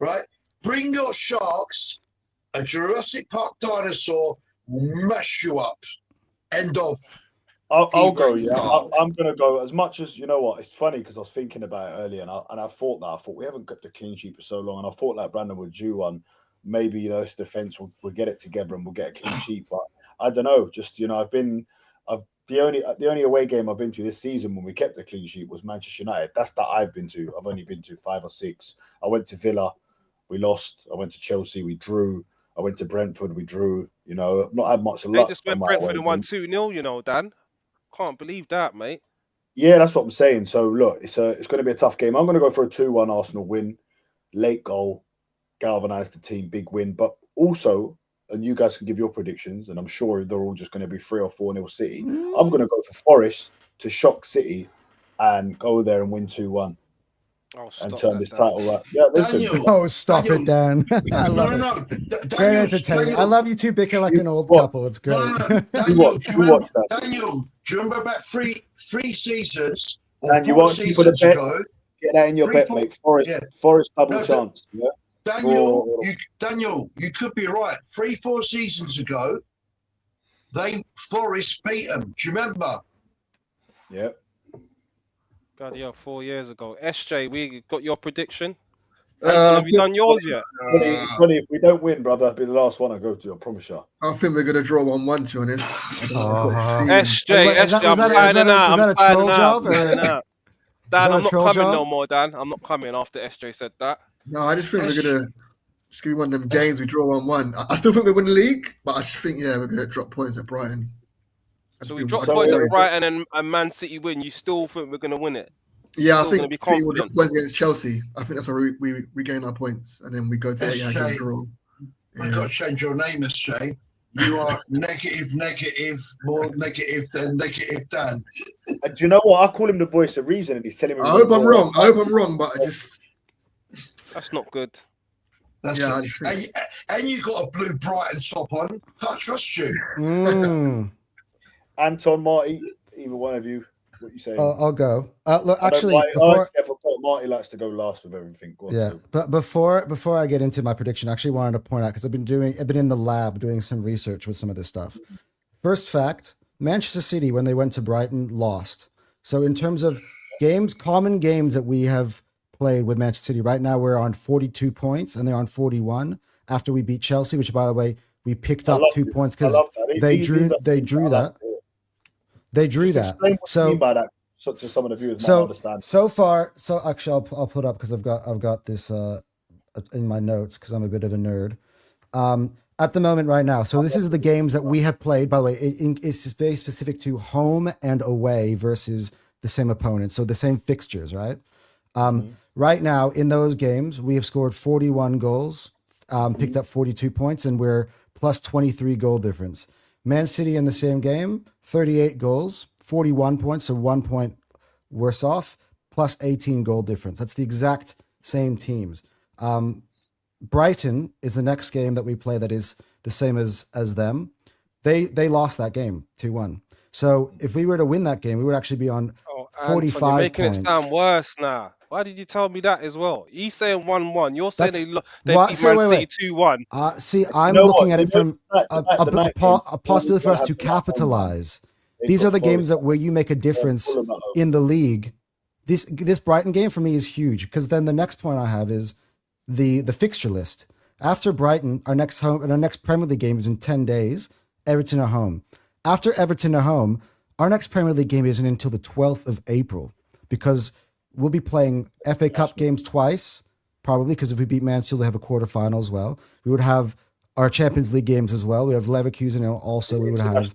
Right. Bring your Sharks. A Jurassic Park dinosaur will mash you up. End of. I'll go. Yeah, I'm gonna go. As much as you know what, it's funny because I was thinking about it earlier, and I thought we haven't kept the clean sheet for so long, and I thought like Brandon would due one. Maybe this defense will get it together and we'll get a clean sheet. But I don't know. Just the only away game I've been to this season when we kept the clean sheet was Manchester United. That's that I've been to. I've only been to 5 or 6. I went to Villa, we lost. I went to Chelsea, we drew. I went to Brentford, we drew. You know, not had much luck. They just went Brentford and won 2-0. You know, Dan. Can't believe that, mate. Yeah, that's what I'm saying. So look, it's going to be a tough game. I'm going to go for a 2-1 Arsenal win, late goal, galvanise the team, big win. But also, and you guys can give your predictions, and I'm sure they're all just going to be 3 or 4-0 City. I'm going to go for Forest to shock City and go there and win 2-1 and turn this title up. Yeah, listen. Daniel, stop it, Dan. I love it. Very entertaining. I love you two bicker like an old couple. It's great. Daniel, do you remember about three seasons or and you 4 want people to bet? Ago, get that in your bet, mate. Forest double chance. Yeah. Daniel, you could be right. 3-4 seasons ago, Forest beat them. Do you remember? Yeah. God, 4 years ago. SJ, we got your prediction. Have you done yours yet? Funny, if we don't win, brother, it'll be the last one I go to. I promise you. I think we're gonna draw 1-1. To be honest. SJ, I'm signing out. I'm signing out. Dan, I'm not coming no more. Dan, I'm not coming after SJ said that. No, I just think we're gonna be one of them games we draw 1-1. I still think we win the league, but I just think we're gonna drop points at Brighton. So we drop points at Brighton and Man City win. You still think we're gonna win it? Yeah, I think City will drop points against Chelsea. I think that's where we regain our points, and then we go to the draw. I've got to change your name, SJ. You are negative, more negative than negative Dan. Do you know what? I call him the voice of reason, and he's telling me. I hope I'm wrong, but I just. That's not good. That's and you got a blue Brighton top on. Can't trust you. Anton, Marty, either one of you. What you saying? I'll go. Look, actually, Marty likes to go last with everything. But before I get into my prediction, I actually wanted to point out because I've been in the lab doing some research with some of this stuff. First fact: Manchester City, when they went to Brighton, lost. So in terms of common games that we have played with Manchester City, right now we're on 42 points and they're on 41 after we beat Chelsea, which by the way we picked up 2 points because they drew that. They drew that. So by that, to some of the viewers might understand. So far, actually, I'll put up because I've got this in my notes because I'm a bit of a nerd. At the moment, right now, so this is the games that we have played. By the way, it's very specific to home and away versus the same opponents, so the same fixtures, right? Right now in those games, we have scored 41 goals, picked up 42 points, and we're plus 23 goal difference. Man City in the same game, 38 goals, 41 points, so 1 point worse off, plus 18 goal difference. That's the exact same teams. Brighton is the next game that we play that is the same as them. They lost that game 2-1. So if we were to win that game, we would actually be on 45 you're making points. it sound worse now. Why did you tell me that as well? He's saying 1-1. You're saying they beat Man City 2-1. See, I'm looking at it from a possibility for us to capitalize. These are the games where you make a difference in the league. This Brighton game for me is huge, because then the next point I have is the fixture list. After Brighton, our next Premier League game is in 10 days. Everton are home. After Everton are home, our next Premier League game isn't until the 12th of April, because we'll be playing FA Cup games twice, probably, because if we beat Mansfield, we have a quarterfinal as well. We would have our Champions League games as well. We have Leverkusen, and also we would have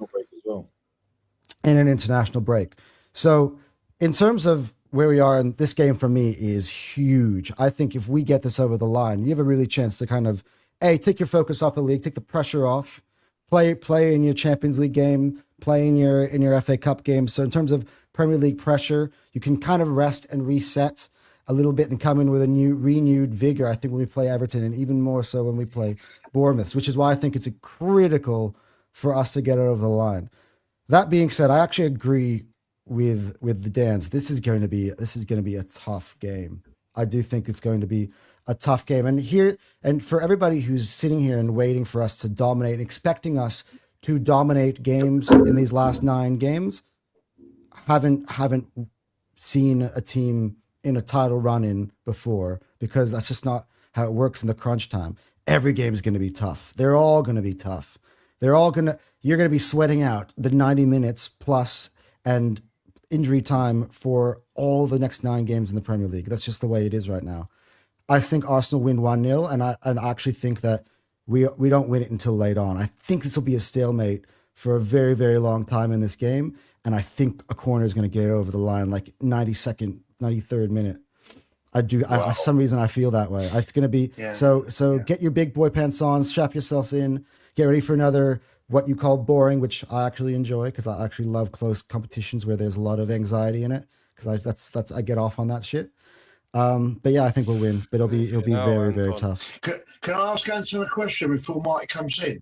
and an international break. So in terms of where we are, and this game for me is huge. I think if we get this over the line, you have a really chance to kind of, take your focus off the league, take the pressure off, play in your Champions League game, play in your FA Cup game. So in terms of Premier League pressure, you can kind of rest and reset a little bit and come in with a renewed vigor, I think, when we play Everton, and even more so when we play Bournemouth, which is why I think it's critical for us to get it over the line. That being said, I actually agree with the Dans. This is going to be a tough game. I do think it's going to be a tough game. And for everybody who's sitting here and waiting for us to dominate, expecting us to dominate games in these last 9 games, haven't seen a team in a title run in before, because that's just not how it works in the crunch time. Every game is going to be tough. They're all going to be tough. You're going to be sweating out the 90 minutes plus and injury time for all the next 9 games in the Premier League. That's just the way it is right now. I think Arsenal win 1-0, and I actually think that we don't win it until late on. I think this will be a stalemate for a very, very long time in this game, and I think a corner is going to get over the line like 92nd, 93rd minute. I do. For some reason, I feel that way. It's going to be so. Get your big boy pants on, strap yourself in, get ready for another what you call boring, which I actually enjoy, because I actually love close competitions where there's a lot of anxiety in it, because I get off on that shit. But yeah, I think we'll win, but it'll be very, very tough. Can I ask Anton a question before Mike comes in?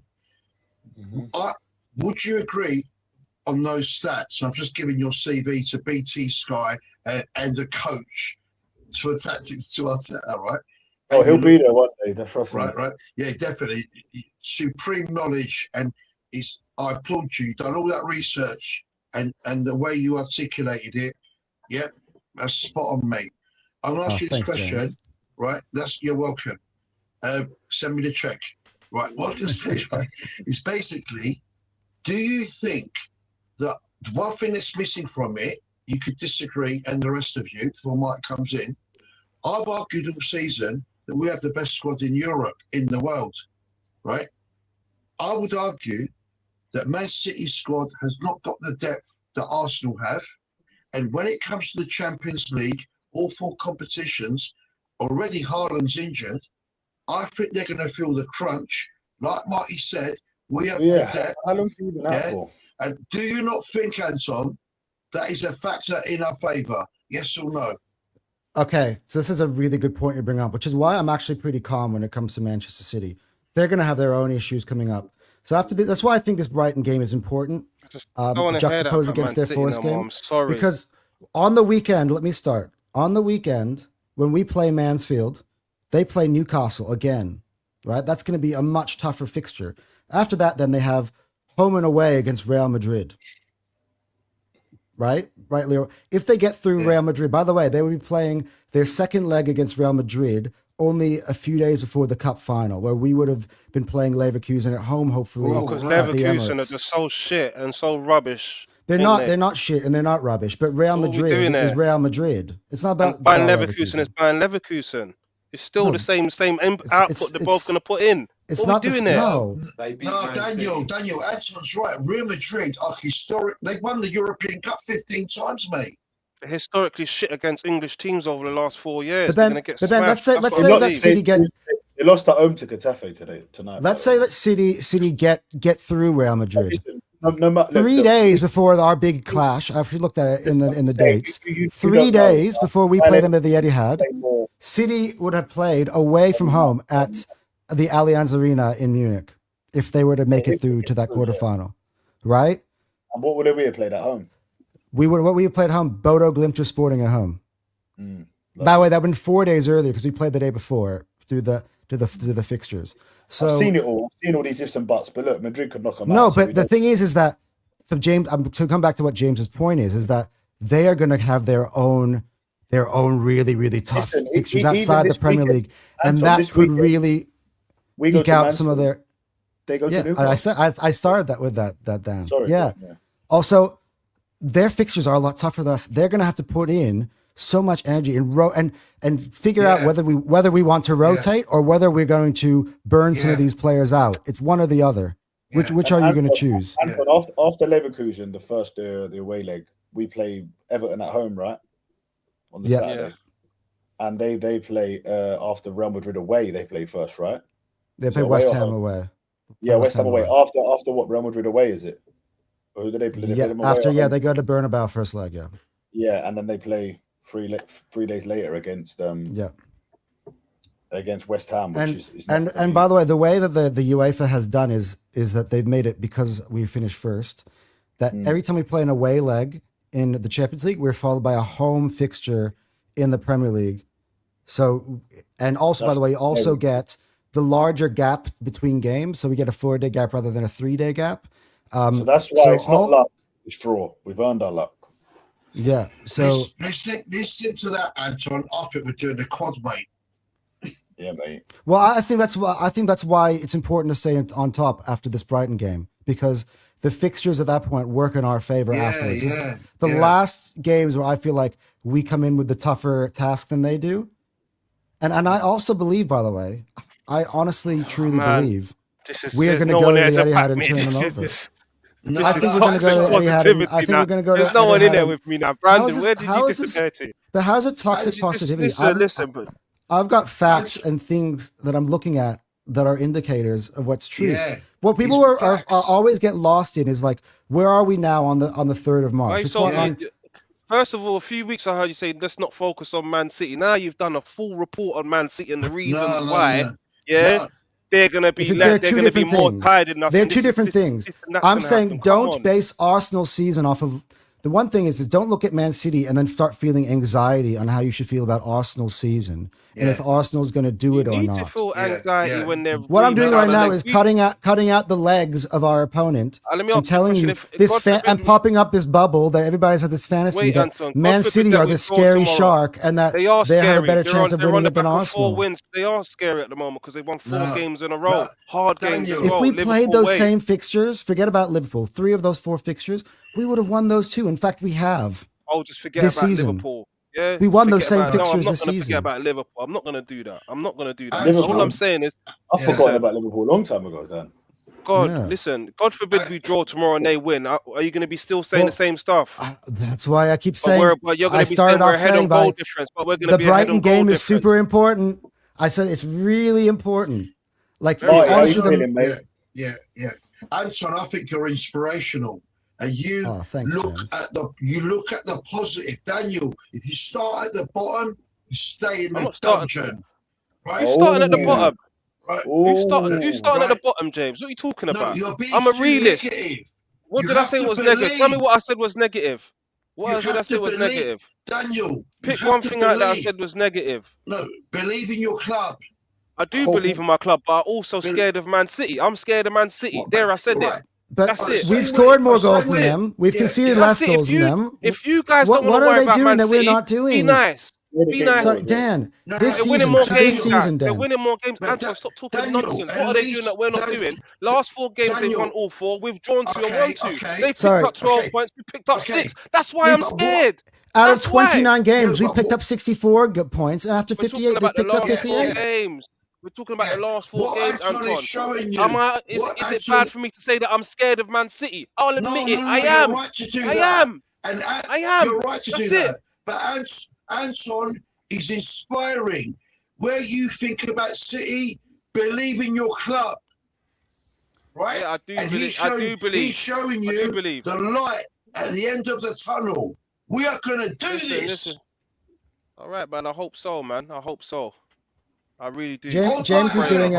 Would you agree on those stats? I'm just giving your CV to BT Sky and the coach for tactics to Arteta, right? Oh, he'll be there one day. That's right. Yeah, definitely. Supreme knowledge, and I applaud you. You've done all that research, and the way you articulated it. Yep, that's spot on, mate. I'm going to ask you this question, James. Right? You're welcome. Send me the check. Right. What I can say, right, is basically, do you think that the one thing that's missing from it, you could disagree, and the rest of you, before Mike comes in, I've argued all season that we have the best squad in Europe, in the world, right? I would argue that Man City's squad has not got the depth that Arsenal have, and when it comes to the Champions League, all 4 competitions, already Haaland's injured. I think they're going to feel the crunch. Like Marty said, we have the depth. How long have you been out for? And do you not think, Anton, that is a factor in our favour? Yes or no? Okay, so this is a really good point you bring up, which is why I'm actually pretty calm when it comes to Manchester City. They're going to have their own issues coming up. So after this, that's why I think this Brighton game is important. Juxtaposed against their Forest game. I'm sorry. Because on the weekend, let me start. On the weekend, when we play Mansfield, they play Newcastle again, right? That's going to be a much tougher fixture. After that, then they have home and away against Real Madrid. Right, Leo? If they get through Real Madrid, by the way, they will be playing their second leg against Real Madrid only a few days before the cup final, where we would have been playing Leverkusen at home, hopefully. Because Leverkusen are just so shit and so rubbish. They're not shit and they're not rubbish, but Real Madrid is Real Madrid. It's not about Bayern Leverkusen. It's Bayern Leverkusen. It's still the same output they're both going to put in. It's not doing there. No, Daniel, Anton's right. Real Madrid are historic. They've won the European Cup 15 times, mate. historically shit against English teams over the last 4 years. But They're then, gonna get but then let's smashed. say That's what I that believe. City get. They lost at home to Getafe tonight. Let's say that City get through Real Madrid. Look, 3 days before our big clash. I've looked at it in the dates. you 3 don't know, days right? before we Well, play them at the Etihad, play more. City would have played away from home at the Allianz Arena in Munich if they were to make it through to that quarterfinal, right? And what would we have played at home? We played at home. Bodo Glimt was Sporting at home. By the way, that would have been 4 days earlier because we played the day before through the fixtures. So I've seen it all. I've seen all these ifs and buts, but look, Madrid could knock them out. no, so but we the don't- thing is that James, to come back to what James's point is that they are going to have their own really, really tough Listen, fixtures even outside the this Premier weekend, League, and Anton, that this could weekend, really we go eke to out Man some of City. their. They go to Yeah, Newcastle. I started that with that Dan. Sorry. Yeah. Also, their fixtures are a lot tougher than us. They're going to have to put in so much energy and figure out whether we want to rotate or whether we're going to burn some of these players out. It's one or the other. Which are you going to choose? Anton, after Leverkusen, the away leg, we play Everton at home, right? On the Saturday. And they play after Real Madrid away, they play first, right? They play So West away or Ham home? away. Yeah, West Ham away. After what, Real Madrid away, is it? Or who do they play? They play them away After or home? they go to Bernabeu first leg. Yeah. Yeah, and then they play 3 days later against against West Ham, which is not and by the way that the UEFA has done is that they've made it, because we finished first, that every time we play an away leg in the Champions League, we're followed by a home fixture in the Premier League. So, and also by the way, you also get the larger gap between games, so we get a 4-day gap rather than a 3-day gap. so that's why it's not luck, it's draw. We've earned our luck. Yeah. So listen to that, Anton. I think we're doing the quad, mate. Yeah, mate. Well, I think that's why it's important to stay on top after this Brighton game, because the fixtures at that point work in our favor afterwards. The last games where I feel like we come in with the tougher task than they do. And I also believe, by the way, I honestly, truly believe we are going to go to the Etihad and turn them over. I think we're going to go to the Etihad. I think we're going to go to There's no one in Etihad there and- with me now. Brandon, How is where this- did how you is this- disappear to? But how's it toxic positivity? Listen, but I've got facts and things that I'm looking at that are indicators of what's true. Yeah, What people are always get lost in is like, where are we now on the 3rd of March? It's what on- first of all, a few weeks I heard you say let's not focus on Man City. Now you've done a full report on Man City and the reasons why. They're gonna be They're they're two gonna be different more things. tired than us. They're and two this is- different this- things. this and that's I'm gonna saying happen. Come don't on. base Arsenal's season off of. The one thing is don't look at Man City and then start feeling anxiety on how you should feel about Arsenal's season and if Arsenal's going to do it or You need not. to feel anxiety when they're. What I'm doing down right the now legs. is cutting out the legs of our opponent Let me and ask you a telling you question. If this God forbid and we- popping up this bubble that everybody's had this fantasy Wait, that Anton, God Man forbid City that are we this draw scary tomorrow. shark and that They are they have a scary. better They're chance on- of they're on winning the it than back of Arsenal. 4 wins. They are scary at the moment because they won 4 No, games in a row. no. Hard games Daniel. as well. If we played Liverpool those away. same fixtures, forget about Liverpool. 3 of those 4 fixtures, we would have won those too. In fact, we have. Oh, just forget this about season. Liverpool. Yeah, We won those forget same about- no, fixtures I'm not this gonna season. forget about Liverpool. I'm not going to do that. I'm not going to do that. Liverpool. All I'm saying is, I've forgotten about Liverpool a long time ago, Dan. God, Yeah. listen, God forbid we draw tomorrow and they win. Are you going to be still saying Well, the same stuff? That's why I keep But saying. you're going I to be saying started we're off ahead saying on goal by difference, but we're going to the be ahead Brighton on goal game is difference. super important. I said it's really important. Like Very it's good. How honestly you the- feeling, mate? Yeah. Anton, I think you're inspirational. And you Oh, thanks, look James. at the positive. Daniel, if you start at the bottom, you stay in I'm the not starting- dungeon. Right? Who's starting at the Oh. bottom? Right. Who's starting at the Right. bottom, James? What are you talking No, about? you're being I'm a too realist. negative. What You did I have say to was negative? Tell me believe. what I said was negative. What You else did I have say to was believe. negative? Daniel, you Pick have one to thing out that I believe. said was negative. No, believe in your club. I do Oh. believe in my club, but I'm also Bel- scared of Man City. I'm scared of Man City. Well, There, I said right. it. But That's it. we've Same scored way- more same goals than way. them. We've Yeah, conceded yeah. less That's it. goals than them. If you guys What don't want to are worry they about doing Man that we're City, not be doing? nice. Really Be big nice. So goals, Dan, No, this They're winning season, more this games, guys. season, They're Dan. winning more games. But Anton, stop talking Daniel, nonsense. at What are they least- doing that we're not Daniel- doing? Last 4 games, they've Daniel. won all 4. We've drawn 2 and Okay, won 2. okay. They picked Sorry. up 12 Okay. points. We picked up Okay. 6. That's why Yeah, I'm but what- scared. Out of That's why. 29 games, Yeah, we but picked what- up 64 good points, and after We're talking 58, they about the picked up last 4 58. games. We're talking about the Yeah. last 4 What games, Anton is Anton. showing you. Is What it Anton- bad for me to say that I'm scared of Man City? I'll admit it. I you're am. right to do I that. am. And I am. You're right to do That's that. it. But Anton is inspiring. Where you think about City, believe in your club, right? Yeah, I do And believe. I do believe. he's showing I do you believe. the light at the end of the tunnel. We are going to do this. Listen. All right, man. I hope so, man. I hope so. I really do. James is doing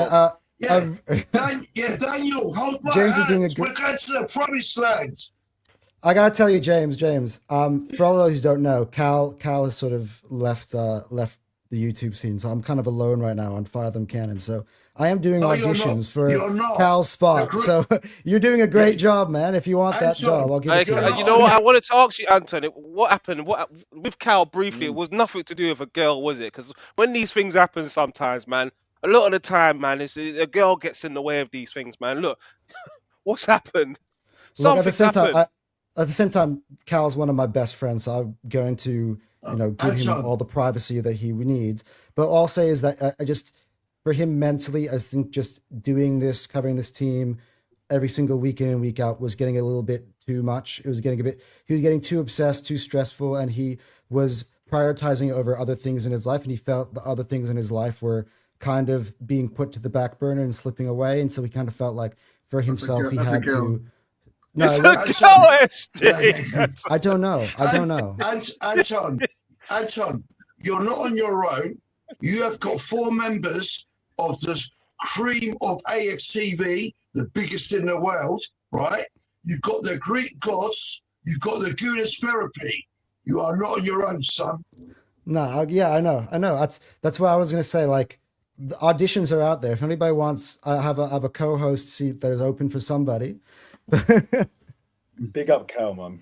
Daniel, hold my James hands. is doing We're going to the promised land. I gotta tell you, James. For all those who don't know, Cal has sort of left the YouTube scene, so I'm kind of alone right now on Fathom Cannon. So I am doing auditions for Cal's spot. So you're doing a great job, man. If you want that job, I'll give it to you. You know what? I wanted to ask you, Anton. What happened? What with Cal briefly? It was nothing to do with a girl, was it? Because when these things happen, sometimes, man, a lot of the time, man, it's a girl gets in the way of these things, man. Look, what's happened? Look, Something's happened. At the same time, Cal's one of my best friends, so I'm going to, give him all the privacy that he needs. But all I'll say is that I just, for him mentally, I think just doing this, covering this team every single week in and week out was getting a little bit too much. He was getting too obsessed, too stressful, and he was prioritizing over other things in his life, and he felt the other things in his life were kind of being put to the back burner and slipping away. And so he kind of felt like for himself, he had to. No, I don't know. Anton, you're not on your own. You have got 4 members of the cream of AFTV, the biggest in the world, right? You've got the Greek gods. You've got the Gunas therapy. You are not on your own, son. No, yeah, I know. That's what I was gonna say. Like, the auditions are out there. If anybody wants, I have a co-host seat that is open for somebody. Big up Cal, man.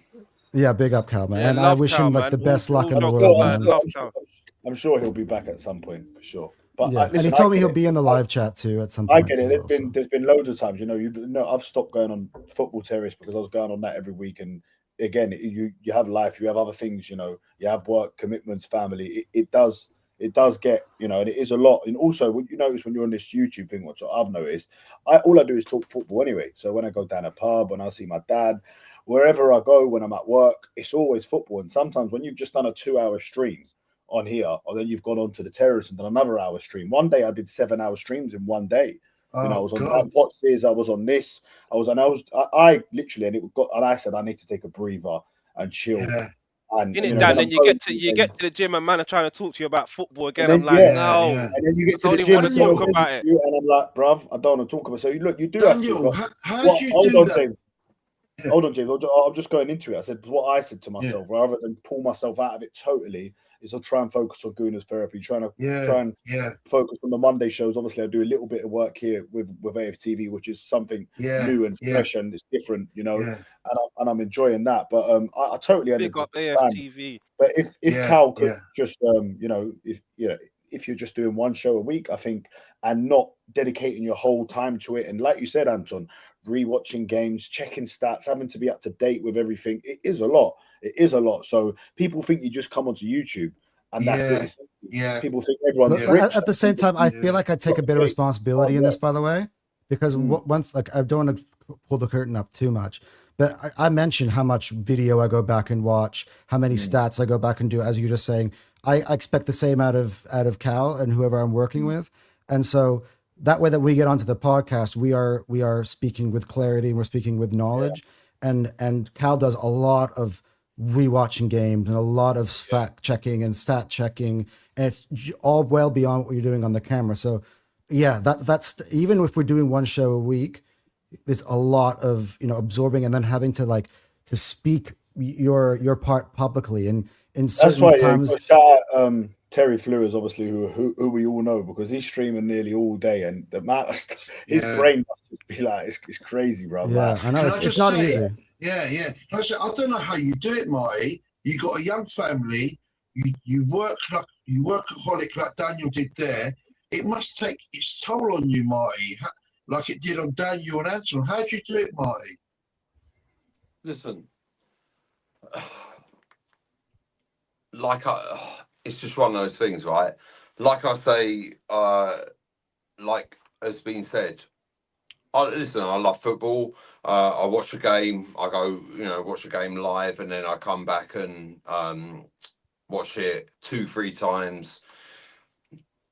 Yeah, big up Cal, man. Yeah, and I wish him like the best luck in the world, man. I'm sure he'll be back at some point for sure. But yeah, and he told me he'll be in the live chat too at some point. I get it. There's been loads of times, I've stopped going on Football Terrace because I was going on that every week. And again, you have life, you have other things, you have work, commitments, family. It does get, and it is a lot. And also, what you notice when you're on this YouTube thing, which I've noticed, all I do is talk football anyway. So when I go down a pub, when I see my dad, wherever I go, when I'm at work, it's always football. And sometimes when you've just done a 2-hour stream on here, or then you've gone on to the terrace and done another hour stream. One day I did 7-hour streams in one day. I was on boxes, I was on this, I literally, and I said I need to take a breather and chill. Yeah. And Dan, then you get to the gym and man are trying to talk to you about football again. I'm like, no. Yeah. And then you get to the don't gym want to talk about it. And I'm like, bruv, I don't want to talk about it. So you do Daniel, have to. how do you do that? James. Yeah. Hold on, James. I'm just going into it. I said what I said to myself, rather than pull myself out of it totally, is I'll try and focus on Gunas therapy, try and focus on the Monday shows. Obviously, I do a little bit of work here with AFTV, which is something new and fresh and it's different, and I'm enjoying that. But I totally understand. AFTV. But if Cal could just if you're just doing one show a week, I think, and not dedicating your whole time to it, and like you said, Anton, rewatching games, checking stats, having to be up to date with everything, it is a lot. So people think you just come onto YouTube and that's it. Yeah. People think everyone's rich. At the same time, I feel like I take a bit of responsibility in this, by the way, because I don't want to pull the curtain up too much, but I mentioned how much video I go back and watch, how many stats I go back and do. As you're just saying, I expect the same out of Cal and whoever I'm working with, and so that way that we get onto the podcast, we are speaking with clarity and we're speaking with knowledge, and Cal does a lot of rewatching games and a lot of fact checking and stat checking, and it's all well beyond what you're doing on the camera. So yeah, that's even if we're doing one show a week, there's a lot of absorbing and then having to speak your part publicly and in certain times. Shout out Terry Flewers, obviously, who we all know, because he's streaming nearly all day, and the amount of stuff, his brain must be like it's crazy, bro. Yeah, I know it's not easy. Yeah. I don't know how you do it, Marty. You got a young family. You work workaholic like Daniel did there. It must take its toll on you, Marty, like it did on Daniel and Anton. How do you do it, Marty? Listen, it's just one of those things, right? Like I say, like has been said, I love football. I watch a game. I go, watch a game live, and then I come back and watch it 2-3 times.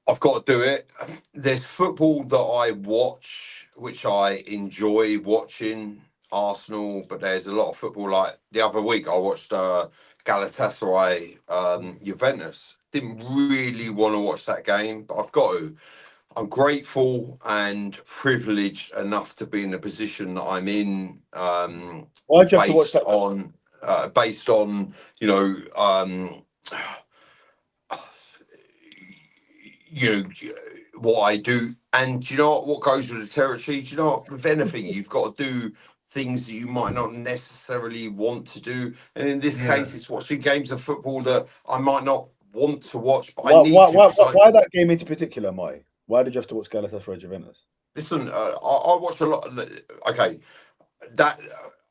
I've got to do it. There's football that I watch, which I enjoy watching, Arsenal, but there's a lot of football. Like the other week, I watched Galatasaray Juventus. Didn't really want to watch that game, but I've got to. I'm grateful and privileged enough to be in the position that I'm in. Why'd you have to watch that? Based on, you know, what I do, and do you know what goes with the territory? Do you know what, with anything you've got to do things that you might not necessarily want to do, and in this case it's watching games of football that I might not want to watch, but I need to. Why that game in particular, Mike? Why did you have to watch Galatasaray Juventus? Listen, I watch a lot. Okay, that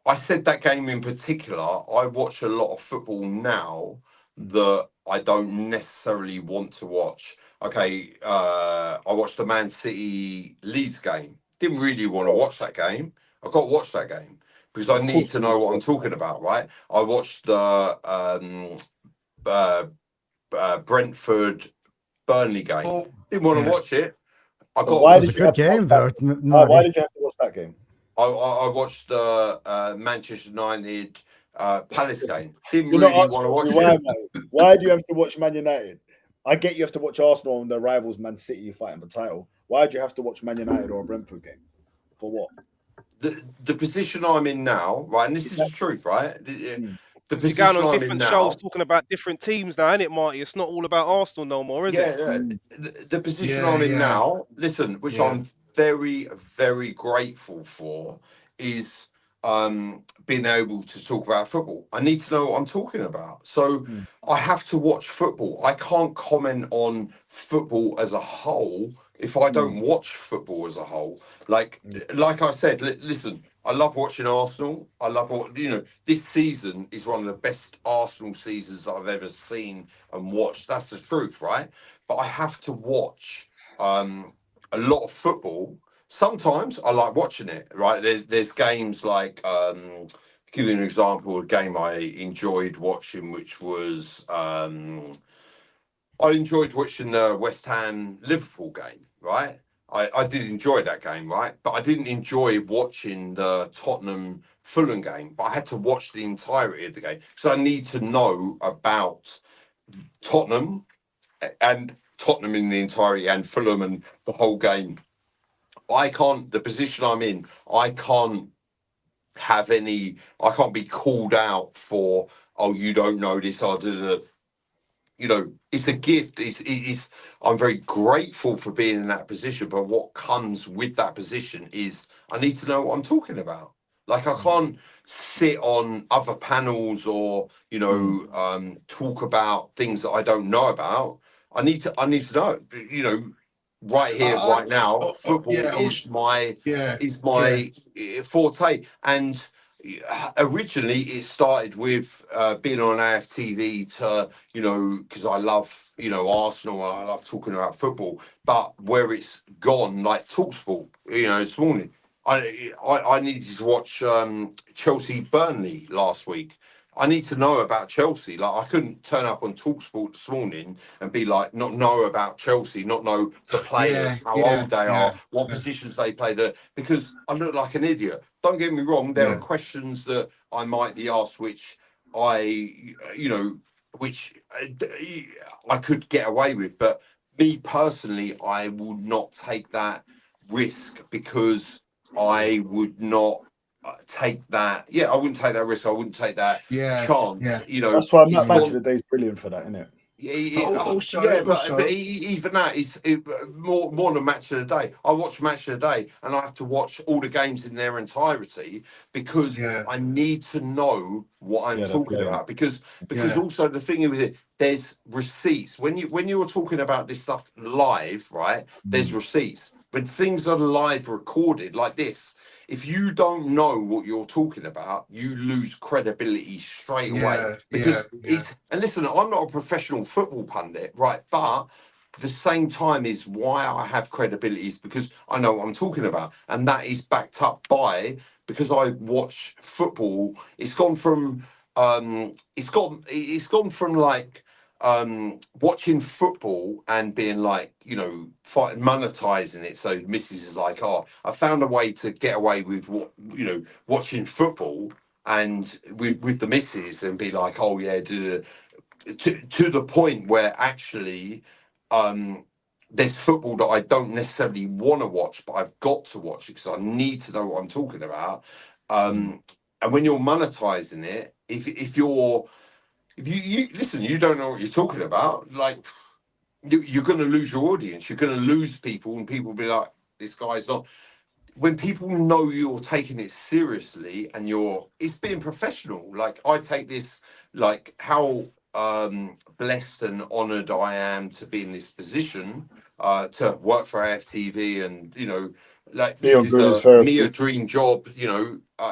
I said that game in particular. I watch a lot of football now that I don't necessarily want to watch. Okay, I watched the Man City Leeds game. Didn't really want to watch that game. I got to watch that game because I need to know what I'm talking about, right? I watched the Brentford Burnley game. Didn't want to watch it. I got. Why It was a good game, though. Why did you have to watch that game? I watched the Manchester United Palace game. Didn't really want to watch it. Why do you have to watch Man United? I get you have to watch Arsenal and their rivals Man City fighting for title. Why do you have to watch Man United or a Brentford game? For what? The position I'm in now, right? And this is the truth, right? The You're going on I'm in different now, shows talking about different teams now, isn't it, Marty? It's not all about Arsenal no more, is it? The position I'm in now, listen, which I'm very, very grateful for, is being able to talk about football. I need to know what I'm talking about. So I have to watch football. I can't comment on football as a whole if I don't watch football as a whole. Like I said, listen, I love watching Arsenal. I love this season is one of the best Arsenal seasons that I've ever seen and watched. That's the truth, right? But I have to watch a lot of football. Sometimes I like watching it, right? There's games like, give you an example, a game I enjoyed watching, which was, I enjoyed watching the West Ham Liverpool game, right? I did enjoy that game, right? But I didn't enjoy watching the Tottenham Fulham game, but I had to watch the entirety of the game. So I need to know about Tottenham and Tottenham in the entirety and Fulham and the whole game. The position I'm in, I can't be called out for, oh, you don't know this, it's a gift. I'm very grateful for being in that position, but what comes with that position is I need to know what I'm talking about. Like I can't sit on other panels or talk about things that I don't know about. I need to know. Right here, right now, football is my forte, and originally it started with being on AFTV to because I love Arsenal and I love talking about football, but where it's gone, like TalkSport, this morning I needed to watch Chelsea Burnley last week. I need to know about Chelsea. Like I couldn't turn up on TalkSport this morning and be like, not know about Chelsea, not know the players, how old they are, what positions they played at, because I look like an idiot. Don't get me wrong. There are questions that I might be asked, which I could get away with, but me personally, I would not take that risk because I would not take that. Yeah, I wouldn't take that risk. I wouldn't take that chance. That's why Match of the Day is brilliant for that, isn't it? But even that is more than Match of the Day. I watch Match of the Day and I have to watch all the games in their entirety because I need to know what I'm talking about. Because also the thing with it, there's receipts. When you're talking about this stuff live, right? There's receipts. When things are live recorded like this, if you don't know what you're talking about, you lose credibility straight away. And listen, I'm not a professional football pundit, right? But the same time is why I have credibility is because I know what I'm talking about. And that is backed up by, because I watch football, it's gone from like watching football and being like, monetizing it. So Mrs. is like, oh, I found a way to get away with watching football and with the missus and be like, oh yeah, to the point where actually there's football that I don't necessarily want to watch, but I've got to watch it because I need to know what I'm talking about. And when you're monetizing it, if you listen, you don't know what you're talking about, like you're going to lose your audience. You're going to lose people, and people will be like, this guy's not. When people know you're taking it seriously and it's being professional. Like I take this, like how blessed and honored I am to be in this position, to work for AFTV, and like this is a dream job.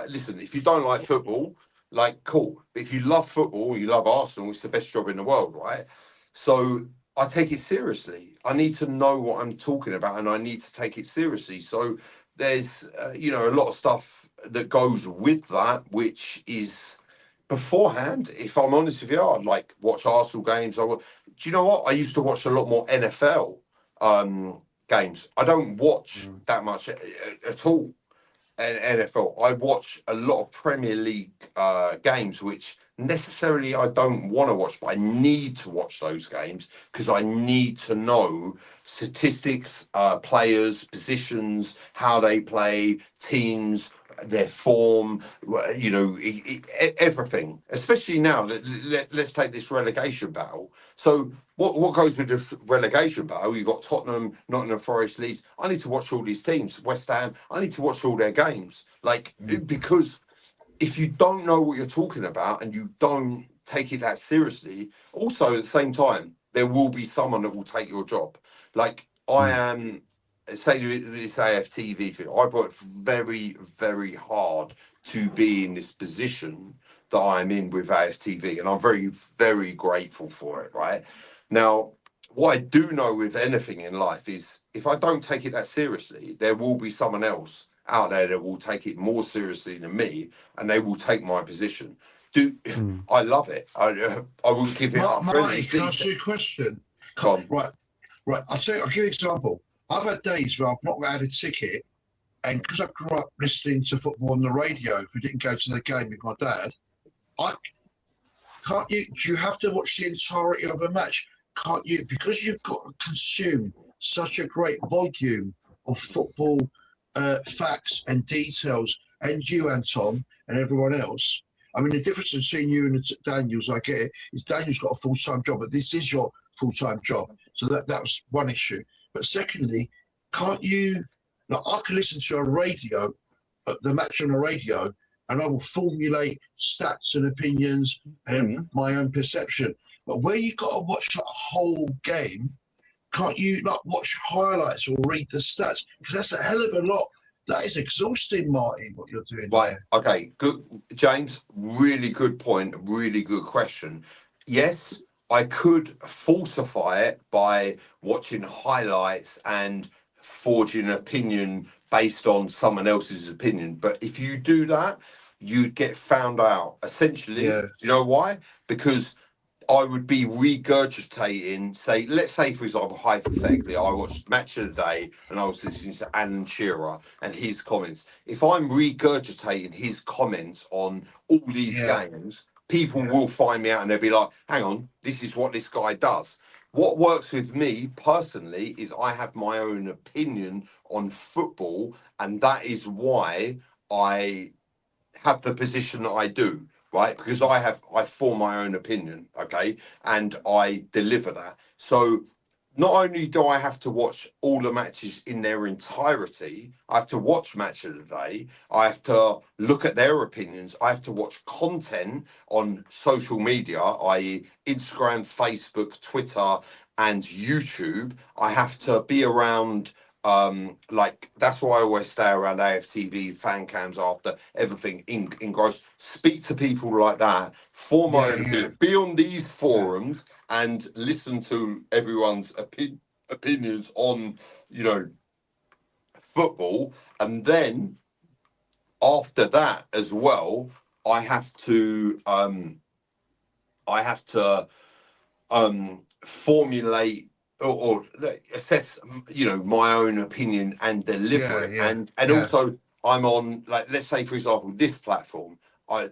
Listen, if you don't like football, like cool. But if you love football, you love Arsenal, it's the best job in the world, right? So I take it seriously. I need to know what I'm talking about, and I need to take it seriously. So there's a lot of stuff that goes with that, which is beforehand. If I'm honest with you, I'd like watch Arsenal games. Do you know what? I used to watch a lot more NFL games. I don't watch that much at all. NFL. I watch a lot of Premier League games, which necessarily I don't want to watch, but I need to watch those games because I need to know statistics, players, positions, how they play, teams, their form, everything. Especially now, let's take this relegation battle. So what goes with this relegation battle? You've got Tottenham, Nottingham Forest, Leeds. I need to watch all these teams. West Ham. I need to watch all their games. Because if you don't know what you're talking about and you don't take it that seriously, also at the same time, there will be someone that will take your job. Like I am, say this AFTV thing, I've worked very, very hard to be in this position that I'm in with AFTV, and I'm very, very grateful for it, right? Now, what I do know with anything in life is if I don't take it that seriously, there will be someone else out there that will take it more seriously than me, and they will take my position. I love it. I wouldn't give it up for Marty, can I ask you a question? Right. I'll give you an example. I've had days where I've not had a ticket, and because I grew up listening to football on the radio, we didn't go to the game with my dad. Do you have to watch the entirety of a match? Can't you? Because you've got to consume such a great volume of football facts and details, and you, Anton, and everyone else. I mean, the difference between you and Daniel's, I get it, is Daniel's got a full-time job, but this is your full-time job. So that was one issue. But secondly, can't you, I can listen to the match on the radio, and I will formulate stats and opinions and my own perception. But where you got to watch the whole game, can't you watch highlights or read the stats? Because that's a hell of a lot. That is exhausting, Marty, what you're doing. Right. Okay. Good, James. Really good point. Really good question. Yes, I could falsify it by watching highlights and forging an opinion based on someone else's opinion. But if you do that, you get found out. Essentially, you know why? Because I would be regurgitating, let's say, for example, hypothetically, I watched Match of the Day and I was listening to Alan Shearer and his comments. If I'm regurgitating his comments on all these games, people will find me out and they'll be like, hang on, this is what this guy does. What works with me personally is I have my own opinion on football, and that is why I have the position that I do, right? Because I form my own opinion, okay, and I deliver that. So not only do I have to watch all the matches in their entirety, I have to watch Match of the Day, I have to look at their opinions, I have to watch content on social media, i.e. Instagram, Facebook, Twitter, and YouTube. I have to be around, that's why I always stay around AFTV, fan cams, after everything engrossed, speak to people like that, form my own opinion, be on these forums and listen to everyone's opinions on, football. And then after that as well, I have to formulate or assess, my own opinion and deliver it. And also I'm on, like, let's say for example, this platform.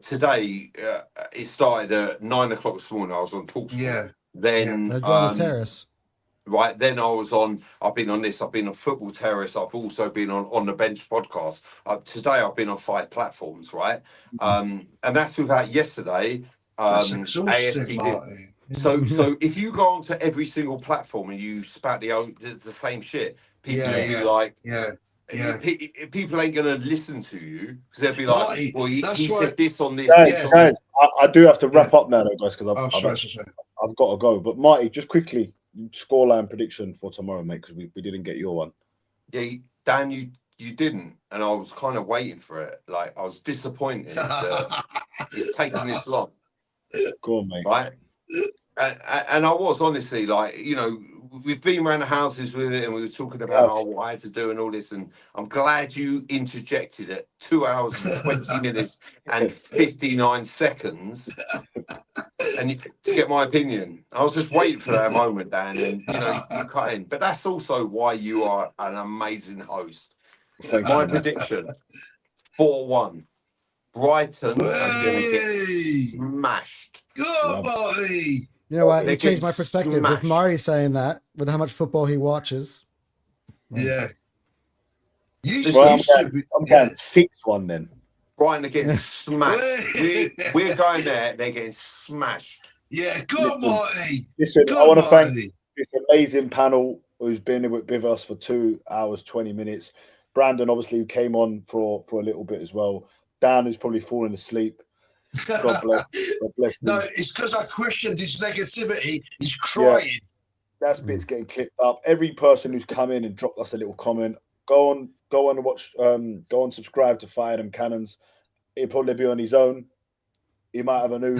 Today it started at 9 o'clock this morning. I was on TalkSport. Then They're on the terrace. Right, then I've been on this, I've been on Football Terrace, I've also been on the Bench podcast. Today I've been on 5 platforms, right? And that's without yesterday. That's exhausting, Marty. So if you go onto every single platform and you spout the same shit, people will be like, people ain't gonna listen to you because they'll be like, Marty, well, he why- said this on this. Guys, I do have to wrap up now, though, guys, because sorry. I've got to go. But Marty, just quickly, scoreline prediction for tomorrow, mate, because we didn't get your one. Yeah, Dan, you didn't, and I was kind of waiting for it. Like, I was disappointed that it's taking this long. Go on, mate. Right, and I was honestly like, we've been around the houses with it, and we were talking about what I had to do and all this, and I'm glad you interjected at 2 hours and 20 minutes and 59 seconds, and to get my opinion. I was just waiting for that moment, Dan, and you cut in. But that's also why you are an amazing host. My prediction: 4-1. Brighton are going to get smashed. Good, Marty. You know what? They It changed get my perspective smashed. with Marty saying that, with how much football he watches. Yeah. I'm going 6-1 then. Brighton are getting smashed. We're going there. They're getting smashed. Yeah, good, Marty. Listen, Good, I want to thank Marty. this amazing panel who's been with us for 2 hours, 20 minutes. Brandon, obviously, who came on for a little bit as well. Dan, who's probably fallen asleep. God bless. God bless No, him. it's because I questioned his negativity. He's crying. That bit's getting clipped up. Every person who's come in and dropped us a little comment, go on and watch. Go and subscribe to Fire Them Cannons. He'll probably be on his own. He might have a new.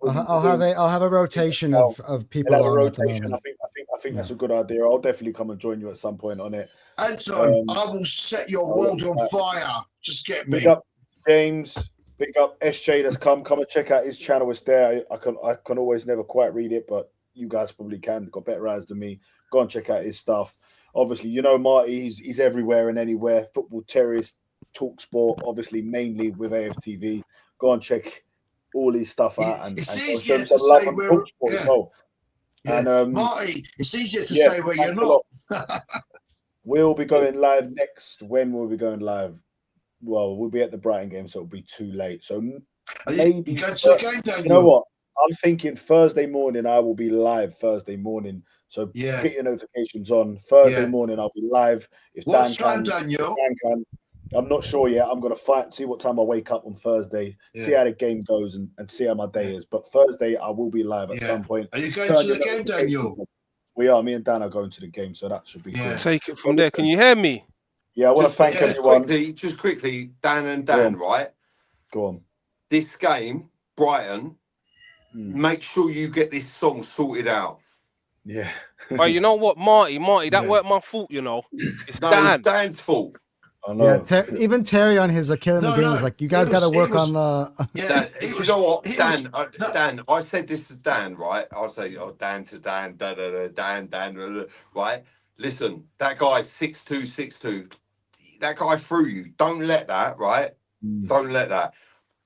I'll have a rotation of people on at the moment. I think that's a good idea. I'll definitely come and join you at some point on it. Anton, I will set your world on fire. Just get me. Big up James. Big up SJ that's come and check out his channel. It's there. I can always never quite read it, but you guys probably can. Got better eyes than me. Go and check out his stuff. Obviously, Marty, he's everywhere and anywhere. Football Terrorist, Talk Sport, obviously mainly with AFTV. Go and check all his stuff out and easier show to some love say on where, Talk Sport as well. Yeah. And Marty, it's easier to say where you're not. We'll be going live next. When will we be going live? Well, we'll be at the Brighton game, so it'll be too late. So maybe you go to the game, Daniel. You know what? I'm thinking Thursday morning. I will be live Thursday morning. So get your notifications on. Thursday morning, I'll be live. If what Dan time, Daniel? I'm not sure yet. I'm gonna see what time I wake up on Thursday. See how the game goes and see how my day is. But Thursday, I will be live at some point. Are you going to the game, Daniel? We are. Me and Dan are going to the game, so that should be good. Take it from there. Can you hear me? Yeah, I want to thank everyone. Just quickly, Dan, right? Go on. This game, Brighton, make sure you get this song sorted out. Yeah. Well, you know what, Marty, that weren't my fault, It's It's Dan's fault. I know. Yeah, even Terry on his Killing the Game was like, you guys got to work on the... You know what, Dan, I said this to Dan, right? I'll say, Dan to Dan, Dan, right? Listen, that guy 6'2", that guy threw you. Don't let that, right? Don't let that.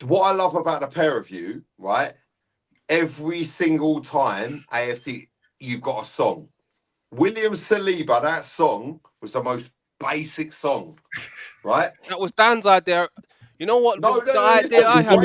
What I love about the pair of you, right? Every single time AFT, you've got a song. William Saliba, that song was the most basic song, right? That was Dan's idea. You know what? No, the idea I had.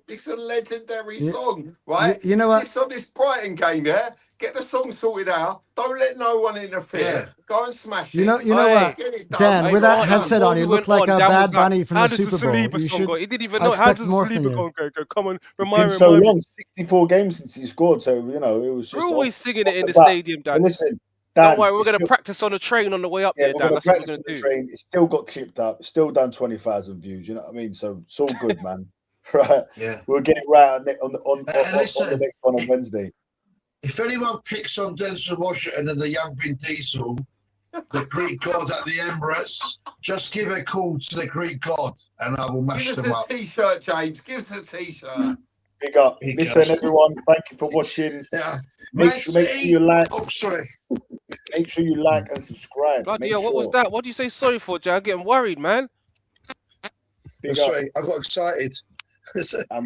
It's a legendary song, right? You know what? It's on this Brighton game, yeah? Get the song sorted out. Don't let no one interfere. Go and smash it. You know what? Dan, with that headset on, you look like a Bad Bunny from the Super Bowl. You should. He didn't even know how does Saliba go. Come on, remind me. So long, 64 games since he scored. So it was just. We're always singing it in the stadium, Dan. Listen, Dan, don't worry, we're going to practice on the train on the way up there, Dan. That's what we're going to do. Train. It's still got clipped up. It's still done 20,000 views. You know what I mean? So it's all good, man. Right? Yeah. We'll get it right on the next one on Wednesday. If anyone picks on Denzel Washington and the young Vin Diesel, the Greek god at the Emirates, just give a call to the Greek god and I will mash them up. Give us a t-shirt, James. Give us a t-shirt. Big up. Big Listen, up. everyone, thank you for watching. Yeah. Make sure you like. Oh, sorry. Make sure you like and subscribe. Bloody Make hell, what was sure. that? What do you say sorry for, Jay? I'm getting worried, man. Big up. Sorry, I got excited. And